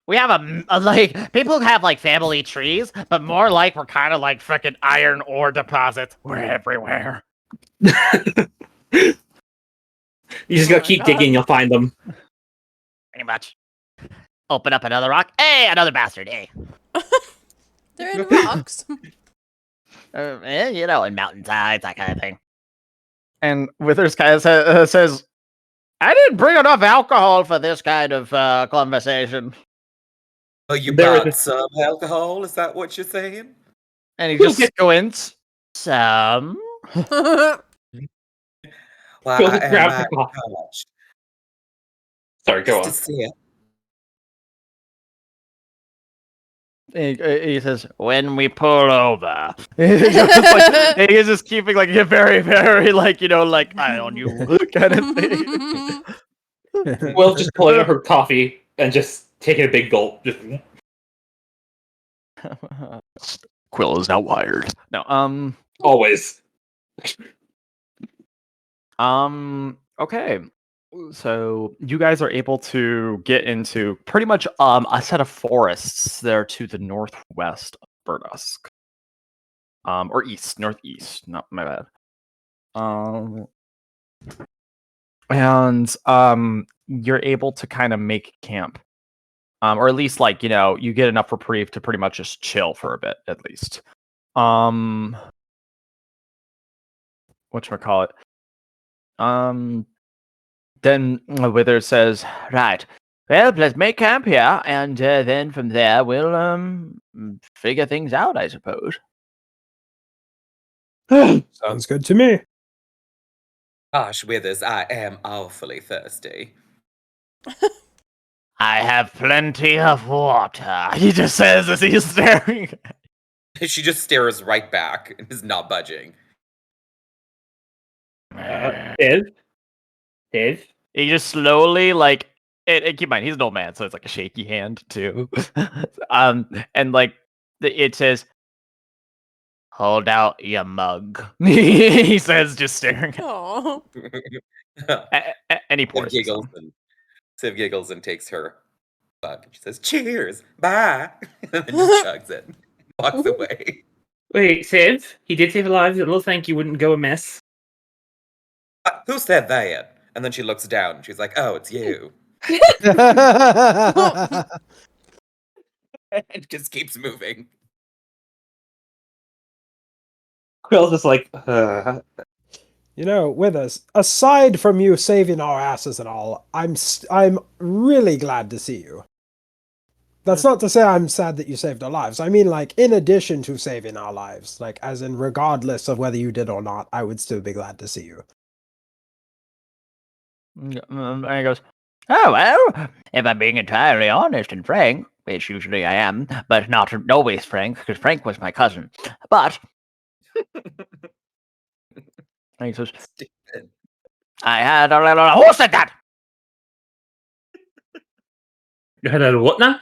we have a like, people have like family trees, but more like we're kind of like freaking iron ore deposits. We're everywhere. You just gotta keep digging, you'll find them. Pretty much. Open up another rock. Hey, another bastard. Hey. They're in rocks. You know, in mountainsides, that kind of thing. And Withers kind of says, I didn't bring enough alcohol for this kind of conversation. Oh, you There bought is some alcohol? Is that what you're saying? And he just squints. Some. Well, We'll I just am grab at the coffee. college. Sorry, go Just on. to see it. He says, when we pull over. He's just keeping like a very, very like, you know, like eye on you kind of thing. Will just pulling out her coffee and just taking a big gulp. Just... Quill is now wired. No, Always. Okay. So you guys are able to get into pretty much a set of forests there to the northwest of Berdusk. Or northeast, not my bad. And you're able to kind of make camp. Or at least like, you know, you get enough reprieve to pretty much just chill for a bit, at least. Whatchamacallit? Then Wither says, right, well, let's make camp here, and then from there we'll figure things out, I suppose. Sounds good to me. Gosh, Withers, I am awfully thirsty. I have plenty of water. He just says as he's staring. She just stares right back and is not budging. Dave? He just slowly like and keep in mind he's an old man, so it's like a shaky hand too. And like it says, hold out your mug. He says, just staring. Oh. And he pours. Civ giggles and takes her mug. She says, "Cheers, bye," and then just chugs it, and walks away. Wait, Civ? He did save lives. A little thank you wouldn't go amiss. Who said that? And then she looks down and she's like, "Oh, it's you." And just keeps moving. Quill's just like, You know, Withers, aside from you saving our asses and all, I'm really glad to see you. That's not to say I'm sad that you saved our lives. I mean, like, in addition to saving our lives, like, as in regardless of whether you did or not, I would still be glad to see you. And he goes, oh, well, if I'm being entirely honest and frank, which usually I am, but not always frank, because Frank was my cousin. But and he says, Stupid. I had a little... Who said that? you had a what now?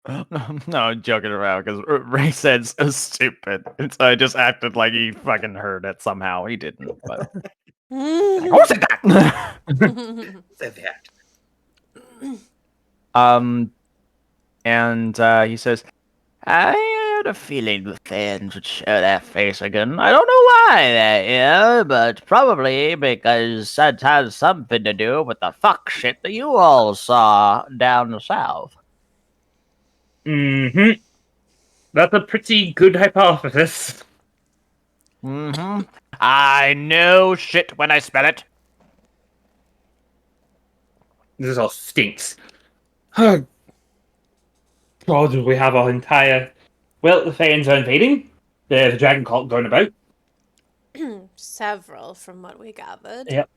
No, I'm joking around, because Ray said so stupid. And so I just acted like he fucking heard it somehow. He didn't, but... Who said that? Said that. And he says, I had a feeling the fans would show their face again. I don't know why they're here, but probably because that has something to do with the fuck shit that you all saw down the south. Mm-hmm. That's a pretty good hypothesis. Mm-hmm. I know shit when I smell it. This all stinks. God, we have our entire... Well, the Thayans are invading. There's a dragon cult going about. Several, from what we gathered. Yep.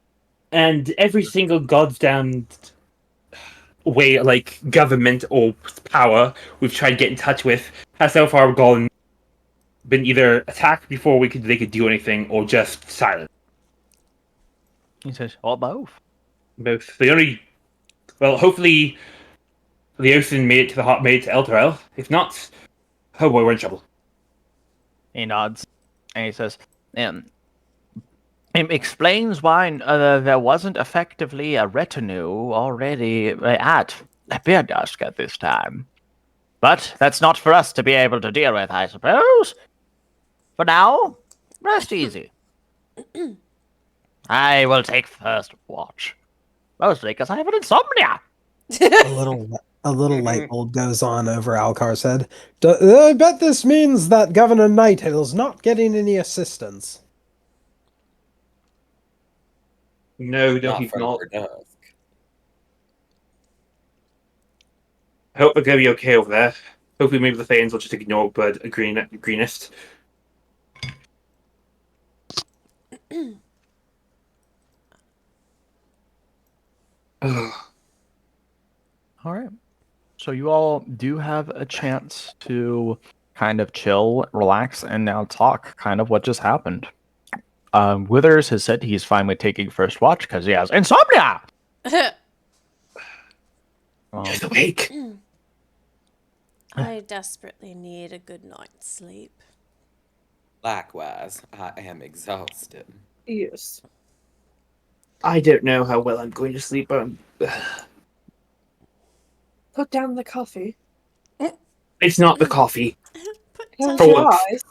And every single goddamn way, like, government or power we've tried to get in touch with has so far been either attacked before they could do anything, or just silent. He says, "Or both." Both. Hopefully, the ocean made it to Elturel. If not, oh boy, we're in trouble. He nods, and he says, it explains why there wasn't effectively a retinue already at Berdusk at this time. But that's not for us to be able to deal with, I suppose. For now, rest easy. I will take first watch. Mostly because I have an insomnia. A little light bulb goes on over Alcar's head. I bet this means that Governor Nighthill's not getting any assistance. No, Not he's from not. Berdusk. I hope they're going to be okay over there. Hopefully, maybe the Thayans will just ignore Greenest. All right. So you all do have a chance to kind of chill, relax, and now talk kind of what just happened. Withers has said he's fine with taking first watch because he has insomnia. Just awake. I desperately need a good night's sleep. Likewise, I am exhausted. Yes. I don't know how well I'm going to sleep. Put down the coffee. It's not the coffee. Put Close down your once. eyes.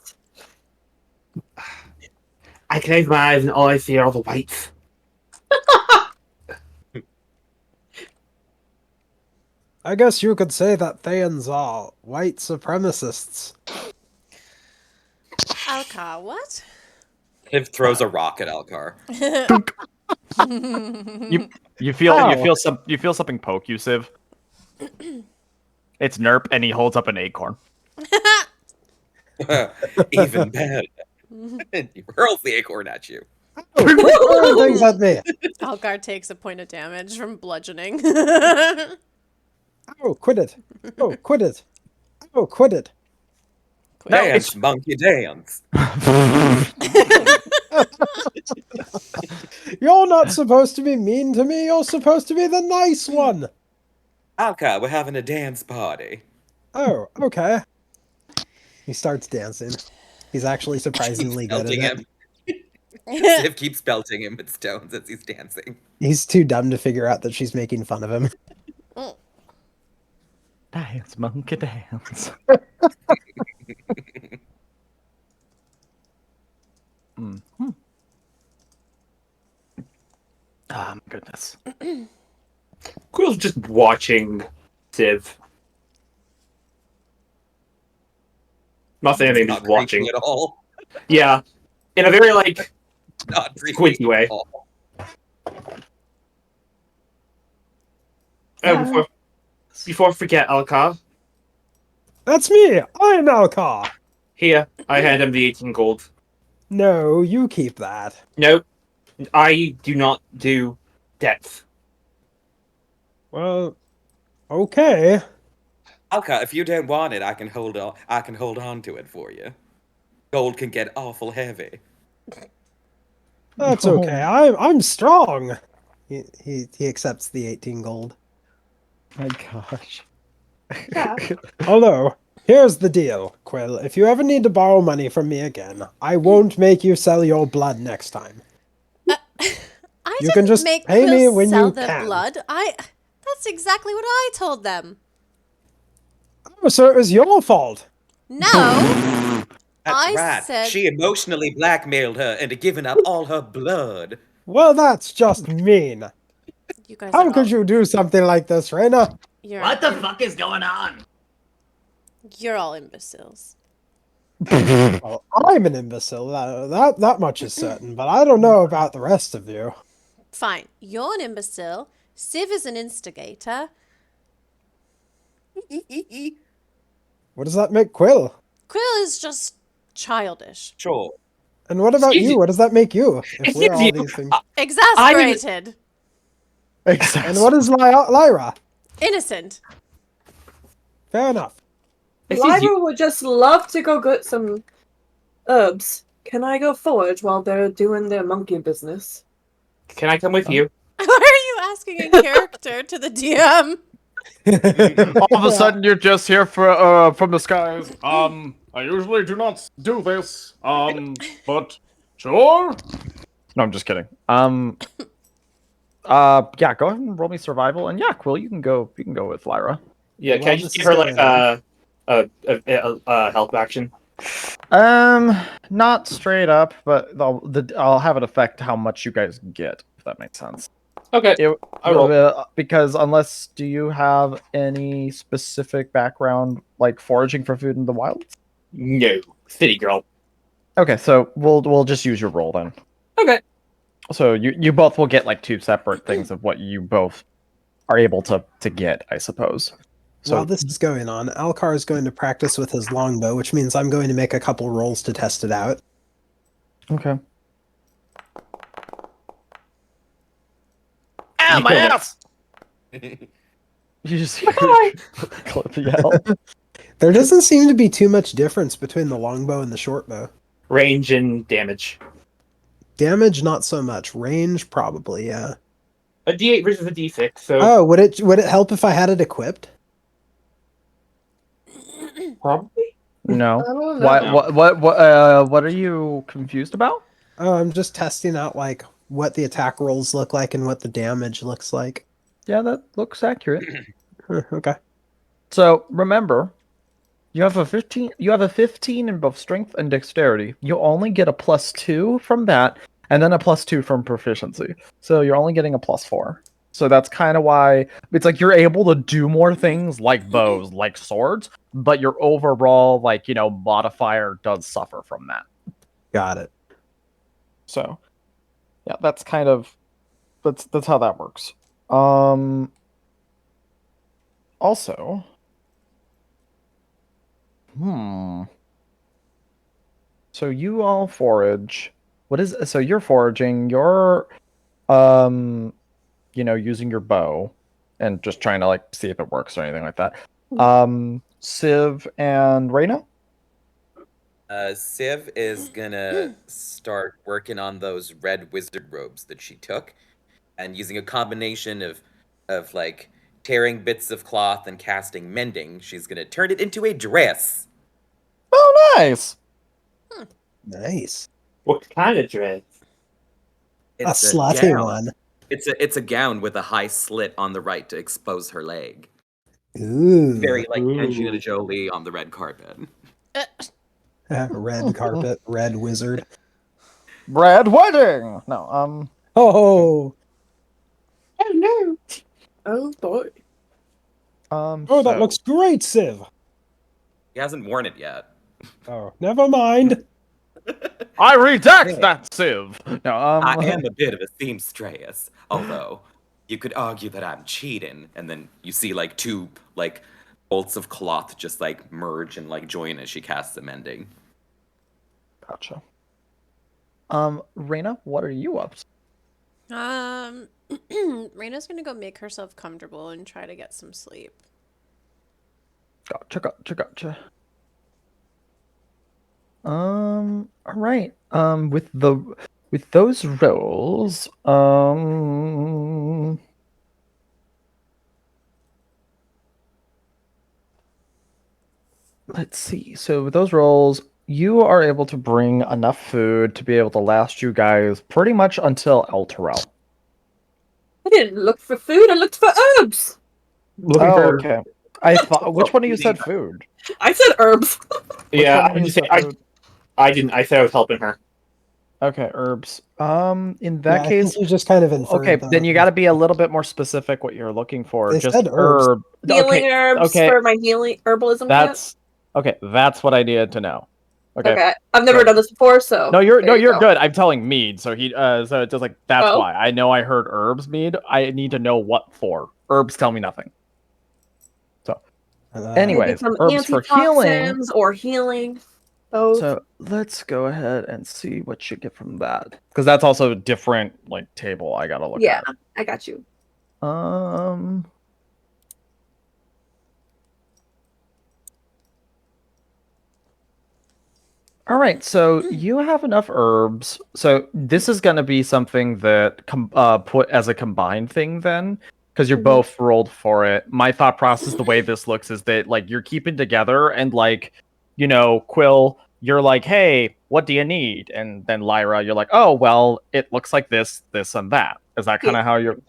I close my eyes and all I see are all the whites. I guess you could say that Thayans are white supremacists. Alcar, what? Hiv throws a rock at Alcar. You feel something poke you, Civ. It's Nerp, and he holds up an acorn. Even better. He hurls the acorn at you. Throwing things at me. Alcar takes a point of damage from bludgeoning. Oh, quit it. Oh, quit it. Oh, quit it. Dance, monkey, dance. You're not supposed to be mean to me. You're supposed to be the nice one. Alcar, we're having a dance party. Oh, okay. He starts dancing. He's actually surprisingly good at Belting it. him. Civ keeps belting him with stones as he's dancing. He's too dumb to figure out that she's making fun of him. Dance, monkey, dance. Mm-hmm. Ah, my goodness. Quill's just watching Civ. Not saying anything, Not just watching. creepy at all. Yeah. In a very, like, Not creepy squinty way. at all. Before I forget, Alcar, That's me. I'm Alcar. here, I hand him the 18 gold. No, you keep that. No, I do not do depth. Well, okay. Alcar, if you don't want it, I can hold on to it for you. Gold can get awful heavy. That's okay. I'm strong. He accepts the 18 gold. My gosh. Yeah. Although, here's the deal, Quill. If you ever need to borrow money from me again, I won't make you sell your blood next time. I You didn't can just make pay me Quill when sell you their can. blood. That's exactly what I told them. Oh, so it was your fault. No. That's I right. said- She emotionally blackmailed her into giving up all her blood. Well, that's just mean. You guys How are could all- you do something like this, Reyna? You're, What the fuck is going on? You're all imbeciles. Well, I'm an imbecile. That much is certain, but I don't know about the rest of you. Fine. You're an imbecile. Civ is an instigator. What does that make Quill? Quill is just childish. Sure. And what about Excuse you? you. What does that make you? If we're Excuse all you. these things. Exasperated. And what is Lyra? Innocent. Fair enough. Excuse you. Lyra would just love to go get some herbs. Can I go forage while they're doing their monkey business? Can I come with you? Why are you asking in character to the DM? All of a sudden, you're just here for from the skies. I usually do not do this. But sure. No, I'm just kidding. Yeah, go ahead and roll me survival, and yeah, Quill, you can go. You can go with Lyra. Yeah, can Well, I just this give is her like going a help action? Not straight up, but I'll have it affect how much you guys get, if that makes sense. Okay. I roll. Because do you have any specific background, like foraging for food in the wild? No, city girl. Okay, so we'll just use your roll then. Okay. So you both will get like two separate things of what you both are able to get, I suppose. So While this is going on, Alcar is going to practice with his longbow, which means I'm going to make a couple rolls to test it out. okay. Ow, my ass! You just hear Clip yell. There doesn't seem to be too much difference between the longbow and the shortbow. Range and damage. Damage, not so much. Range, probably, yeah. A D8 versus a D6. So Oh, would it help if I had it equipped? probably. No. I don't know. What are you confused about? Oh, I'm just testing out like what the attack rolls look like and what the damage looks like. Yeah, that looks accurate. Okay. So remember, you have a 15. You have a 15 in both strength and dexterity. You only get a +2 from that, and then a +2 from proficiency. So you're only getting a +4. So that's kind of why it's like you're able to do more things like bows, like swords, but your overall modifier does suffer from that. Got it. So yeah, that's kind of that's how that works. Also, so you all forage. So you're foraging, you're using your bow and just trying to like see if it works or anything like that. Civ and Reyna? Civ is gonna start working on those red wizard robes that she took, and using a combination of like tearing bits of cloth and casting mending, she's gonna turn it into a dress. Oh, nice. Nice. What kind of dress? A slutty one. It's a gown with a high slit on the right to expose her leg. Ooh. Very like Angelina Jolie on the red carpet. Red carpet, red wizard. Red wedding. No, Oh. Oh no. Oh boy. Oh, that looks great, Civ. He hasn't worn it yet. Oh, never mind. I redact that Civ. No, I am a bit of a seamstress, although you could argue that I'm cheating, and then you see like two like bolts of cloth just like merge and like join as she casts a mending. Gotcha. Reyna, what are you up to? Reina's gonna go make herself comfortable and try to get some sleep. Gotcha. All right. With those rolls, let's see. So with those rolls, you are able to bring enough food to be able to last you guys pretty much until Elturel. I didn't look for food, I looked for herbs. Okay. I thought. Which one of you said food? I said herbs. Yeah, one of I you just said say food? I didn't. I said I was helping her. Okay, herbs. In that I case, think you just kind of inferred. okay, then you got to be a little bit more specific what you're looking for. They Just said herbs. herb. Healing Okay, herbs okay. for my healing herbalism kit. That's okay. That's what I needed to know. Okay. I've never done this before, so No, you're there you go. good. I'm telling Mead. So so it's just like that's Oh. why I know I heard herbs. Mead. I need to know what for. Herbs tell me nothing. So, anyways, Maybe some herbs for healing. antitoxins or healing. Both. So let's go ahead and see what you get from that, because that's also a different like table I gotta look Yeah, at. I got you. Um. All right, so you have enough herbs. So this is going to be something that put as a combined thing then, because you're Mhm. both rolled for it. My thought process, the way this looks, is that like you're keeping together, and like, Quill, you're like, hey, what do you need? And then Lyra, you're like, oh, well, it looks like this, this, and that. Is that kind of how you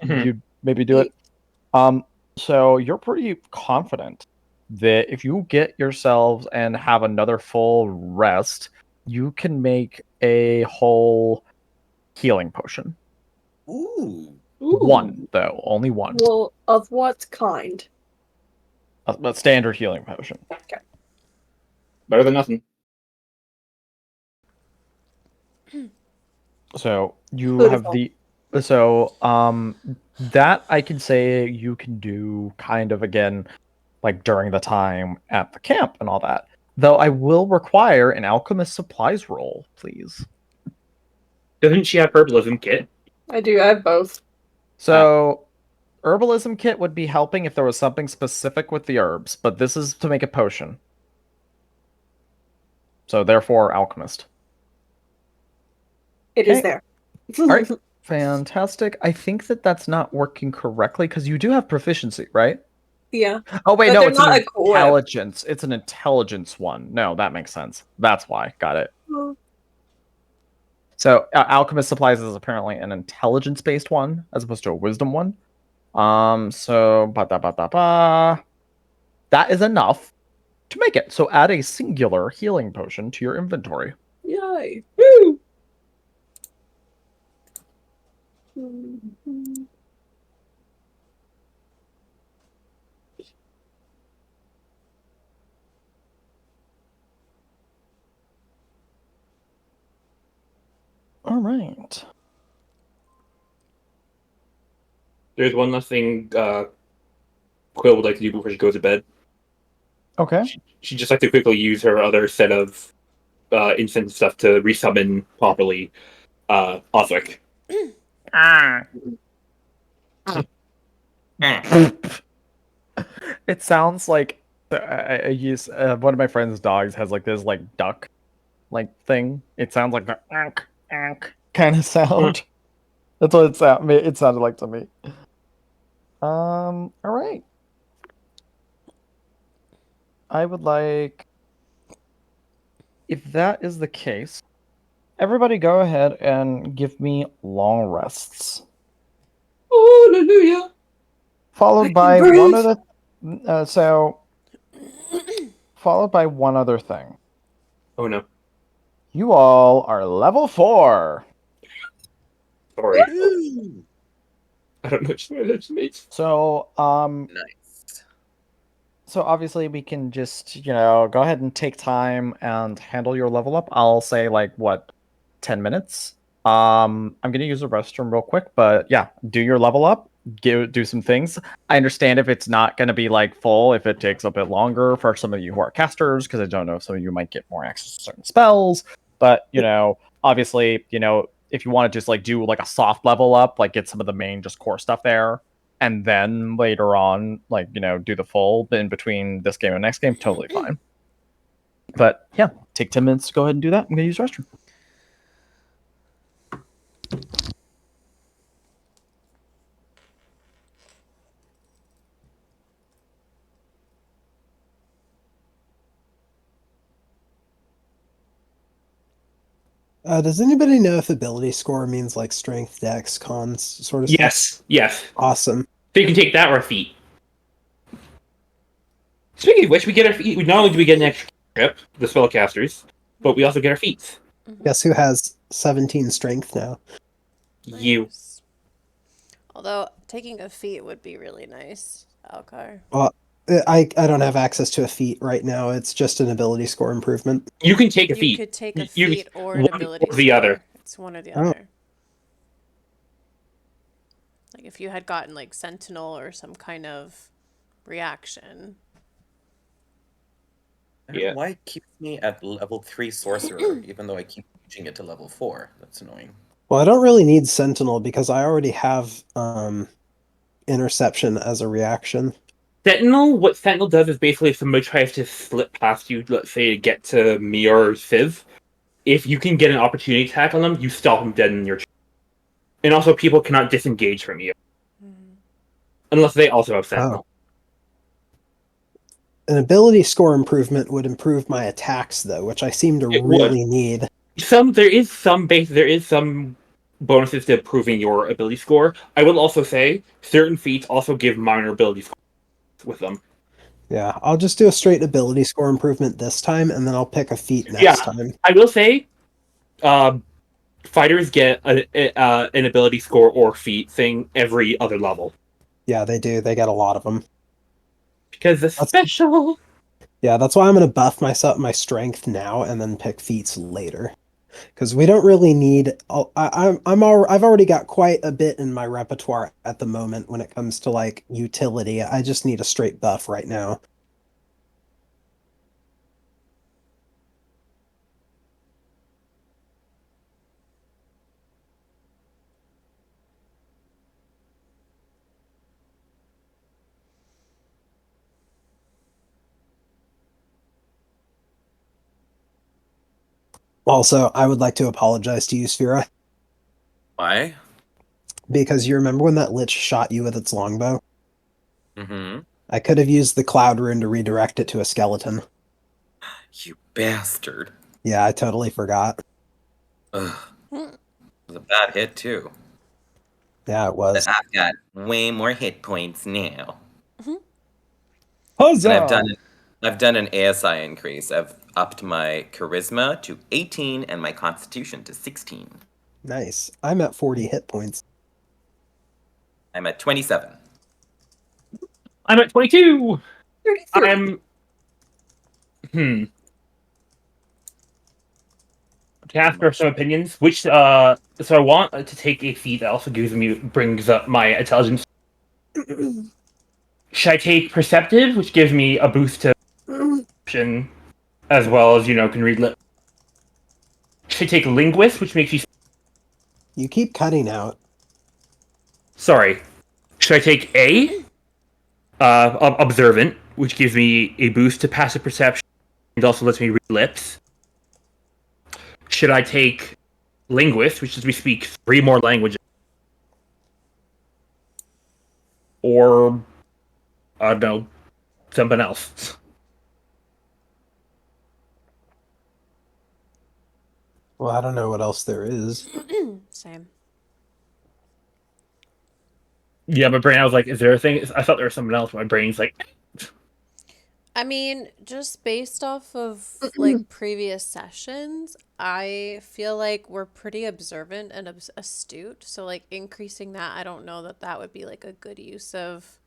maybe do it? So you're pretty confident that if you get yourselves and have another full rest, you can make a whole healing potion. Ooh. One, though, only one. Well, of what kind? A standard healing potion. Better than nothing. So you have Beautiful. that I can say you can do kind of again like during the time at the camp and all that. Though I will require an alchemist supplies roll, please. Doesn't she have herbalism kit? I do. I have both. So herbalism kit would be helping if there was something specific with the herbs, but this is to make a potion. So therefore alchemist. It is Okay. there. All right. Fantastic. I think that's not working correctly because you do have proficiency, right? Yeah. Oh wait, But no, they're it's not an equipped. intelligence. It's an intelligence one. No, that makes sense. That's why. Got it. Oh. So alchemist supplies is apparently an intelligence-based one as opposed to a wisdom one. So that is enough to make it. So add a singular healing potion to your inventory. Yay. Woo! Mhm. All right. There's one last thing Quill would like to do before she goes to bed. Okay. She'd just like to quickly use her other set of incense stuff to resummon properly Osric. It sounds like I use one of my friend's dogs has like this like duck like thing. It sounds like the kind of sound. That's what it sounded like to me. All right. I would like, if that is the case, everybody go ahead and give me long rests. Hallelujah. Followed by one other followed by one other thing. Oh no. You all are level 4. Sorry. Ooh. I don't know what that means. So, Nice. so obviously we can just, go ahead and take time and handle your level up. I'll say like what, 10 minutes. I'm gonna use the restroom real quick, but yeah, do your level up, do some things. I understand if it's not gonna be like full, if it takes a bit longer for some of you who are casters, because I don't know if some of you might get more access to certain spells. But obviously, if you want to just like do like a soft level up, like get some of the main just core stuff there, and then later on, like, do the full in between this game and next game, totally fine. But yeah, take 10 minutes to go ahead and do that. I'm gonna use the restroom. Does anybody know if ability score means like strength, dex, cons, sort of stuff? Yes. Awesome. So you can take that or a feat. Speaking of which, we get our feet. Not only do we get an extra trip, the spellcasters, but we also get our feats. Guess who has 17 strength now? You. Nice. Although taking a feat would be really nice, Alcar. Well, I don't have access to a feat right now. It's just an ability score improvement. You can take a You feat. could take a You- feat or an one ability or the score. other. It's one or the Oh. other. Like if you had gotten like Sentinel or some kind of reaction. I don't know why it keeps me at level 3 sorcerer, even though I keep changing it to level 4. That's annoying. Well, I don't really need Sentinel because I already have Interception as a reaction. Sentinel, what Sentinel does is basically if somebody tries to slip past you, let's say to get to me or Civ, if you can get an opportunity attack on them, you stop them dead in your turn. And also, people cannot disengage from you. Unless they also have Sentinel. An ability score improvement would improve my attacks, though, which I seem to really need. There is some bonuses to improving your ability score. I will also say certain feats also give minor ability scores with them. Yeah, I'll just do a straight ability score improvement this time, and then I'll pick a feat next time. I will say, fighters get an ability score or feat thing every other level. Yeah, they do. They get a lot of them. Because it's special. Yeah, that's why I'm going to buff my strength now and then pick feats later. Because we don't really need. I've already got quite a bit in my repertoire at the moment when it comes to like utility. I just need a straight buff right now. Also, I would like to apologize to you, Sphera. Why? Because you remember when that lich shot you with its longbow? Mm-hmm. I could have used the cloud rune to redirect it to a skeleton. You bastard. Yeah, I totally forgot. Ugh. It was a bad hit, too. Yeah, it was. But I've got way more hit points now. Huzzah! And I've done an ASI increase. I've upped my charisma to 18 and my constitution to 16. Nice. I'm at 40 hit points. I'm at 27. I'm at 22. 33. To ask for some opinions, which so I want to take a feat that also brings up my intelligence. Should I take perceptive, which gives me a boost to perception, as well as can read lips? Should I take linguist, which makes you? You keep cutting out. Sorry. Should I take A? Observant, which gives me a boost to passive perception and also lets me read lips. Should I take linguist, which lets me speak 3 more languages? Or, I don't know, something else? Well, I don't know what else there is. Same. Yeah, my brain, I was like, is there a thing? I thought there was something else, but my brain's like... I mean, just based off of like previous sessions, I feel like we're pretty observant and astute. So like increasing that, I don't know that would be like a good use of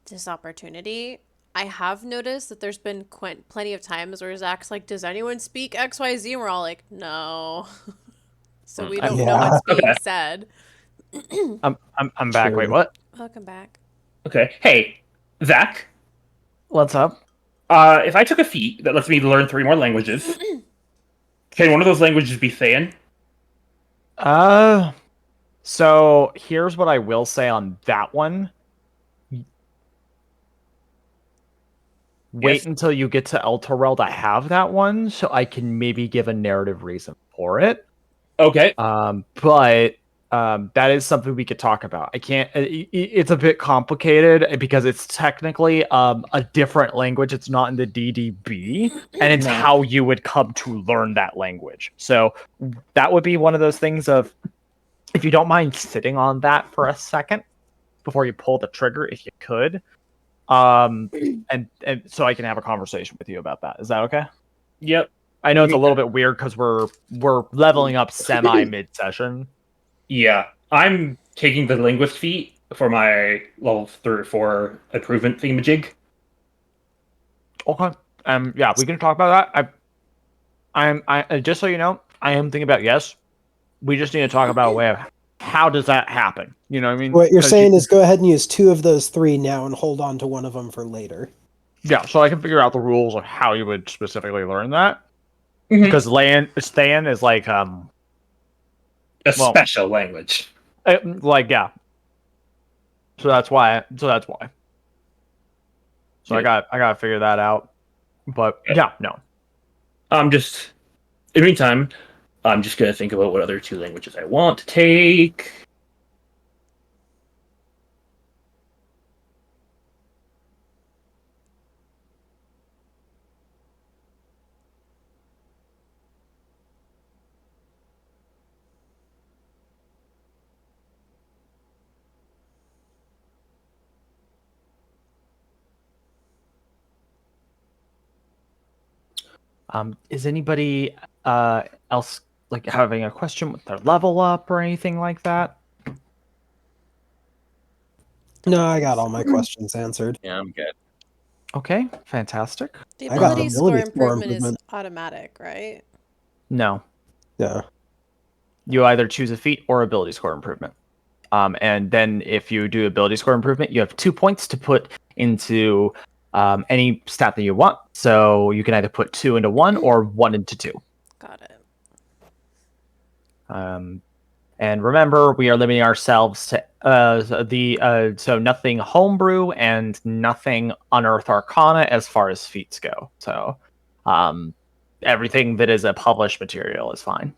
this opportunity. I have noticed that there's been plenty of times where Zach's like, "Does anyone speak XYZ?" And we're all like, "No." So we don't know what's being said. I'm back. Wait, what? Welcome back. Okay. Hey, Zach. What's up? If I took a feat that lets me learn 3 more languages, can one of those languages be Thayan? So here's what I will say on that one. Wait until you get to Elturel to have that one, so I can maybe give a narrative reason for it. Okay. But that is something we could talk about. I can't. It's a bit complicated because it's technically a different language. It's not in the DDB, and it's how you would come to learn that language. So that would be one of those things of, if you don't mind sitting on that for a second before you pull the trigger, if you could. And so I can have a conversation with you about that. Is that okay? Yep. I know it's a little bit weird because we're leveling up semi mid session. Yeah, I'm taking the linguist feat for my level 3 or 4 improvement thingamajig. Okay. Yeah, we can talk about that. I just so you know, I am thinking about yes. We just need to talk about a way of how does that happen. You know what I mean? What you're saying is go ahead and use 2 of those 3 now and hold on to one of them for later. Yeah, so I can figure out the rules of how you would specifically learn that. Mhm. Because Thayan is like A special language. yeah. So that's why. So Yeah. I gotta figure that out. But yeah, no. In the meantime, I'm just gonna think about what other 2 languages I want to take. Is anybody else like having a question with their level up or anything like that? No, I got all my questions answered. Yeah, I'm good. Okay, fantastic. The I got ability score ability score improvement is improvement. automatic, right? No, Yeah. you either choose a feat or ability score improvement. And then if you do ability score improvement, you have 2 points to put into any stat that you want. So you can either put 2 into 1 or 1 into 2. Got it. And remember, we are limiting ourselves to so nothing homebrew and nothing unearth arcana as far as feats go. So everything that is a published material is fine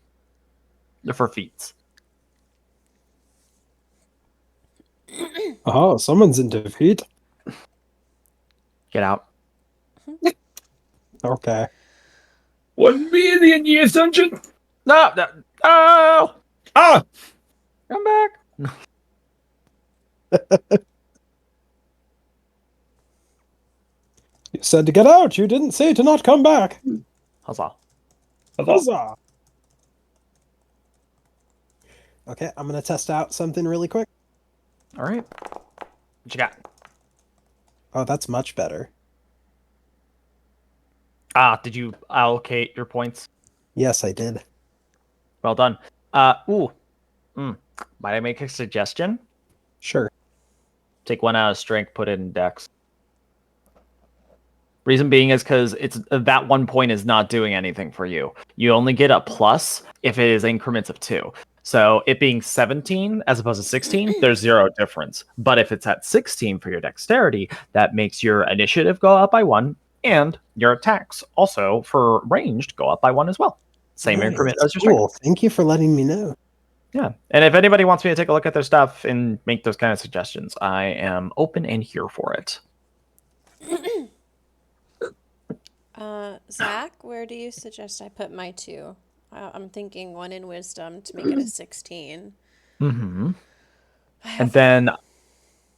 for feats. Oh, someone's in defeat. Get out. Okay. 1 million years dungeon. No, oh, Ah, come back. You said to get out. You didn't say to not come back. Huzzah. Huzzah. Okay, I'm gonna test out something really quick. All right. What you got? Oh, that's much better. Did you allocate your points? Yes, I did. Well done. Might I make a suggestion? Sure. Take 1 out of strength, put it in dex. Reason being is because it's that 1 point is not doing anything for you. You only get a plus if it is increments of 2. So it being 17 as opposed to 16, there's 0 difference. But if it's at 16 for your dexterity, that makes your initiative go up by 1, and your attacks also for ranged go up by 1 as well. Same Nice. increment as your strength. Cool. Thank you for letting me know. Yeah. And if anybody wants me to take a look at their stuff and make those kind of suggestions, I am open and here for it. Zach, where do you suggest I put my 2? I'm thinking 1 in wisdom to make it a 16. Mm-hmm. And then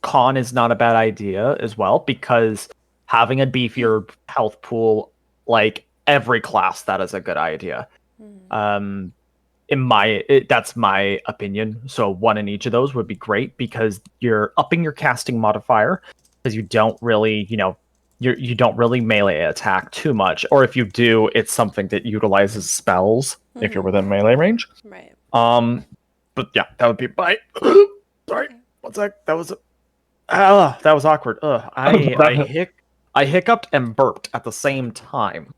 con is not a bad idea as well, because having a beefier health pool, like every class, that is a good idea. That's my opinion. So 1 in each of those would be great, because you're upping your casting modifier, because you don't really, you don't really melee attack too much, or if you do, it's something that utilizes spells if you're within melee range. Right. But yeah, that would be my. Sorry, one sec. That was awkward. I hiccuped and burped at the same time,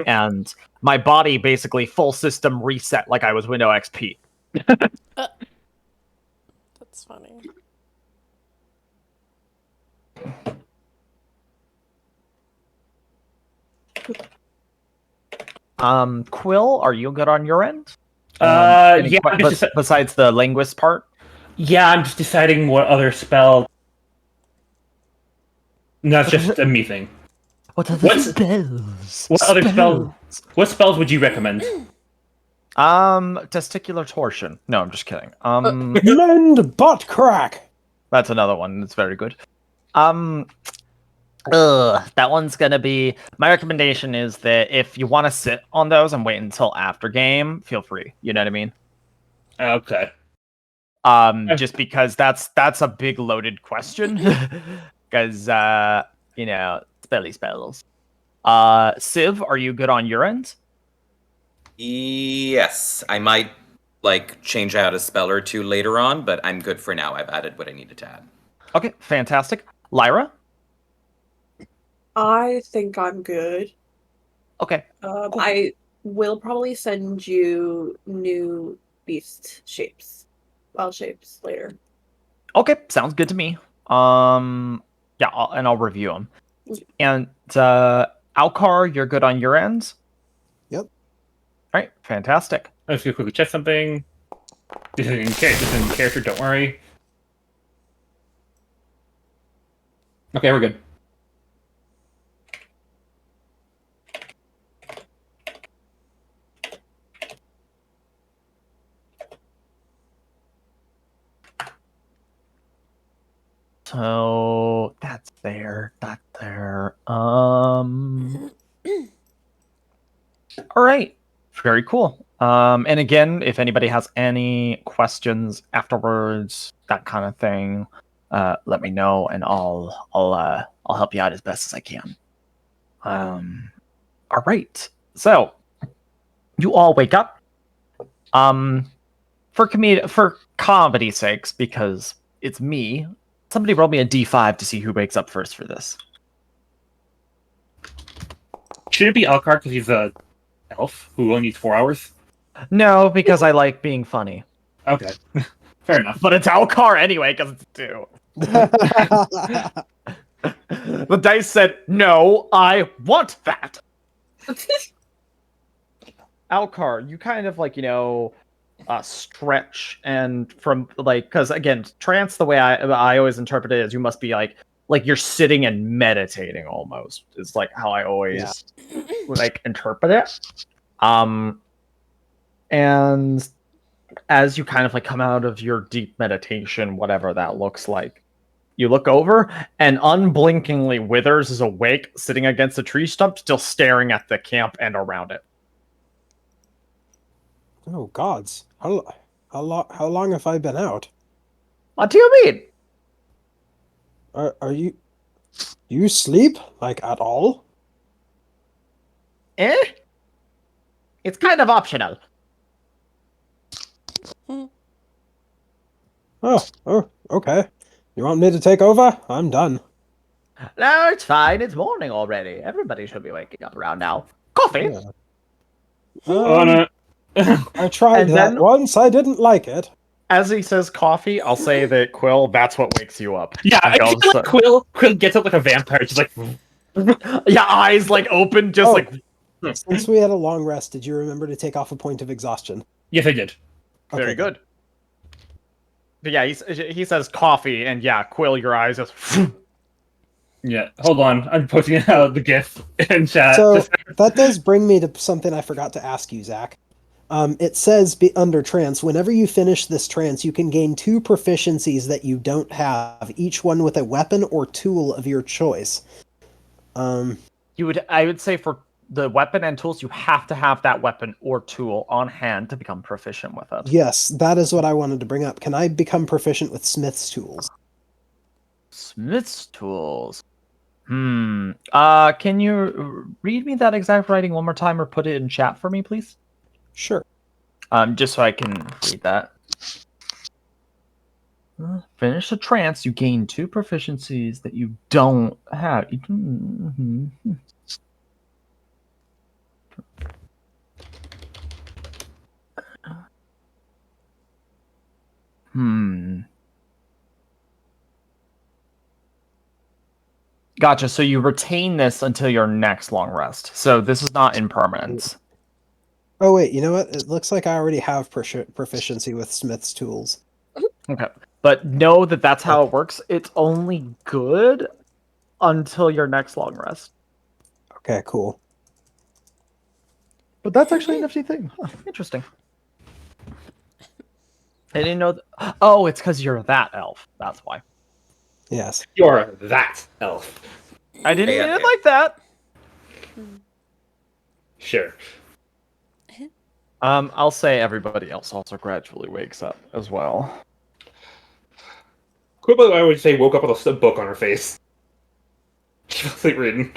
and my body basically full system reset like I was Windows XP. That's funny. Quill, are you good on your end? Yeah. Besides the linguist part. Yeah, I'm just deciding what other spell. No, it's just a me thing. What other spells? What other spells? What spells would you recommend? Testicular torsion. No, I'm just kidding. Mend butt crack. That's another one that's very good. That one's gonna be my recommendation is that if you want to sit on those and wait until after game, feel free. You know what I mean? Okay. Just because that's a big loaded question. Because spelly spells. Civ, are you good on your end? Yes, I might change out a spell or 2 later on, but I'm good for now. I've added what I needed to add. Okay, fantastic. Lyra? I think I'm good. Okay. I will probably send you new beast shapes, wild shapes later. Okay, sounds good to me. Yeah, I'll review them. And Alcar, you're good on your end? Yep. All right, fantastic. I'm just gonna quickly check something. This is in character, don't worry. Okay, we're good. So that's there. That's there. All right. Very cool. And again, if anybody has any questions afterwards, that kind of thing, let me know, and I'll help you out as best as I can. All right. So you all wake up. For comedy sakes, because it's me. Somebody roll me a d5 to see who wakes up first for this. Should it be Alcar because he's a elf who only needs 4 hours? No, because I like being funny. Okay, fair enough. But it's Alcar anyway, because it's 2. The dice said, no, I want that. Alcar, you kind of stretch, and from because again, trance, the way I always interpret it is you must be like you're sitting and meditating almost. Is like how I always interpret it. And as you kind of come out of your deep meditation, whatever that looks like, you look over, and unblinkingly Withers is awake, sitting against a tree stump, still staring at the camp and around it. Oh gods! How long have I been out? What do you mean? Are you? Do you sleep at all? It's kind of optional. Oh, okay. You want me to take over? I'm done. No, it's fine. It's morning already. Everybody should be waking up around now. Coffee. Yeah. I tried that once. I didn't like it. As he says coffee, I'll say that Quill, that's what wakes you up. Yeah, I feel like Quill gets up like a vampire, just like yeah, eyes open, just Since we had a long rest, did you remember to take off a point of exhaustion? Yes, I did. Very good. But yeah, he says coffee, and yeah, Quill, your eyes just. Yeah, hold on. I'm posting out the GIF in chat. So that does bring me to something I forgot to ask you, Zach. It says under trance, whenever you finish this trance, you can gain 2 proficiencies that you don't have, each one with a weapon or tool of your choice. I would say for the weapon and tools, you have to have that weapon or tool on hand to become proficient with it. Yes, that is what I wanted to bring up. Can I become proficient with Smith's tools? Smith's tools. Can you read me that exact writing one more time or put it in chat for me, please? Sure. Just so I can read that. Finish the trance, you gain 2 proficiencies that you don't have. Gotcha. So you retain this until your next long rest. So this is not impermanence. Oh wait, you know what? It looks like I already have proficiency with Smith's tools. Okay. But know that that's how it works. It's only good until your next long rest. Okay, cool. But that's actually a nifty thing. Huh, interesting. I didn't know. Oh, it's because you're that elf. That's why. Yes. You're that elf. I didn't mean it like that. Sure. I'll say everybody else also gradually wakes up as well. Quick, by the way, I would say woke up with a book on her face. She was reading.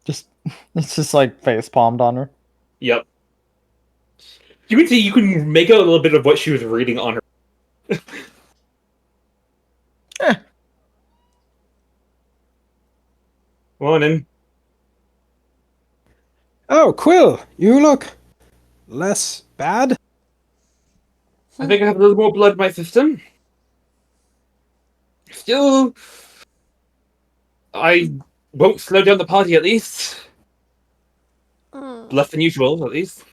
It's just face palmed on her. Yep. You can see, you can make out a little bit of what she was reading on her. Morning. Oh, Quill, you look less bad. I think I have a little more blood in my system. Still, I won't slow down the party at least. Less than usual, at least.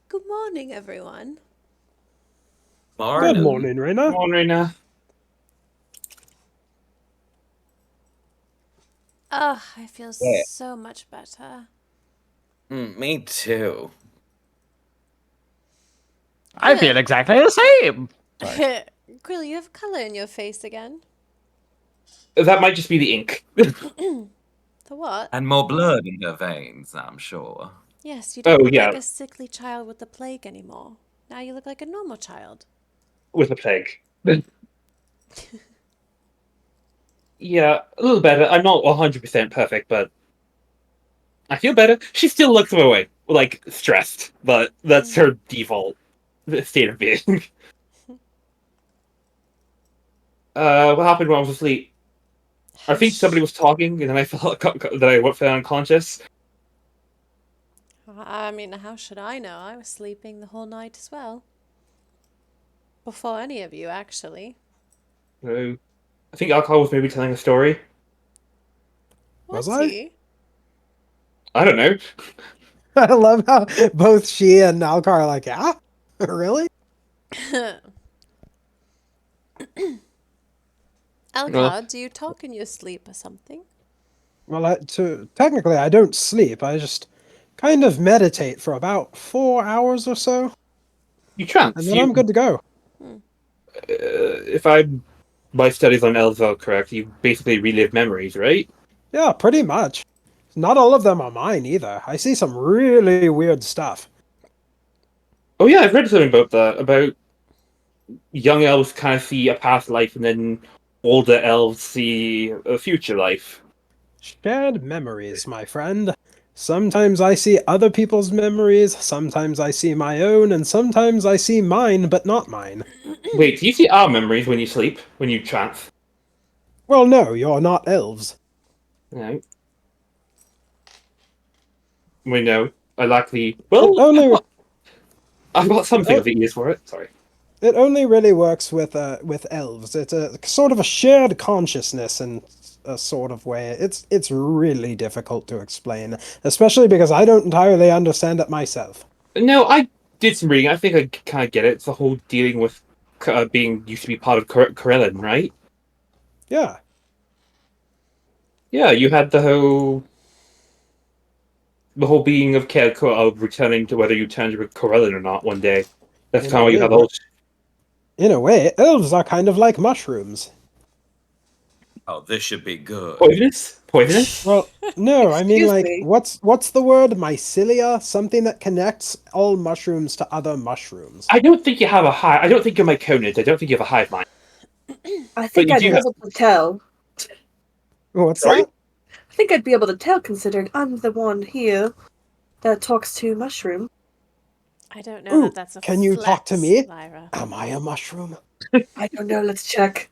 Good morning, everyone. Good morning, Raina. Morning, Raina. Oh, I feel Yeah. so much better. Me too. I feel exactly the same. Sorry. Quill, you have color in your face again. That might just be the ink. The what? And more blood in her veins, I'm sure. Yes, you don't Oh, look yeah. like a sickly child with the plague anymore. Now you look like a normal child. With a plague. Yeah, a little better. I'm not 100% perfect, but I feel better. She still looks away, like, stressed, but that's her default state of being. What happened when I was asleep? I think somebody was talking, and then I felt that I fell unconscious. I mean, how should I know? I was sleeping the whole night as well. Before any of you, actually. So, I think Alcar was maybe telling a story. Was Was I? he? I don't know. I love how both she and Alcar are like, yeah? Really? Alcar, do you talk in your sleep or something? Well, technically, I don't sleep. I just kind of meditate for about 4 hours or so, You trance. and then I'm good to go. If my studies on elves are correct, you basically relive memories, right? Yeah, pretty much. Not all of them are mine either. I see some really weird stuff. Oh yeah, I've read something about that. About young elves kind of see a past life, and then older elves see a future life. Shared memories, my friend. Sometimes I see other people's memories, sometimes I see my own, and sometimes I see mine but not mine. Wait, do you see our memories when you sleep? When you trance? Well, no, you're not elves. No. We know. I like the. It Well, only I've got something of the ears for it. Sorry. it only really works with elves. It's a sort of a shared consciousness in a sort of way. It's really difficult to explain, especially because I don't entirely understand it myself. No, I did some reading. I think I kind of get it. It's the whole dealing with being used to be part of Corellin, right? Yeah. Yeah, you had the whole being of of returning to whether you turned to Corellin or not one day. That's In kind a of what you way, had the whole. in a way, elves are kind of like mushrooms. Oh, this should be good. Poisonous? Poisonous? Well, no, I mean Excuse like me. what's the word? Mycelia, something that connects all mushrooms to other mushrooms. I don't think you have a hive. I don't think you're myconid. I don't think you have a hive mind. I think you I'd do be have- able to tell. What's Sorry? that? I think I'd be able to tell, considering I'm the one here that talks to mushroom. I don't know Ooh, that that's a can you talk to flex, me? Lyra. Am I a mushroom? I don't know. Let's check.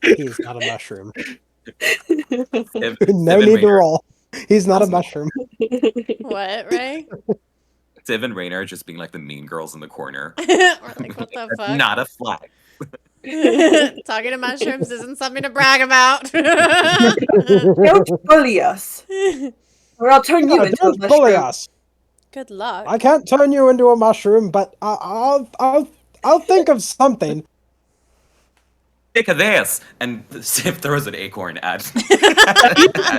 He's not a mushroom. If No Civ and need to Raynor- roll. He's not a Awesome. mushroom. What, Ray? Civ and Raynor just being like the mean girls in the corner. We're like, what the That's fuck? not a flag. Talking to mushrooms isn't something to brag about. Don't bully us, or I'll turn you Yeah, into a don't bully mushroom. us. Good luck. I can't turn you into a mushroom, but I'll think of something. Think of this, and Civ throws an acorn at.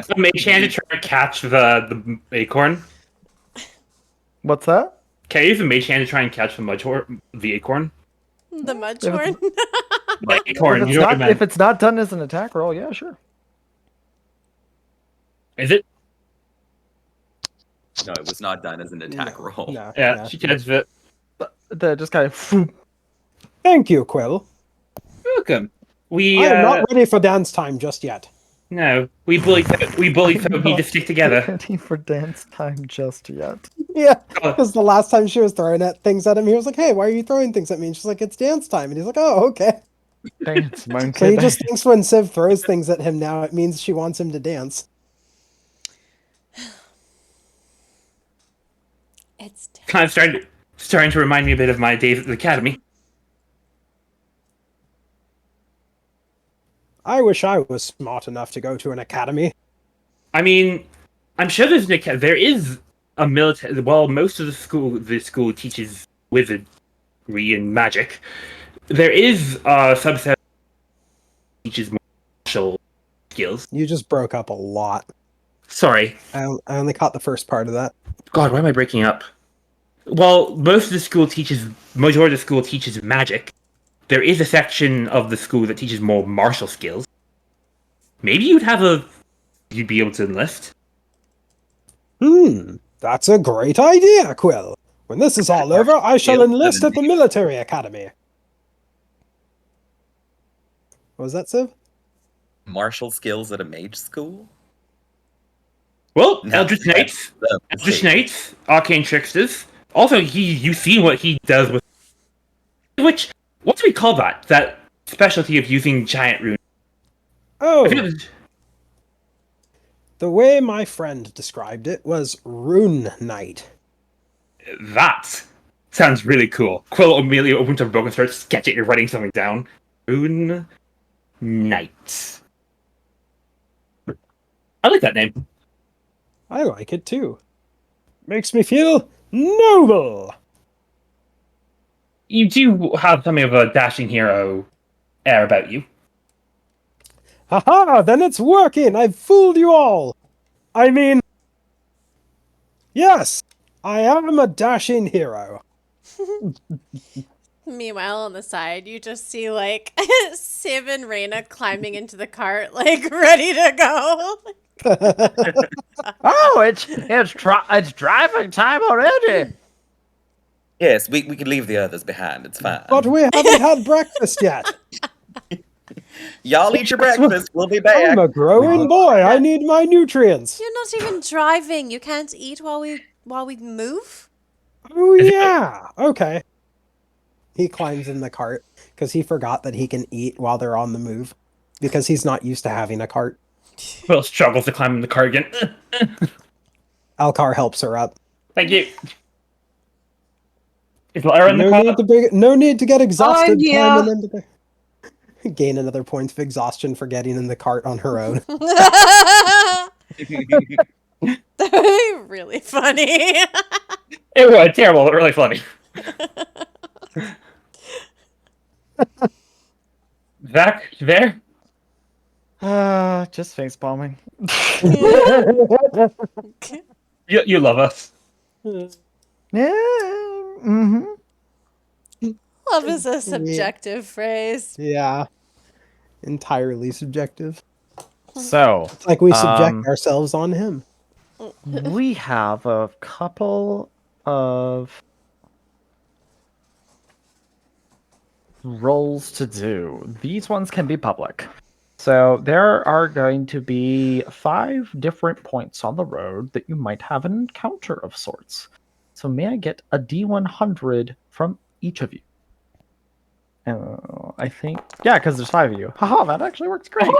A mage hand to try to catch the acorn. What's that? Can I use a mage hand to try and catch the acorn? The mudhorn. The acorn, If you it's know what I not meant. if it's not done as an attack roll, yeah, sure. Is it? No, it was not done as an attack roll. No, Yeah, no. she catches it. Just kind of. Thank you, Quill. Welcome. I am not ready for dance time just yet. No, we bully folk need to stick together. Ready for dance time just yet. Yeah, Oh. because the last time she was throwing things at him, he was like, "Hey, why are you throwing things at me?" And she's like, "It's dance time," and he's like, "Oh, okay." Dance, So monkey. he just thinks when Civ throws things at him now, it means she wants him to dance. It's Kind of starting to remind me a bit of my days at the academy. I wish I was smart enough to go to an academy. I mean, I'm sure there is a military. Well, most of the school teaches wizardry and magic. There is a subset that teaches martial skills. You just broke up a lot. Sorry. I only caught the first part of that. God, why am I breaking up? Well, majority of the school teaches magic. There is a section of the school that teaches more martial skills. Maybe you'd be able to enlist. That's a great idea, Quill. When this is all over, I shall enlist at the military academy. What was that, Civ? Martial skills at a mage school? Well, No, Eldritch Knights, that's Arcane Tricksters. Also, you see what he does with... Which, what do we call that? That specialty of using giant runes. Oh, the way my friend described it was Rune Knight. That sounds really cool. Quill immediately opens up a book and starts sketching and writing something down. Rune Knight. I like that name. I like it too. Makes me feel noble. You do have something of a dashing hero air about you. Haha, then it's working! I've fooled you all! I mean... Yes! I am a dashing hero. Meanwhile, on the side, you just see, like, Civ and Reyna climbing into the cart, like, ready to go. Oh, it's driving time already. Yes, we can leave the others behind. It's fine. But we haven't had breakfast yet. Y'all eat your breakfast. We'll be back. I'm a growing boy. I need my nutrients. You're not even driving. You can't eat while we move? Oh, yeah. Okay. He climbs in the cart because he forgot that he can eat while they're on the move because he's not used to having a cart. Quill struggles to climb in the cart again. Alcar helps her up. Thank you. Is Lara in the car? No need to get exhausted I'm here. climbing into the... Gain another point of exhaustion for getting in the cart on her own. That would be really funny. It was terrible, but really funny. Zach, you there? Just face bombing. You love us. Yeah. Mm-hmm. Love is a subjective phrase. Yeah. Entirely subjective. So, It's like we subject ourselves on him. we have a couple of roles to do. These ones can be public. So there are going to be 5 different points on the road that you might have an encounter of sorts. So may I get a D100 from each of you? I think, yeah, because there's 5 of you. Haha, that actually works great.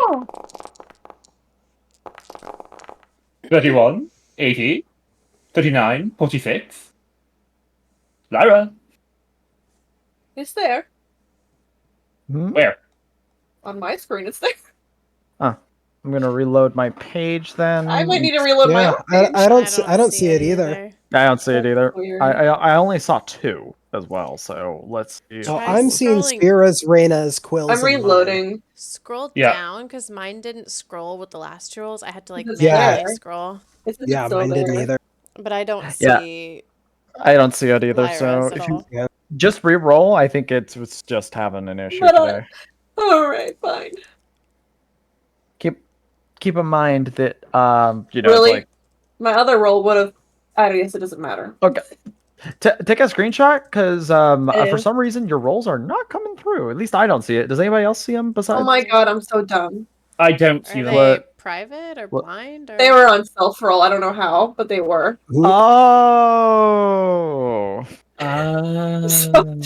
31, 80, 39, 46. Lara, It's there. Hmm? where? On my screen, it's there. I'm gonna reload my page then. I might need to reload my Yeah, own page. I don't see it either. I don't see it either. Weird. I only saw 2 as well, so let's see. Oh, Try I'm seeing scrolling. Spira's, Reyna's, Quill's. I'm and mine. reloading. Scroll Yeah. down because mine didn't scroll with the last 2 rolls. I had to like It's manually there. scroll, It's Yeah, still mine didn't there. either. but I don't Yeah. see I don't see it either, Lyra's so at if you all. just re-roll, I think it's just having an issue But, today. Alright, fine. Keep in mind that you know, Really? it's like, My other roll would have. I guess it doesn't matter. okay, take a screenshot because for is. some reason your rolls are not coming through. At least I don't see it. Does anybody else see them besides? Oh my god, I'm so dumb. I don't see Are them. they private or What? blind? Or... They were on self roll. I don't know how, but they were. Oh. So dumb.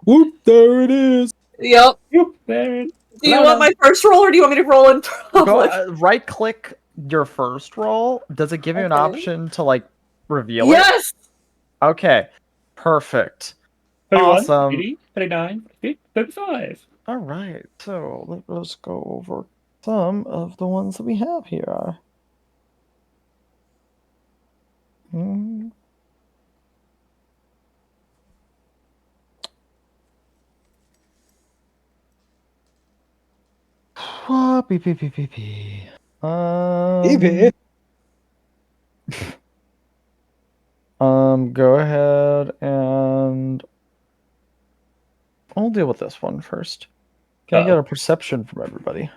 Whoop! There it is. Yep. There. Do you want my first roll, or do you want me to roll in public? Right click your first roll. Does it give you an Okay. option to like reveal it? Yes! Okay. Perfect. 31, Awesome. 30, 39, 50, 35. All right. So let's go over some of the ones that we have here. Hmm. Beep, beep, beep, beep, beep. EP. Go ahead and I'll deal with this one first. Can I get a perception from everybody?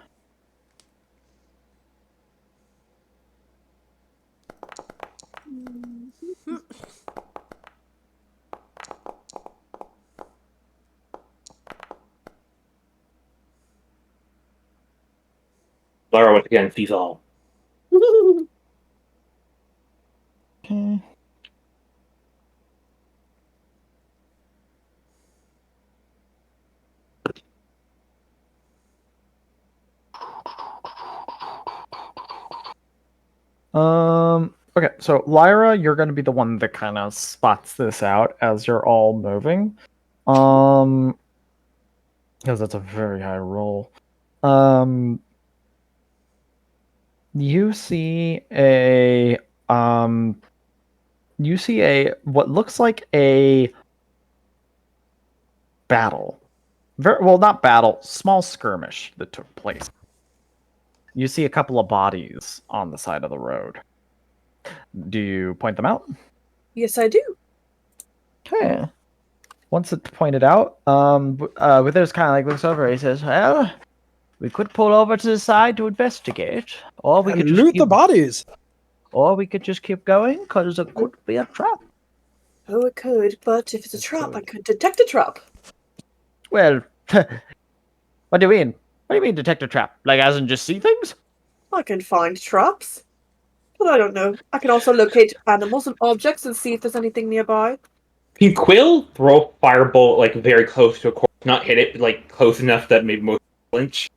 Lara once again sees all. Okay. Okay, so Lyra, you're going to be the one that kind of spots this out as you're all moving. Because that's a very high roll. You see a what looks like a battle. Well, not battle, small skirmish that took place. You see a couple of bodies on the side of the road. Do you point them out? Yes, I do. Okay. Once it's pointed out, Withers kind of like looks over. He says, "Well, we could pull over to the side to investigate, or we And could just loot keep, the bodies. or we could just keep going because it could be a trap." Oh, it could, but if it's a trap, I could detect a trap. Well, what do you mean? What do you mean detect a trap? Like, as in just see things? I can find traps. But I don't know. I can also locate animals and objects and see if there's anything nearby. Can Quill throw a firebolt like very close to a corpse, not hit it, but like close enough that maybe most flinch?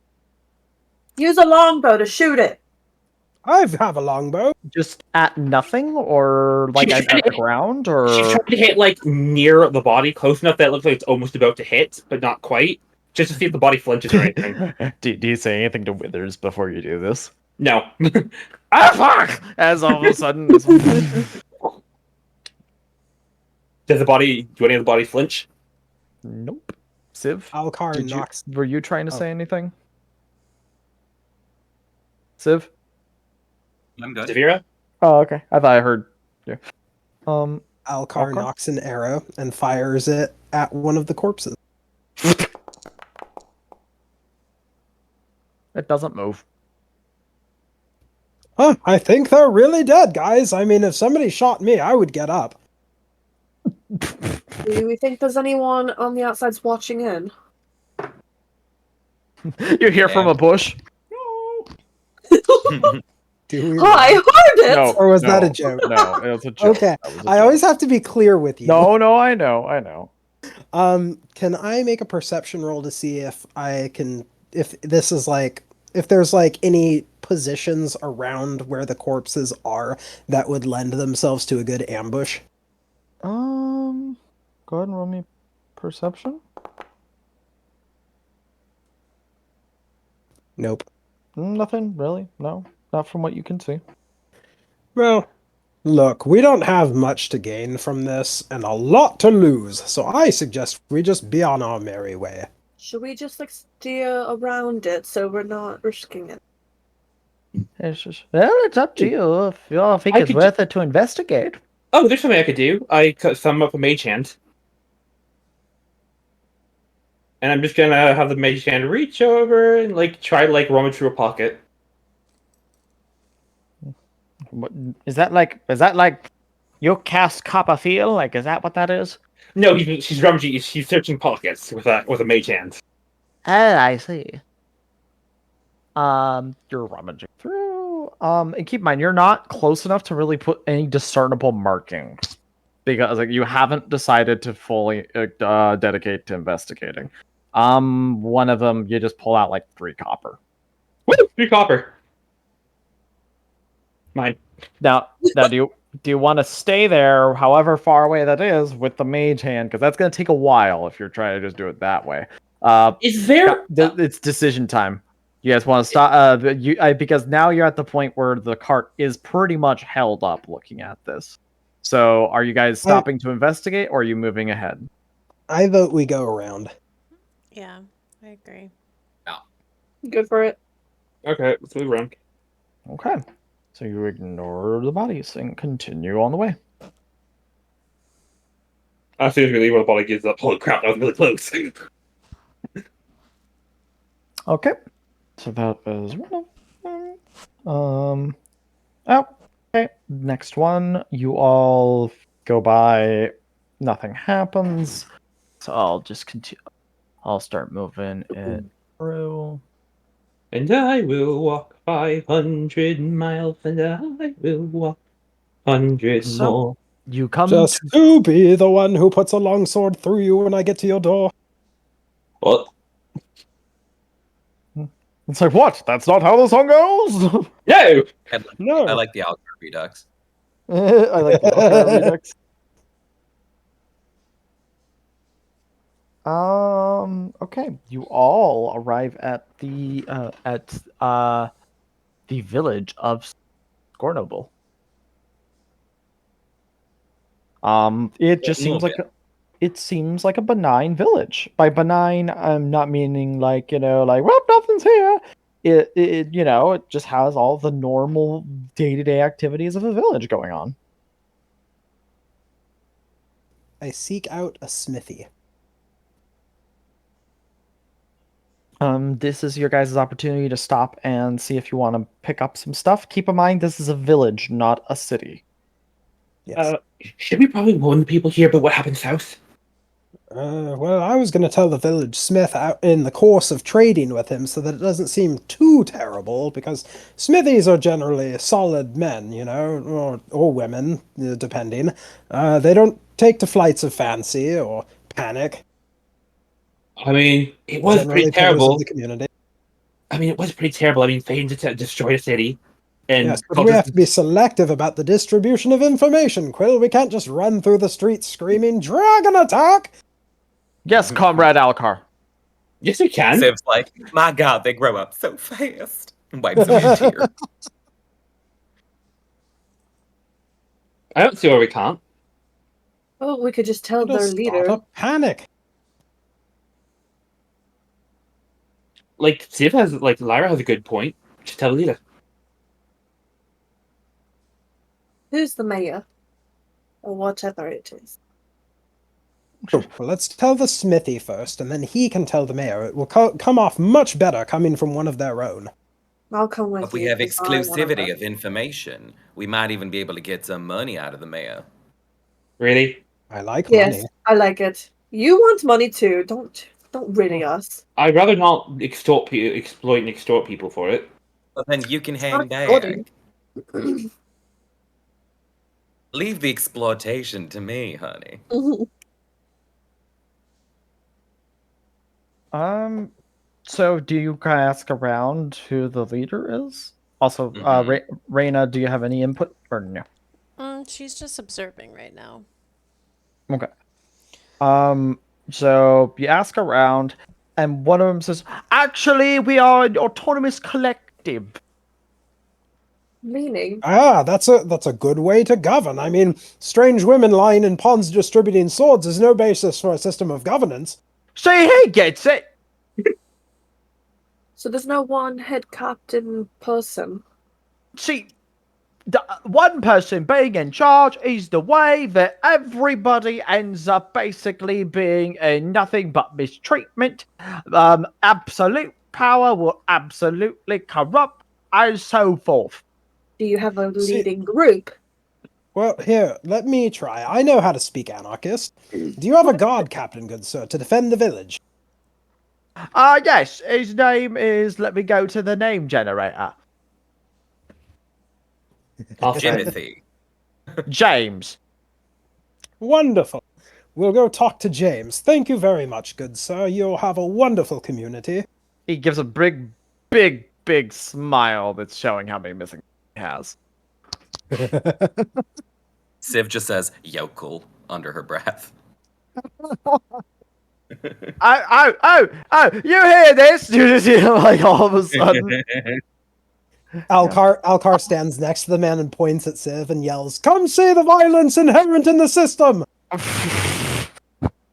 Use a longbow to shoot it. I have a longbow. Just at nothing, or like at the ground, or She's trying to hit like near the body, close enough that it looks like it's almost about to hit, but not quite, just to see if the body flinches or anything. do you say anything to Withers before you do this? No. Ah, fuck! As all of a sudden, Does the body? Do any of the body flinch? Nope. Civ, Alcar knocks. were you trying to say anything? Civ? I'm good. Zavira? Oh, okay. I thought I heard you. Alcar Alcar? knocks an arrow and fires it at one of the corpses. It doesn't move. Huh, I think they're really dead, guys. I mean, if somebody shot me, I would get up. Do we think there's anyone on the outsides watching in? You hear from a bush? Do we? I heard it! No. Or was that a joke? No, it was a joke. Okay, That was a I joke. always have to be clear with you. No, I know. Can I make a perception roll to see if I can, if this is like, if there's like any positions around where the corpses are that would lend themselves to a good ambush? Go ahead and roll me perception. Nope. Nothing really. No, not from what you can see. Well, look, we don't have much to gain from this and a lot to lose, so I suggest we just be on our merry way. Should we just like steer around it so we're not risking it? Well, it's up to you if you all think I it's could worth it to investigate. Oh, there's something I could do. I could sum up a mage hand. And I'm just gonna have the mage hand reach over and like try to like rummage through a pocket. What, is that like you cast Copper Feel? Like, is that what that is? No, she's rummaging. She's searching pockets with a mage hand. Oh, I see. You're rummaging through. And keep in mind, you're not close enough to really put any discernible markings because like you haven't decided to fully dedicate to investigating. One of them, you just pull out like 3 copper. Woo! 3 copper. Mine. Now, do you want to stay there, however far away that is, with the mage hand? Because that's going to take a while if you're trying to just do it that way. Is there? It's decision time. You guys want to stop? Because now you're at the point where the cart is pretty much held up. Looking at this, so are you guys stopping to investigate, or are you moving ahead? I vote we go around. Yeah, I agree. Good for it. Okay, let's move around. Okay, so you ignore the bodies and continue on the way. As soon as we leave, the body gives up. Holy crap, that was really close. Okay, so that is one of them. Okay, next one. You all go by. Nothing happens. So I'll just continue. I'll start moving it through. And I will walk 500 miles, and I will walk 100 more. You come Just to be the one who puts a longsword through you when I get to your door. What? It's like, what? That's not how the song goes? No! No. I like the Alcar Redux. I like the Alcar Redux. Okay. You all arrive at the village of Scornoble. It just seems like it seems like a benign village. By benign, I'm not meaning like, like, well, nothing's here. It it just has all the normal day-to-day activities of a village going on. I seek out a smithy. This is your guys' opportunity to stop and see if you want to pick up some stuff. Keep in mind, this is a village, not a city. Yes. Should we probably warn the people here about what happened south? Well, I was going to tell the village smith out in the course of trading with him so that it doesn't seem too terrible, because smithies are generally solid men, or women, depending. They don't take to flights of fancy or panic. I mean, it was Generally pretty pillars of terrible. the community. I mean, it was pretty terrible. I mean, Thayan destroyed a city. And Yes, but we have to be selective about the distribution of information, Quill. We can't just run through the streets screaming, "Dragon attack!" Yes, Comrade Alcar. Yes, we can. Siv's like, my god, they grow up so fast. And wipes away a tear. I don't see why we can't. Oh, we could just tell their Just leader. start a panic. Like, Lyra has a good point. Just tell the leader. Who's the mayor? Or whatever it is. Well, let's tell the smithy first, and then he can tell the mayor. It will come off much better coming from one of their own. I'll come with If we you. have 'cause I wanna exclusivity go. of information, we might even be able to get some money out of the mayor. Really? I like Yes, money. I like it. You want money too. Don't really us. I'd rather not exploit and extort people for it. But then you can hang not back. extorting. Leave the exploitation to me, honey. So do you ask around who the leader is? Also, Reyna, do you have any input or no? She's just observing right now. Okay. So you ask around, and one of them says, "Actually, we are an autonomous collective." Meaning? That's a good way to govern. I mean, strange women lying in ponds distributing swords is no basis for a system of governance. See, he gets it. So there's no one head captain person. See, the one person being in charge is the way that everybody ends up basically being in nothing but mistreatment. Absolute power will absolutely corrupt, and so forth. Do you have a leading group? Well, here, let me try. I know how to speak anarchist. Do you have a guard captain, good sir, to defend the village? Yes, his name is, let me go to the name generator. Jimothy. James. Wonderful. we'll go talk to James. Thank you very much, good sir. You'll have a wonderful community. He gives a big smile that's showing how many missing he has. Civ just says yokel under her breath. Oh, you hear this? You just hear, like, all of a sudden. Alcar stands next to the man and points at Civ and yells, "Come see the violence inherent in the system!"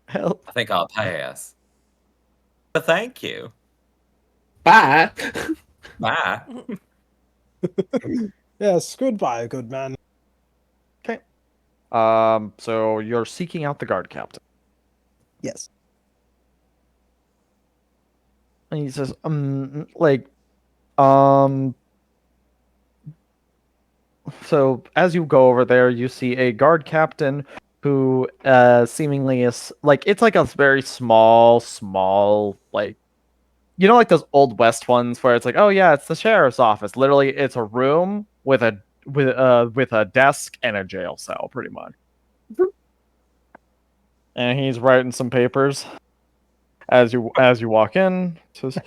Help. I think I'll pass. But thank you. Bye. Bye. Yes, goodbye, good man. Okay. So you're seeking out the guard captain. Yes. And he says, so as you go over there, you see a guard captain who seemingly is like, it's like a very small, like, you know, like those old West ones where it's like, oh yeah, it's the sheriff's office. Literally, it's a room with a desk and a jail cell, pretty much. And he's writing some papers as you walk in. Says,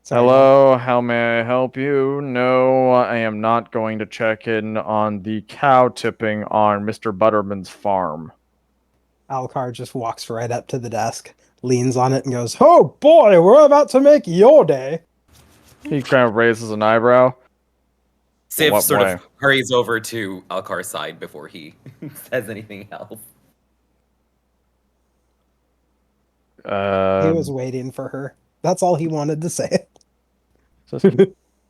hello, how may I help you? No, I am not going to check in on the cow tipping on Mr. Butterman's farm. Alcar just walks right up to the desk, leans on it, and goes, "Oh boy, we're about to make your day." He kind of raises an eyebrow. Civ What sort way? of hurries over to Alcar's side before he says anything else. He was waiting for her. That's all he wanted to say.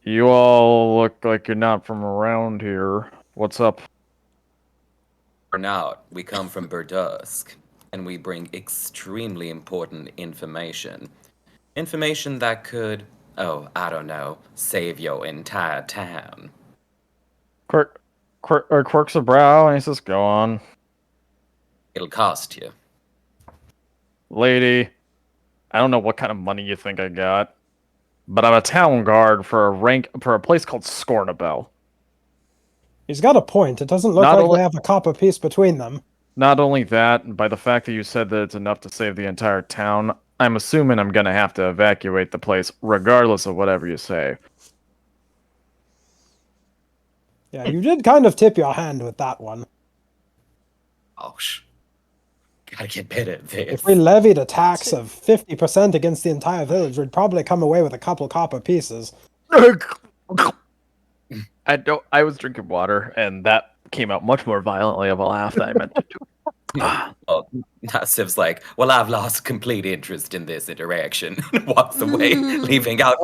You all look like you're not from around here. What's up? We're not. We come from Berdusk, and we bring extremely important information. Information that could, I don't know, save your entire town. Quirks a brow, and he says, go on. It'll cost you. Lady, I don't know what kind of money you think I got, but I'm a town guard for a place called Scornabel. He's got a point. It doesn't look like they have a copper piece between them. Not only that, by the fact that you said that it's enough to save the entire town, I'm assuming I'm gonna have to evacuate the place regardless of whatever you say. Yeah, you did kind of tip your hand with that one. Oh, gotta get better at this. If we levied a tax of 50% against the entire village, we'd probably come away with a couple copper pieces. I was drinking water, and that came out much more violently of a laugh than I meant to do. Oh, now Civ's like, well, I've lost complete interest in this interaction. Walks away, leaving out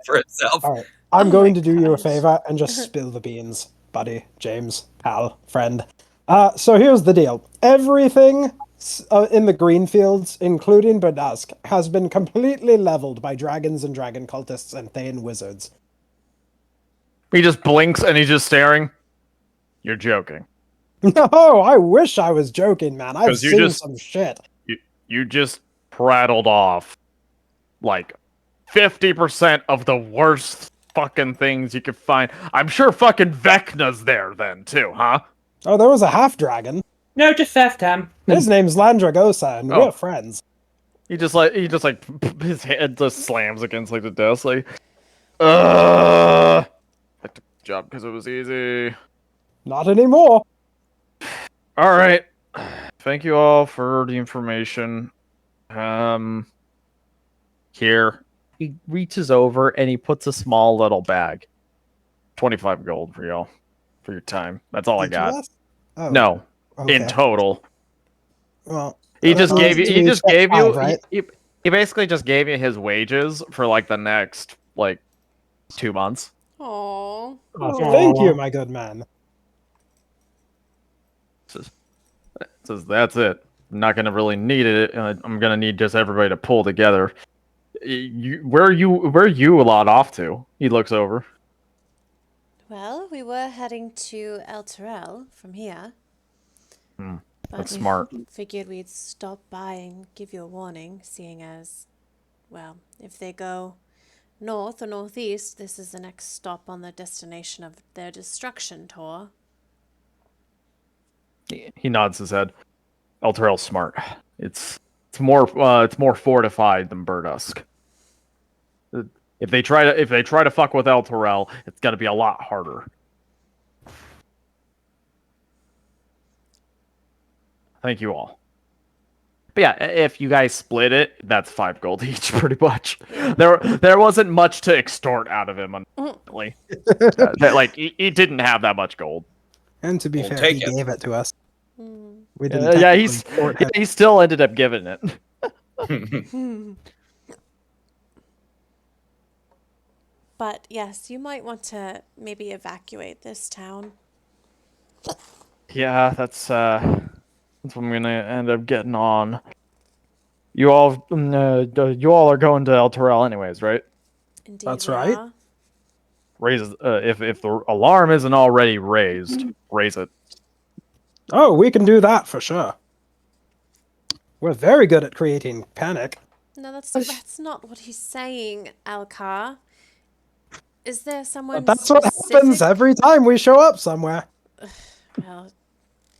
for himself. All right. I'm going to do you a favor and just spill the beans, buddy, James, pal, friend. So here's the deal. Everything in the green fields, including Berdusk, has been completely leveled by dragons and dragon cultists and Thayan wizards. He just blinks and he's just staring. You're joking. No, I wish I was joking, man. I've seen some shit. You just prattled off like 50% of the worst fucking things you could find. I'm sure fucking Vecna's there then too, huh? Oh, there was a half dragon. No, just Theftam. His name's Landragosa, and we're friends. He just his head just slams against like the desk, like, I took the job because it was easy. Not anymore. All right. Thank you all for the information. Here. He reaches over and he puts a small little bag. 25 gold for y'all. For your time. That's all I got. Oh, no. Okay. In total. Well, he basically just gave you his wages for like the next like 2 months. Aww. Thank you, my good man. Says that's it. I'm not gonna really need it. I'm gonna need just everybody to pull together. Where are you a lot off to? He looks over. Well, we were heading to Elturel from here. That's smart. Figured we'd stop by and give you a warning, seeing as, well, if they go north or northeast, this is the next stop on the destination of their destruction tour. He nods his head. Elturel's smart. It's more fortified than Berdusk. If they try to fuck with Elturel, it's gonna be a lot harder. Thank you all. But yeah, if you guys split it, that's 5 gold each, pretty much. There wasn't much to extort out of him, unfortunately. Like he didn't have that much gold. And to be We'll fair, take he it. gave it to us. Mm. We didn't. Yeah, technically court him. he still ended up giving it. But yes, you might want to maybe evacuate this town. Yeah, that's what I'm gonna end up getting on. You all are going to Elturel anyways, right? Indeed, That's we right. are. Raise if the alarm isn't already raised, raise it. Oh, we can do that for sure. We're very good at creating panic. No, that's not what he's saying, Alcar. Is there someone But that's what specific? happens every time we show up somewhere. Well,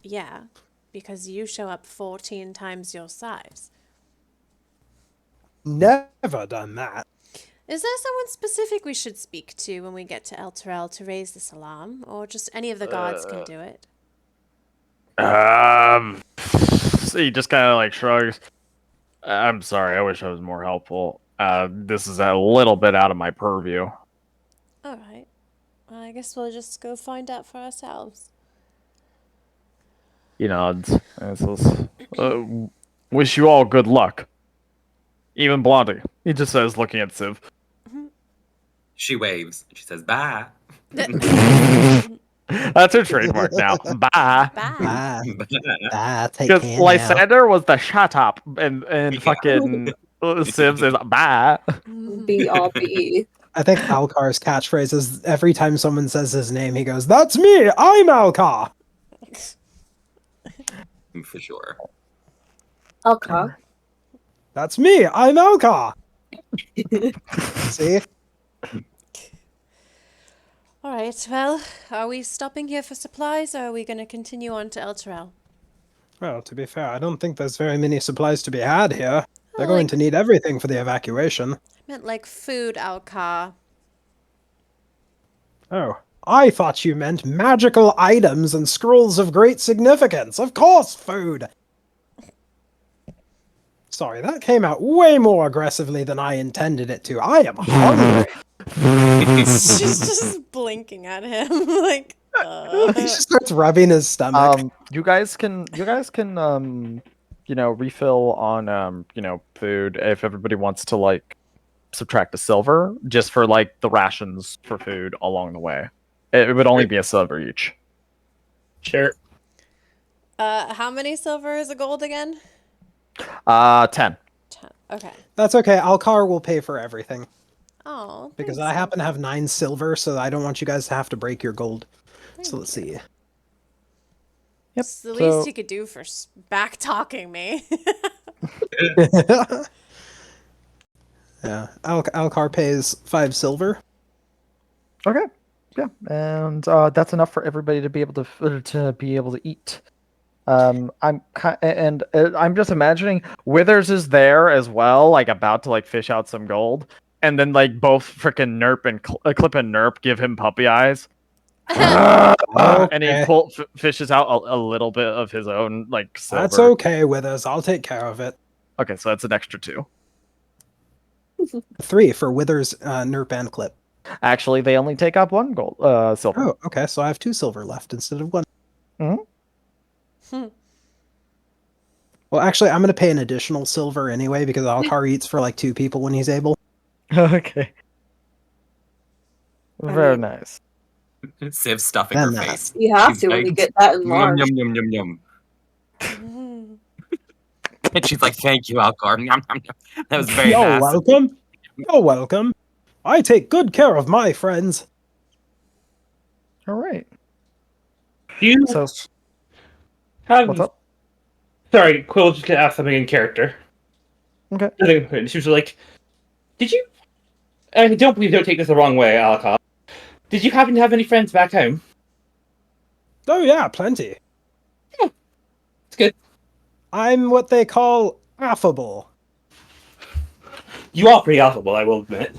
yeah, because you show up 14 times your size. Never done that. Is there someone specific we should speak to when we get to Elturel to raise this alarm? Or just any of the guards can do it? So he just kind of like shrugs. I'm sorry. I wish I was more helpful. This is a little bit out of my purview. All right. Well, I guess we'll just go find out for ourselves. He nods and says, "Wish you all good luck." Even Blondie. He just says, looking at Civ. She waves. She says, bye. That's her trademark now. Bye. Bye. Take Because care now. Lysander was the shut up, and fucking Civ is bye. BRB. I think Alcar's catchphrase is every time someone says his name, he goes, "That's me! I'm Alcar!" For sure. Alcar. That's me! I'm Alcar! See? All right, well, are we stopping here for supplies, or are we going to continue on to Elturel? Well, to be fair, I don't think there's very many supplies to be had here. They're Oh, going like- to need everything for the evacuation. I meant like food, Alcar. Oh, I thought you meant magical items and scrolls of great significance. Of course, food! Sorry, that came out way more aggressively than I intended it to. I am hungry. She's just blinking at him, like, He just starts rubbing his stomach. You guys can refill on food if everybody wants to like subtract a silver just for like the rations for food along the way. It would only be a silver each. Sure. how many silver is a gold again? 10. 10. Okay. That's okay. Alcar will pay for everything. Oh, Because thanks, I happen to Alcar. have 9 silver, so I don't want you guys to have to break your gold. So let's see. Yep. It's the so- least you could do for back talking me. Yeah, Alcar pays 5 silver. Okay. Yeah, and that's enough for everybody to be able to eat. I'm just imagining Withers is there as well, like about to like fish out some gold, and then like both freaking Nerp and Clip and Nerp give him puppy eyes, and he Okay. fishes out a little bit of his own like silver. That's okay, Withers. I'll take care of it. Okay, so that's an extra 2. 3 for Withers, Nerp, and Clip. Actually, they only take up 1 gold silver. Oh, okay, so I have 2 silver left instead of 1. Well, actually, I'm going to pay an additional silver anyway, because Alcar eats for like 2 people when he's able. Okay. Very mean- nice. Civ stuffing Then her that. face. You have She's to when you like, get that Yum, enlarged. yum, yum, yum, yum. And she's like, thank you, Alcar. Yum, yum, yum. That was very You're nice. welcome. You're welcome. I take good care of my friends. All right. You So, have. what's up? Sorry, Quill was just gonna ask something in character. Okay. She was like, "Did you?" Don't take this the wrong way, Alcar. Did you happen to have any friends back home? Oh yeah, plenty. It's good. I'm what they call affable. You are pretty affable, I will admit.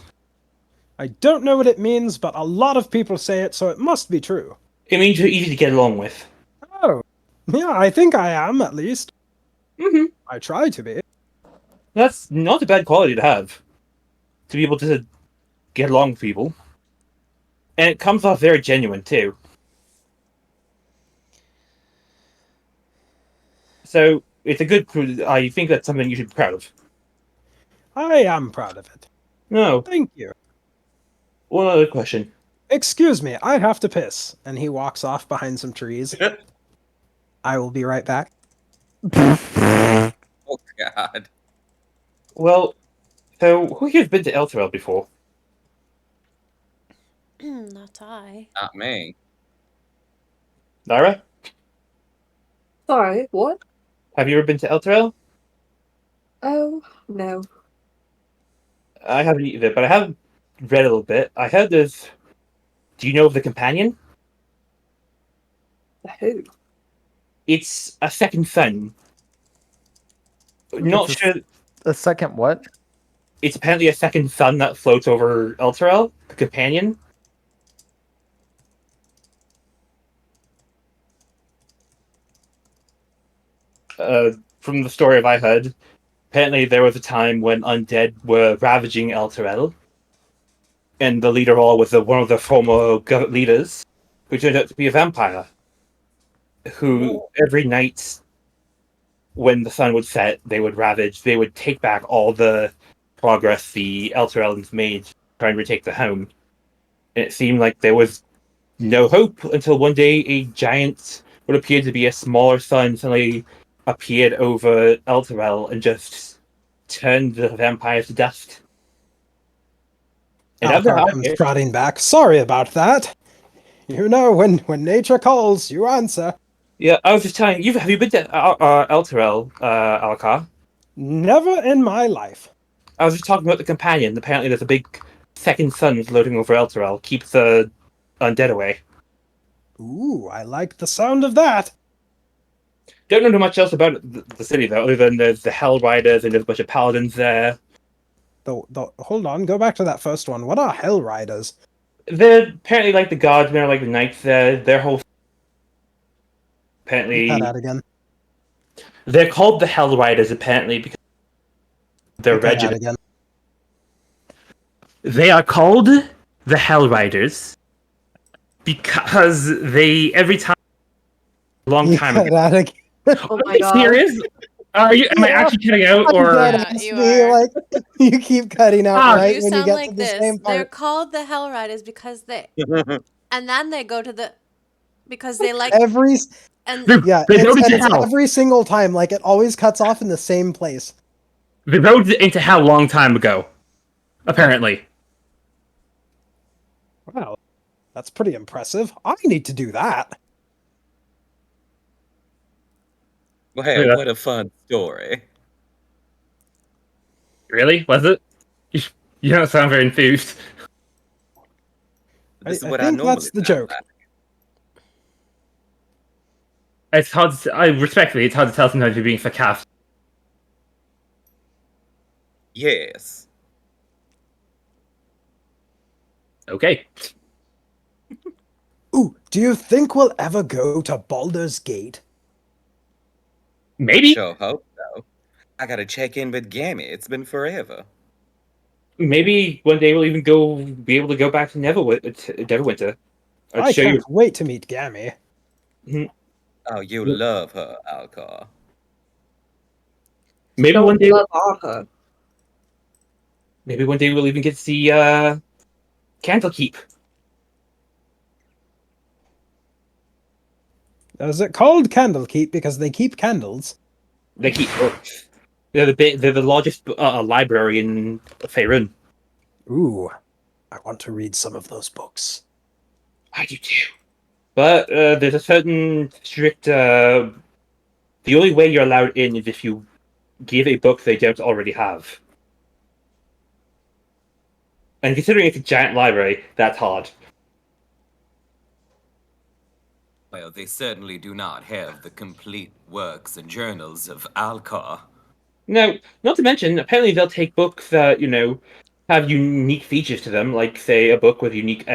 I don't know what it means, but a lot of people say it, so it must be true. It means you're easy to get along with. Oh, yeah, I think I am, at least. Mm-hmm. I try to be. That's not a bad quality to have. To be able to get along with people. And it comes off very genuine, too. So, it's a good... I think that's something you should be proud of. I am proud of it. No. Thank you. One other question. Excuse me, I have to piss. And he walks off behind some trees. I will be right back. Oh God. Well, so who here's been to Elturel before? Not I. Not me. Lyra? Sorry, what? Have you ever been to Elturel? Oh, no. I haven't either, but I have read a little bit. I heard there's... Do you know of the Companion? Who? It's a second son. Not It's sure... A second what? It's apparently a second sun that floats over Elturel, the Companion. From the story I heard, apparently there was a time when undead were ravaging Elturel, and the leader of all was one of the former leaders, who turned out to be a vampire, who every night when the sun would set, they would ravage, they would take back all the progress the Elturelans made trying to retake the home. And it seemed like there was no hope until one day a giant, what appeared to be a smaller sun, suddenly appeared over Elturel and just turned the vampires to dust. And after Alcar comes trotting back. Sorry about that. You know, when nature calls, you answer. yeah, I was just telling you, have you been to Elturel, Alcar? Never in my life. I was just talking about the Companion. Apparently there's a big second sun floating over Elturel, keeps the undead away. Ooh, I like the sound of that. Don't know much else about the city, though, other than there's the Hell Riders and there's a bunch of paladins there. Hold on, go back to that first one. What are Hell Riders? They're apparently like the gods, they're like the knights there. Their whole... Apparently... Cut out again. They're called the Hell Riders, apparently, because their Cut out regiment... again. They are called the Hell Riders because they, every time... A long time Cut ago... out again. Oh my god. Serious? Am I actually cutting out, or... Yeah, you are. Like, you keep cutting out Ah, right You when you sound get like to the this. same They're part. called the Hell Riders because they... And then they go to the... Because they like... Every And yeah, They rode into it's hell. every single time. Like, it always cuts off in the same place. They rode into hell a long time ago. Apparently. Wow, that's pretty impressive. I need to do that. Well, hey, Yeah. what a fun story. Really? Was it? You don't sound very enthused. This is I what think normally that's the sound joke. like. It's hard to... respectfully, it's hard to tell sometimes you're being sarcastic. Yes. Okay. Ooh, do you think we'll ever go to Baldur's Gate? Maybe. Sure hope so. I gotta check in with Gammy. It's been forever. Maybe one day we'll even be able to go back to Neverwinter. I'd I show can't you. wait to meet Gammy. Oh, you Yep. love her, Alcar. Maybe Don't one day. love Arthur. Maybe one day we'll even get to see Candlekeep. Is it called Candlekeep because they keep candles? They keep books. They're the largest library in Faerun. Ooh, I want to read some of those books. I do too. But there's a certain strict. The only way you're allowed in is if you give a book they don't already have. And considering it's a giant library, that's hard. Well, they certainly do not have the complete works and journals of Alcar. Now, not to mention, apparently they'll take books that, have unique features to them, like, say, a book with unique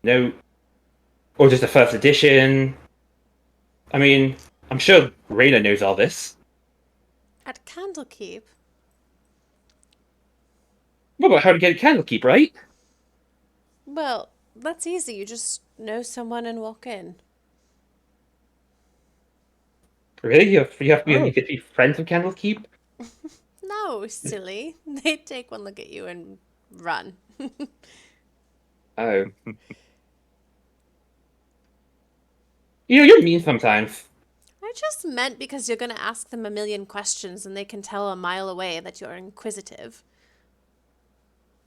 note, or just a first edition. I mean, I'm sure Reyna knows all this. At Candlekeep? What about how to get a Candlekeep, right? Well, that's easy. You just know someone and walk in. Really? You have Oh. to be friends with Candlekeep? No, silly. They take one look at you and run. Oh. You're mean sometimes. I just meant because you're going to ask them a million questions and they can tell a mile away that you're inquisitive.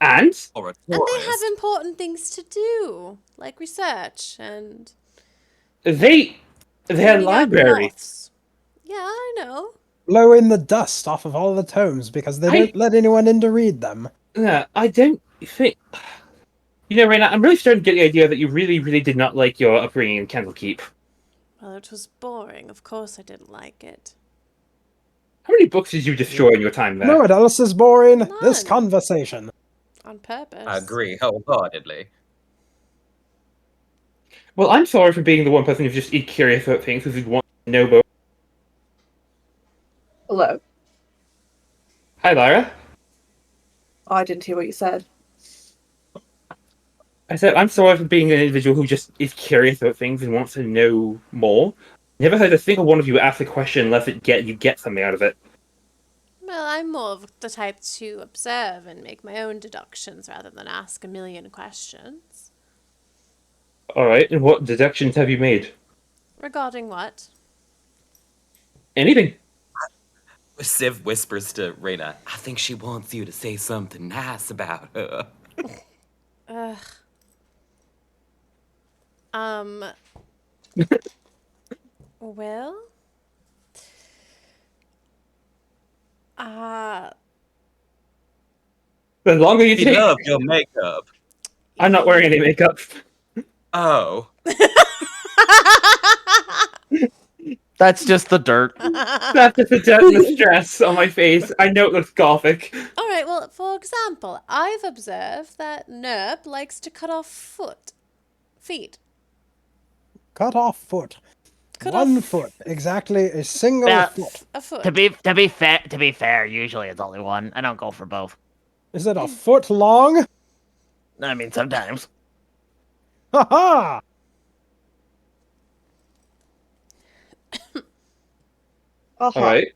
And? Or a And they tourist. have important things to do, like research and They're cleaning up libraries. moths. Yeah, I know. Blowing the dust off of all the tomes because they don't let anyone in to read them. Yeah, I don't think... Reyna, I'm really starting to get the idea that you really, really did not like your upbringing in Candlekeep. Well, it was boring. Of course I didn't like it. How many books did you destroy in your time there? No, what else is boring? This None. conversation. On purpose. I agree wholeheartedly. Well, I'm sorry for being the one person who's just curious about things because you want to know about. Hello. Hi, Lyra. I didn't hear what you said. I said I'm sorry for being an individual who just is curious about things and wants to know more. Never heard a single one of you ask a question unless you get something out of it. Well, I'm more of the type to observe and make my own deductions rather than ask a million questions. All right, and what deductions have you made? Regarding what? Anything. Civ whispers to Reyna, I think she wants you to say something nice about her. Ugh. Well? The longer you She take, loved your makeup. I'm not wearing any makeup. Oh. That's just the dirt. That's just the debt and the stress on my face. I know it looks gothic. All right, well, for example, I've observed that Nerp likes to cut off feet. Cut off foot. Cut One off foot. Exactly a single Well, foot. a foot. To be fair, usually it's only one. I don't go for both. Is it a foot long? I mean, sometimes. Ha ha! Uh-huh. All right.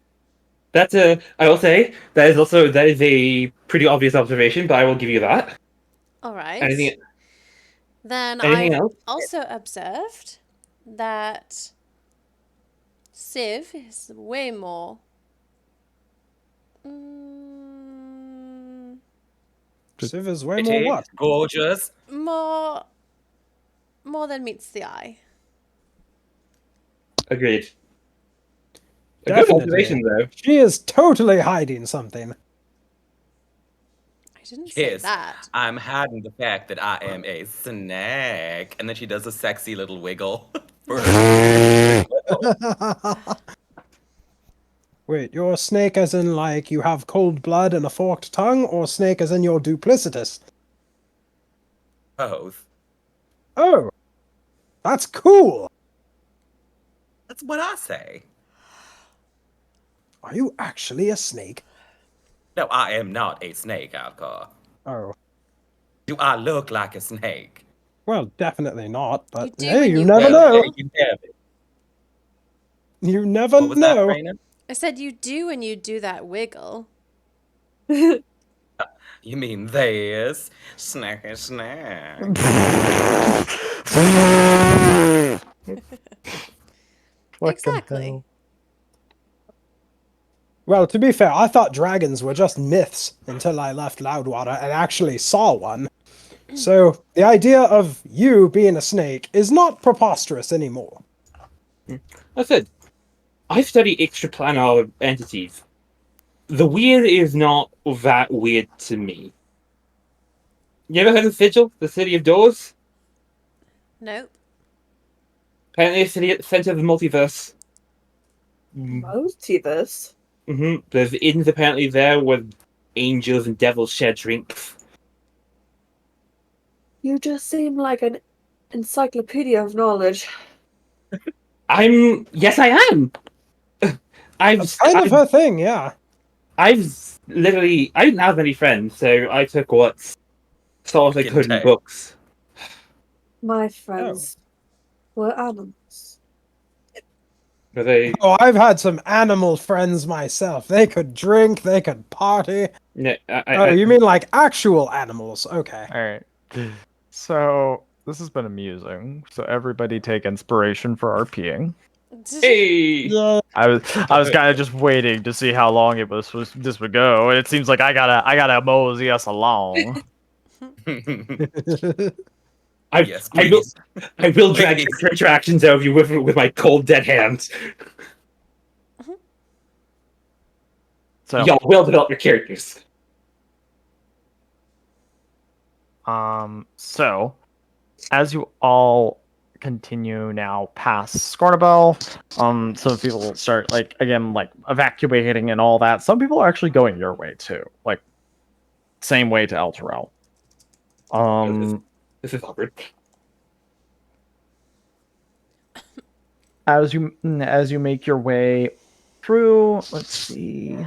That's I will say that is a pretty obvious observation, but I will give you that. All right. Anything Then anything I else? also observed that Civ is way more. Civ is way more Pretty, what? gorgeous. More than meets the eye. Agreed. A good Definitely. observation, though. She is totally hiding something. I didn't say Yes, that. I'm hiding the fact that I am a snack. And then she does a sexy little wiggle. Wait, you're a snake as in like you have cold blood and a forked tongue, or snake as in you're duplicitous? Both. Oh, that's cool. That's what I say. Are you actually a snake? No, I am not a snake, Alcar. Oh, Do I look like a snake? well, definitely not. But You do hey, when you you never wiggle. know. There you have it. You never What was that, know. Raina? I said you do when you do that wiggle. You mean this? Snacky snack. Exactly. Well, to be fair, I thought dragons were just myths until I left Loudwater and actually saw one. So the idea of you being a snake is not preposterous anymore. I said, I study extraplanar entities. The weird is not that weird to me. You ever heard of Sigil, the City of Doors? Nope. Apparently, a city at the center of the multiverse. Multiverse? There's inns apparently there where angels and devils share drinks. You just seem like an encyclopedia of knowledge. Yes, I am. That's kind of her thing, yeah. I've literally, I didn't have many friends, so I took what sort I could in Intake. books. My friends were animals. But they, Oh, I've had some animal friends myself. They could drink, they could party. no, Oh, you mean like actual animals? Okay. All right. So this has been amusing. So everybody take inspiration for RPing. hey, Yeah. I was kind of just waiting to see how long this would go, and it seems like I gotta mosey us along. Yes, I will drag Please. your interactions out of you with my cold dead hands. So Y'all will develop your characters. So as you all continue now past Scornabel, some people start like evacuating and all that. Some people are actually going your way too, like same way to Elturel. This is awkward. As you make your way through, let's see.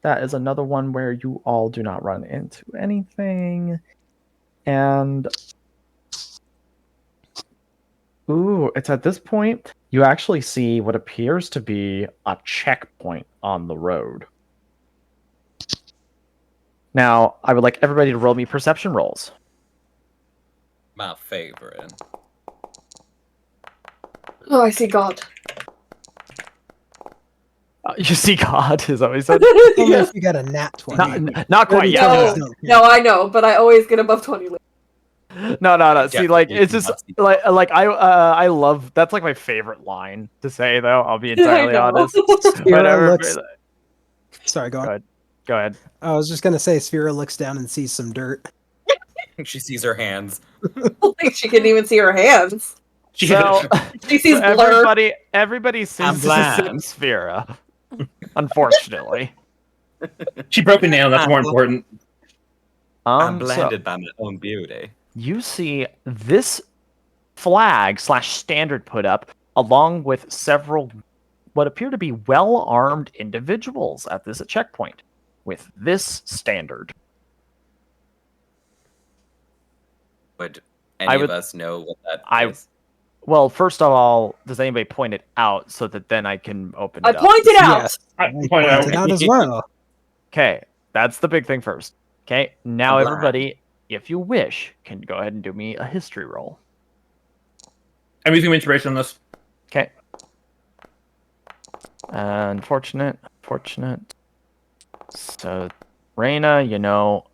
That is another one where you all do not run into anything. And ooh, it's at this point you actually see what appears to be a checkpoint on the road. Now, I would like everybody to roll me perception rolls. My favorite. Oh, I see God. You see God, is always said. Only Yeah. if you get a nat 20. Not quite yet. No, no, I know, but I always get above 20. No. See, like Definitely it's just not see like I love that's like my favorite line to say though. I'll be entirely know. honest. Sphera Whenever- looks... Sorry, go on. Go ahead. I was just gonna say, Sphera looks down and sees some dirt. She sees her hands. I don't think she can even see her hands. So, She sees so blur. everybody seems to bland. accept Sphera. Unfortunately. She broke a nail, that's more important. I'm So blinded by my own beauty. you see this flag / standard put up along with several what appear to be well-armed individuals at this checkpoint with this standard. Would any would- of us know what that I- is? Well, first of all, does anybody point it out so that then I can open it I up? pointed out. Yes. I I point pointed out as well. Okay, that's the big thing first. Okay, now I'm blind. everybody, if you wish, can go ahead and do me a history roll. I'm using inspiration on this. Okay. Unfortunate. So, Reina, you know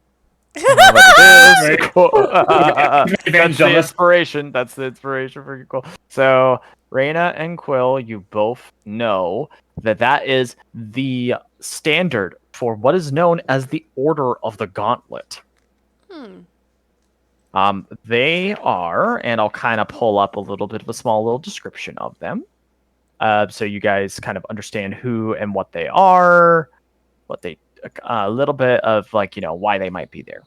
what it is. Right. Cool. Advantage That's the on this. inspiration. That's the inspiration for cool. So, Reina and Quill, you both know that is the standard for what is known as the Order of the Gauntlet. They are, and I'll kind of pull up a little bit of a small little description of them. So you guys kind of understand who and what they are, a little bit of why they might be there.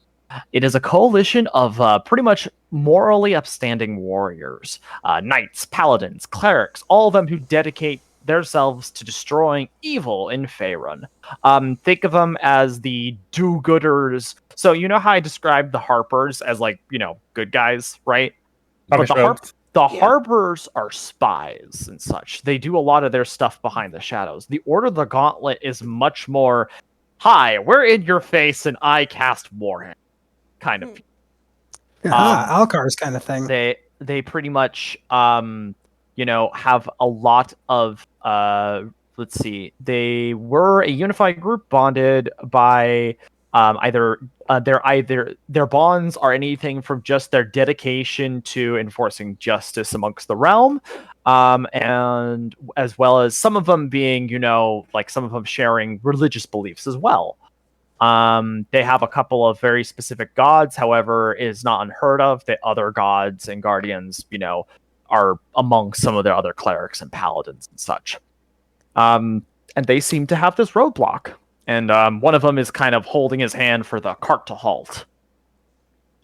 It is a coalition of pretty much morally upstanding warriors, knights, paladins, clerics, all of them who dedicate themselves to destroying evil in Faerun. Think of them as the do-gooders. So you know how I described the Harpers as good guys, right? But the Harpers are spies and such. They do a lot of their stuff behind the shadows. The Order of the Gauntlet is much more, hi, we're in your face and I cast Warhammer kind of. Alcar's kind of thing. They pretty much have a lot of let's see. They were a unified group bonded by their bonds are anything from just their dedication to enforcing justice amongst the realm, and as well as some of them being, some of them sharing religious beliefs as well. They have a couple of very specific gods, however, it is not unheard of that other gods and guardians, are among some of their other clerics and paladins and such. And they seem to have this roadblock. And one of them is kind of holding his hand for the cart to halt.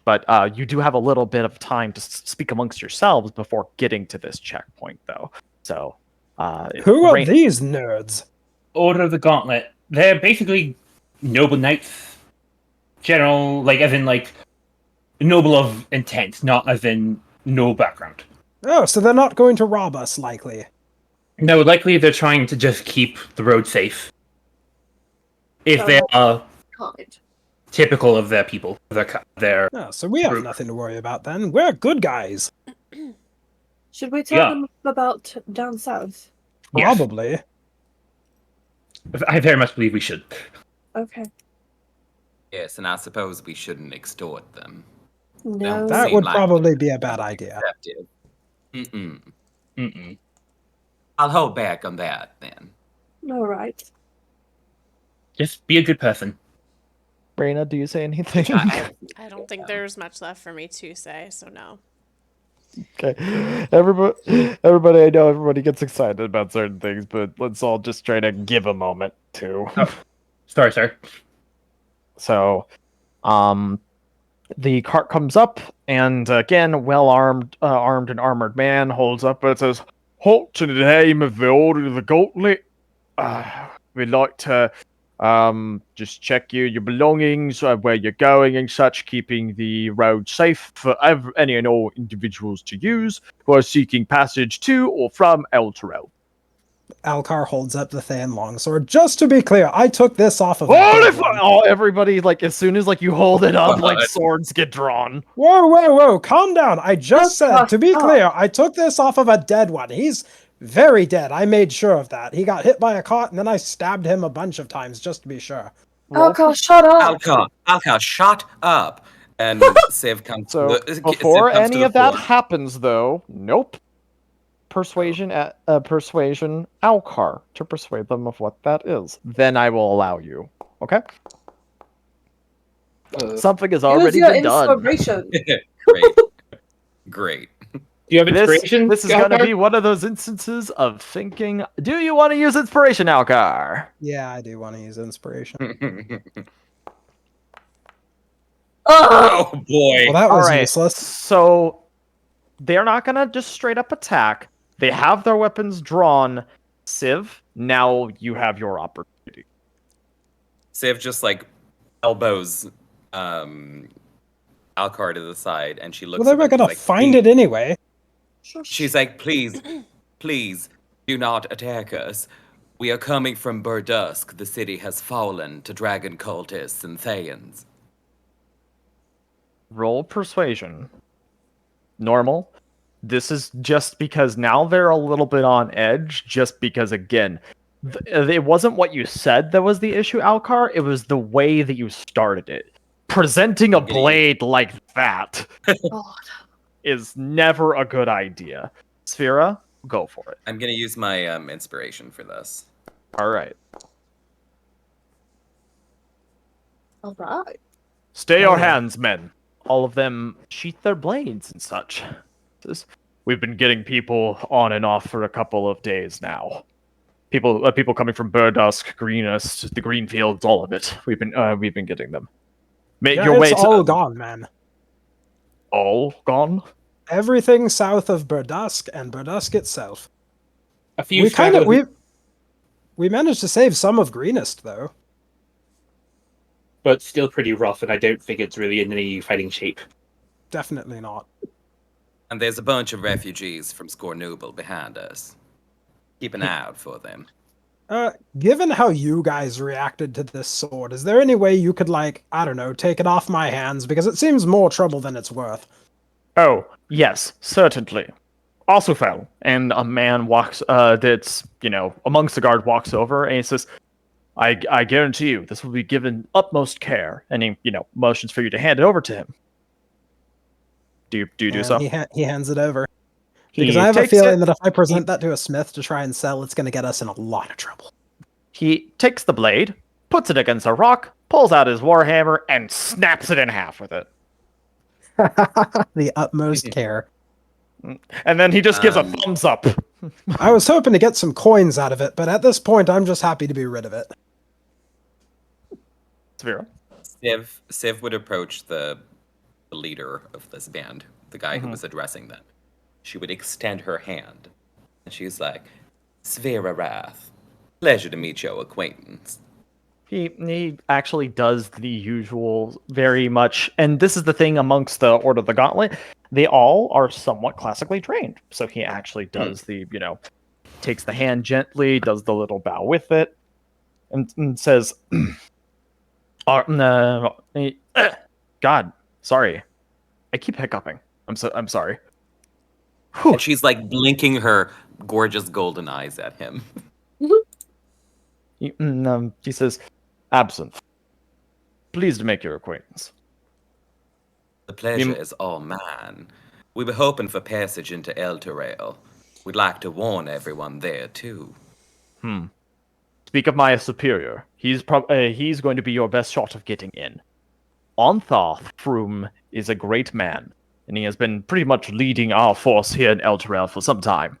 But you do have a little bit of time to speak amongst yourselves before getting to this checkpoint, though. So, Who are these nerds? Order of the Gauntlet. They're basically noble knights. General, like, as in, like, noble of intent, not as in no background. Oh, so they're not going to rob us, likely. No, likely they're trying to just keep the road safe. If they are Kind. typical of their people, their Oh, so we have group. nothing to worry about then. We're good guys. Should we tell Yeah. them about down south? Yes. Probably. I very much believe we should. Okay. Yes, and I suppose we shouldn't extort them. No. That Seem would like probably be a bad idea. Accepted. Mm-mm. Mm-mm. I'll hold back on that then. All right. Just be a good person. Raina, do you say anything? I don't think there's much left for me to say, so no. Okay, everybody, I know everybody gets excited about certain things, but let's all just try to give a moment to. Sorry, sir. So, the cart comes up, and again, well-armed, armed and armored man holds up and says, "Halt to the name of the Order of the Gauntlet. We'd like to just check your belongings, where you're going and such, keeping the road safe for any and all individuals to use who are seeking passage to or from Elturel." Alcar holds up the Thayan longsword. Just to be clear, I took this off of. Everybody, like, as soon as like you hold it up, like swords get drawn. Whoa! Calm down. I just said, gosh, to be stop. clear, I took this off of a dead one. He's very dead. I made sure of that. He got hit by a cart, and then I stabbed him a bunch of times just to be sure. Alcar, shut up! Alcar, shut up! And Civ comes So to the, before Civ comes to any the of that fore. happens, though, nope. Persuasion, persuasion, Alcar, to persuade them of what that is. Then I will allow you. Okay. Something has Use already your been done. inspiration. Great. Do you have inspiration? This is going to Alcar? be one of those instances of thinking, do you want to use inspiration, Alcar? Yeah, I do want to use inspiration. Oh boy. Well, that was Alright, useless. so they're not going to just straight up attack. They have their weapons drawn. Civ, now you have your opportunity. Civ just like elbows Alcar to the side, and she looks. Well, they were at him, gonna like, find "Please." it anyway. She's like, "Please, please, do not attack us. We are coming from Berdusk. The city has fallen to dragon cultists and Thayans." Roll persuasion. Normal. This is just because now they're a little bit on edge, just because, again, it wasn't what you said that was the issue, Alcar. It was the way that you started it. Presenting a blade like that is never a good idea. Sphera, go for it. I'm gonna use my inspiration for this. All right. All right. Stay your hands, men. All of them sheath their blades and such. We've been getting people on and off for a couple of days now. People coming from Berdusk, Greenest, the Greenfields, all of it. We've been getting them. Make Yeah, your way it's to all gone, man. all gone. Everything south of Berdusk and Berdusk itself. A few We kind of stragglers, we managed to save some of Greenest though. but still pretty rough, and I don't think it's really in any fighting shape. Definitely not. And there's a bunch of refugees from Scornubel behind us. Keep an eye out for them. Given how you guys reacted to this sword, is there any way you could, like, I don't know, take it off my hands? Because it seems more trouble than it's worth. Oh, yes, certainly. Also fell, and a man walks, that's, amongst the guard walks over, and he says, I guarantee you, this will be given utmost care, and he, motions for you to hand it over to him. Do you do And so? He hands it over. He Because I have a takes feeling it- that if I present that to a smith to try and sell, it's going to get us in a lot of trouble. He takes the blade, puts it against a rock, pulls out his warhammer, and snaps it in half with it. The utmost care. And then he just gives a thumbs up. I was hoping to get some coins out of it, but at this point, I'm just happy to be rid of it. Severa. Civ would approach the leader of this band, the guy who was addressing them. She would extend her hand, and she's like, Svera Wrath, pleasure to meet your acquaintance. He actually does the usual very much, and this is the thing amongst the Order of the Gauntlet, they all are somewhat classically trained. So he actually does the, takes the hand gently, does the little bow with it, and says, God, sorry. I keep hiccuping. I'm sorry. And she's like blinking her gorgeous golden eyes at him. He says, Absinthe. Pleased to make your acquaintance. The pleasure is all mine. We were hoping for passage into Elturel. We'd like to warn everyone there, too. Speak of my superior. He's going to be your best shot of getting in. Ontharth Froom is a great man, and he has been pretty much leading our force here in Elturel for some time.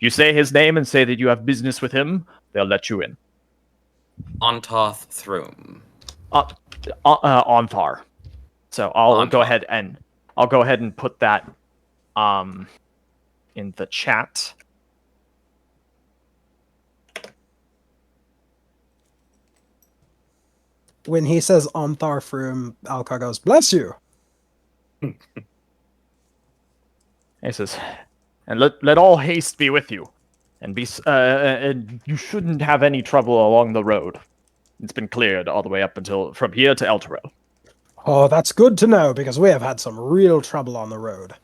You say his name and say that you have business with him, they'll let you in. Ontoth Throom. Onthar. So I'll go ahead and put that in the chat. When he says Ontharr Froom, Alcar goes, bless you. He says, and let all haste be with you, and and you shouldn't have any trouble along the road. It's been cleared all the way up until from here to Elturel. Oh, that's good to know, because we have had some real trouble on the road.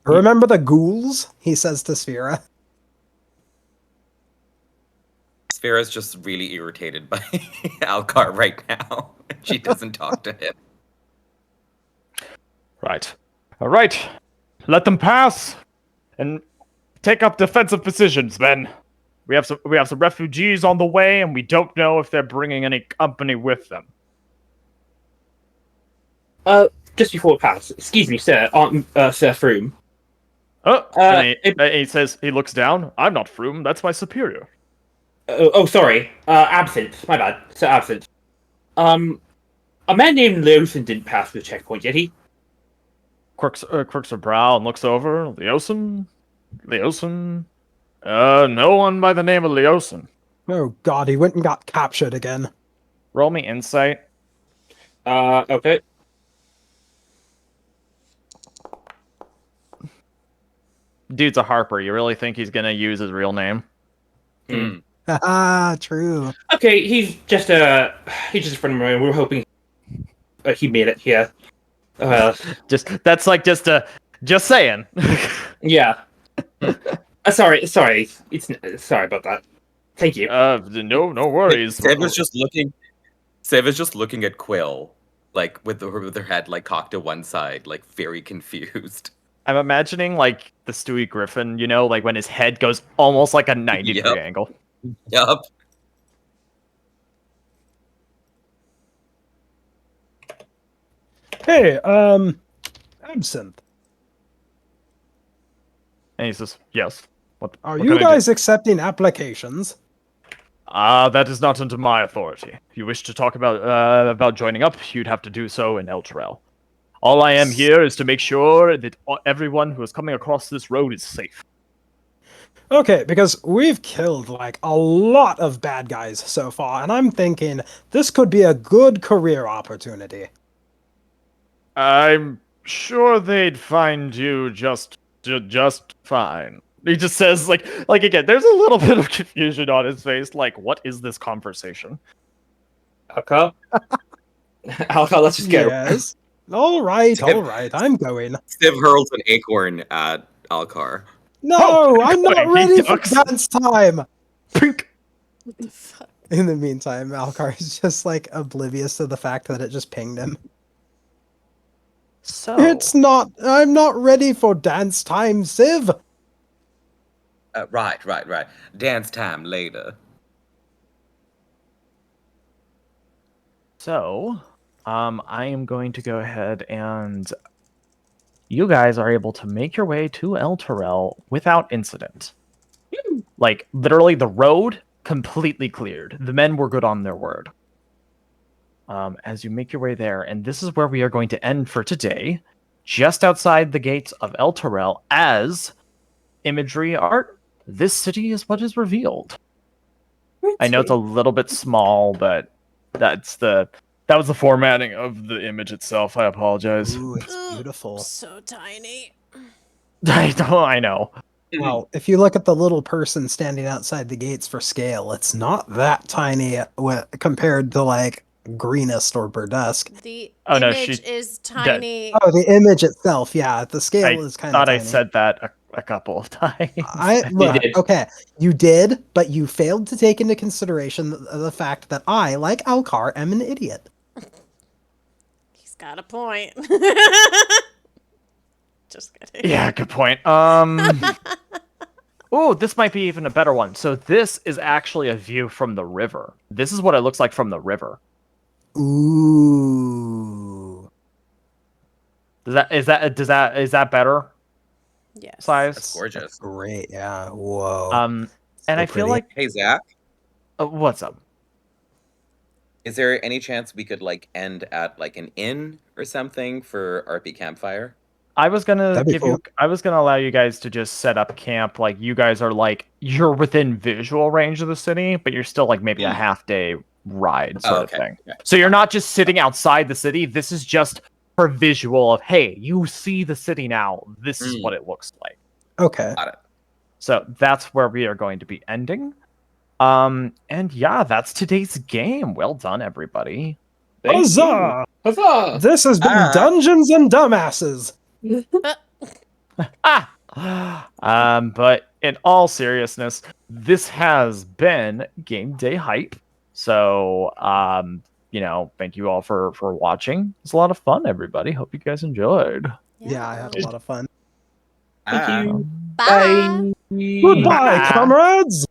Remember the ghouls? He says to Sphera. Sphera's just really irritated by Alcar right now. She doesn't talk to him. Right. All right. Let them pass, and take up defensive positions, men. We have some refugees on the way, and we don't know if they're bringing any company with them. Just before we pass, excuse me, sir, Sir Froom. And he says, he looks down. I'm not Froom, that's my superior. Sorry. Absinthe. My bad. Sir Absinthe. A man named Leosin didn't pass the checkpoint, did he? Quirks her brow and looks over. Leosin? No one by the name of Leosin. Oh god, he went and got captured again. Roll me insight. Okay. Dude's a harper. You really think he's gonna use his real name? Ah, true. Okay, he's just a friend of mine. We were hoping he made it here. Just saying. Yeah. Sorry. Sorry about that. Thank you. No worries. Sev is just looking at Quill, like with her head like cocked to one side, like very confused. I'm imagining like the Stewie Griffin, like when his head goes almost like a 90-degree angle. Yup. Hey, Absinthe. And he says, yes. What You guys accepting applications? That is not under my authority. If you wish to talk about joining up, you'd have to do so in Elturel. All I am here is to make sure that everyone who is coming across this road is safe. Okay, because we've killed, like, a lot of bad guys so far, and I'm thinking this could be a good career opportunity. I'm sure they'd find you just fine. He just says, like again, there's a little bit of confusion on his face, like, what is this conversation? Alcar? Alcar, let's just go. Yes. All right, I'm going. Civ hurls an acorn at Alcar. No, I'm not ready for dance time! Pink. What the fuck? In the meantime, Alcar is just, like, oblivious to the fact that it just pinged him. So... I'm not ready for dance time, Civ! Right. Dance time later. So, I am going to go ahead and you guys are able to make your way to Elturel without incident. Like, literally, the road completely cleared. The men were good on their word. As you make your way there, and this is where we are going to end for today, just outside the gates of Elturel, as imagery art, this city is what is revealed. I know it's a little bit small, but that was the formatting of the image itself. I apologize. Ooh, it's beautiful. So tiny. I know. Well, if you look at the little person standing outside the gates for scale, it's not that tiny compared to like Greenest or Berdusk. The Oh, no, image she- is tiny. Oh, the image itself, yeah, the I scale is kind of thought tiny. I said that a couple of times. Look, did. okay, you did, but you failed to take into consideration the fact that I, like Alcar, am an idiot. He's got a point. Just kidding. Yeah, good point. Oh, this might be even a better one. So this is actually a view from the river. This is what it looks like from the river. Ooh. Is that better? Yes. Size? That's gorgeous. That's great, yeah. Whoa. And So I feel pretty. like Hey, Zach, what's up? is there any chance we could like end at like an inn or something for RP campfire? I was gonna That'd be cool. I was gonna allow you guys to just set up camp. Like, you guys are like, you're within visual range of the city, but you're still like maybe a half day ride sort of thing. Okay. So you're not just sitting outside the city. This is just for visual of, hey, you see the city now. This is what it looks like. Okay. Got it. So that's where we are going to be ending. And yeah, that's today's game. Well done, everybody. Thank you. Huzzah! Huzzah! This has been Dungeons and Dumbasses. But in all seriousness, this has been GameDayHype. So, thank you all for watching. It's a lot of fun, everybody. Hope you guys enjoyed. Yeah, I had a lot of fun. Thank you. Bye. Goodbye, comrades!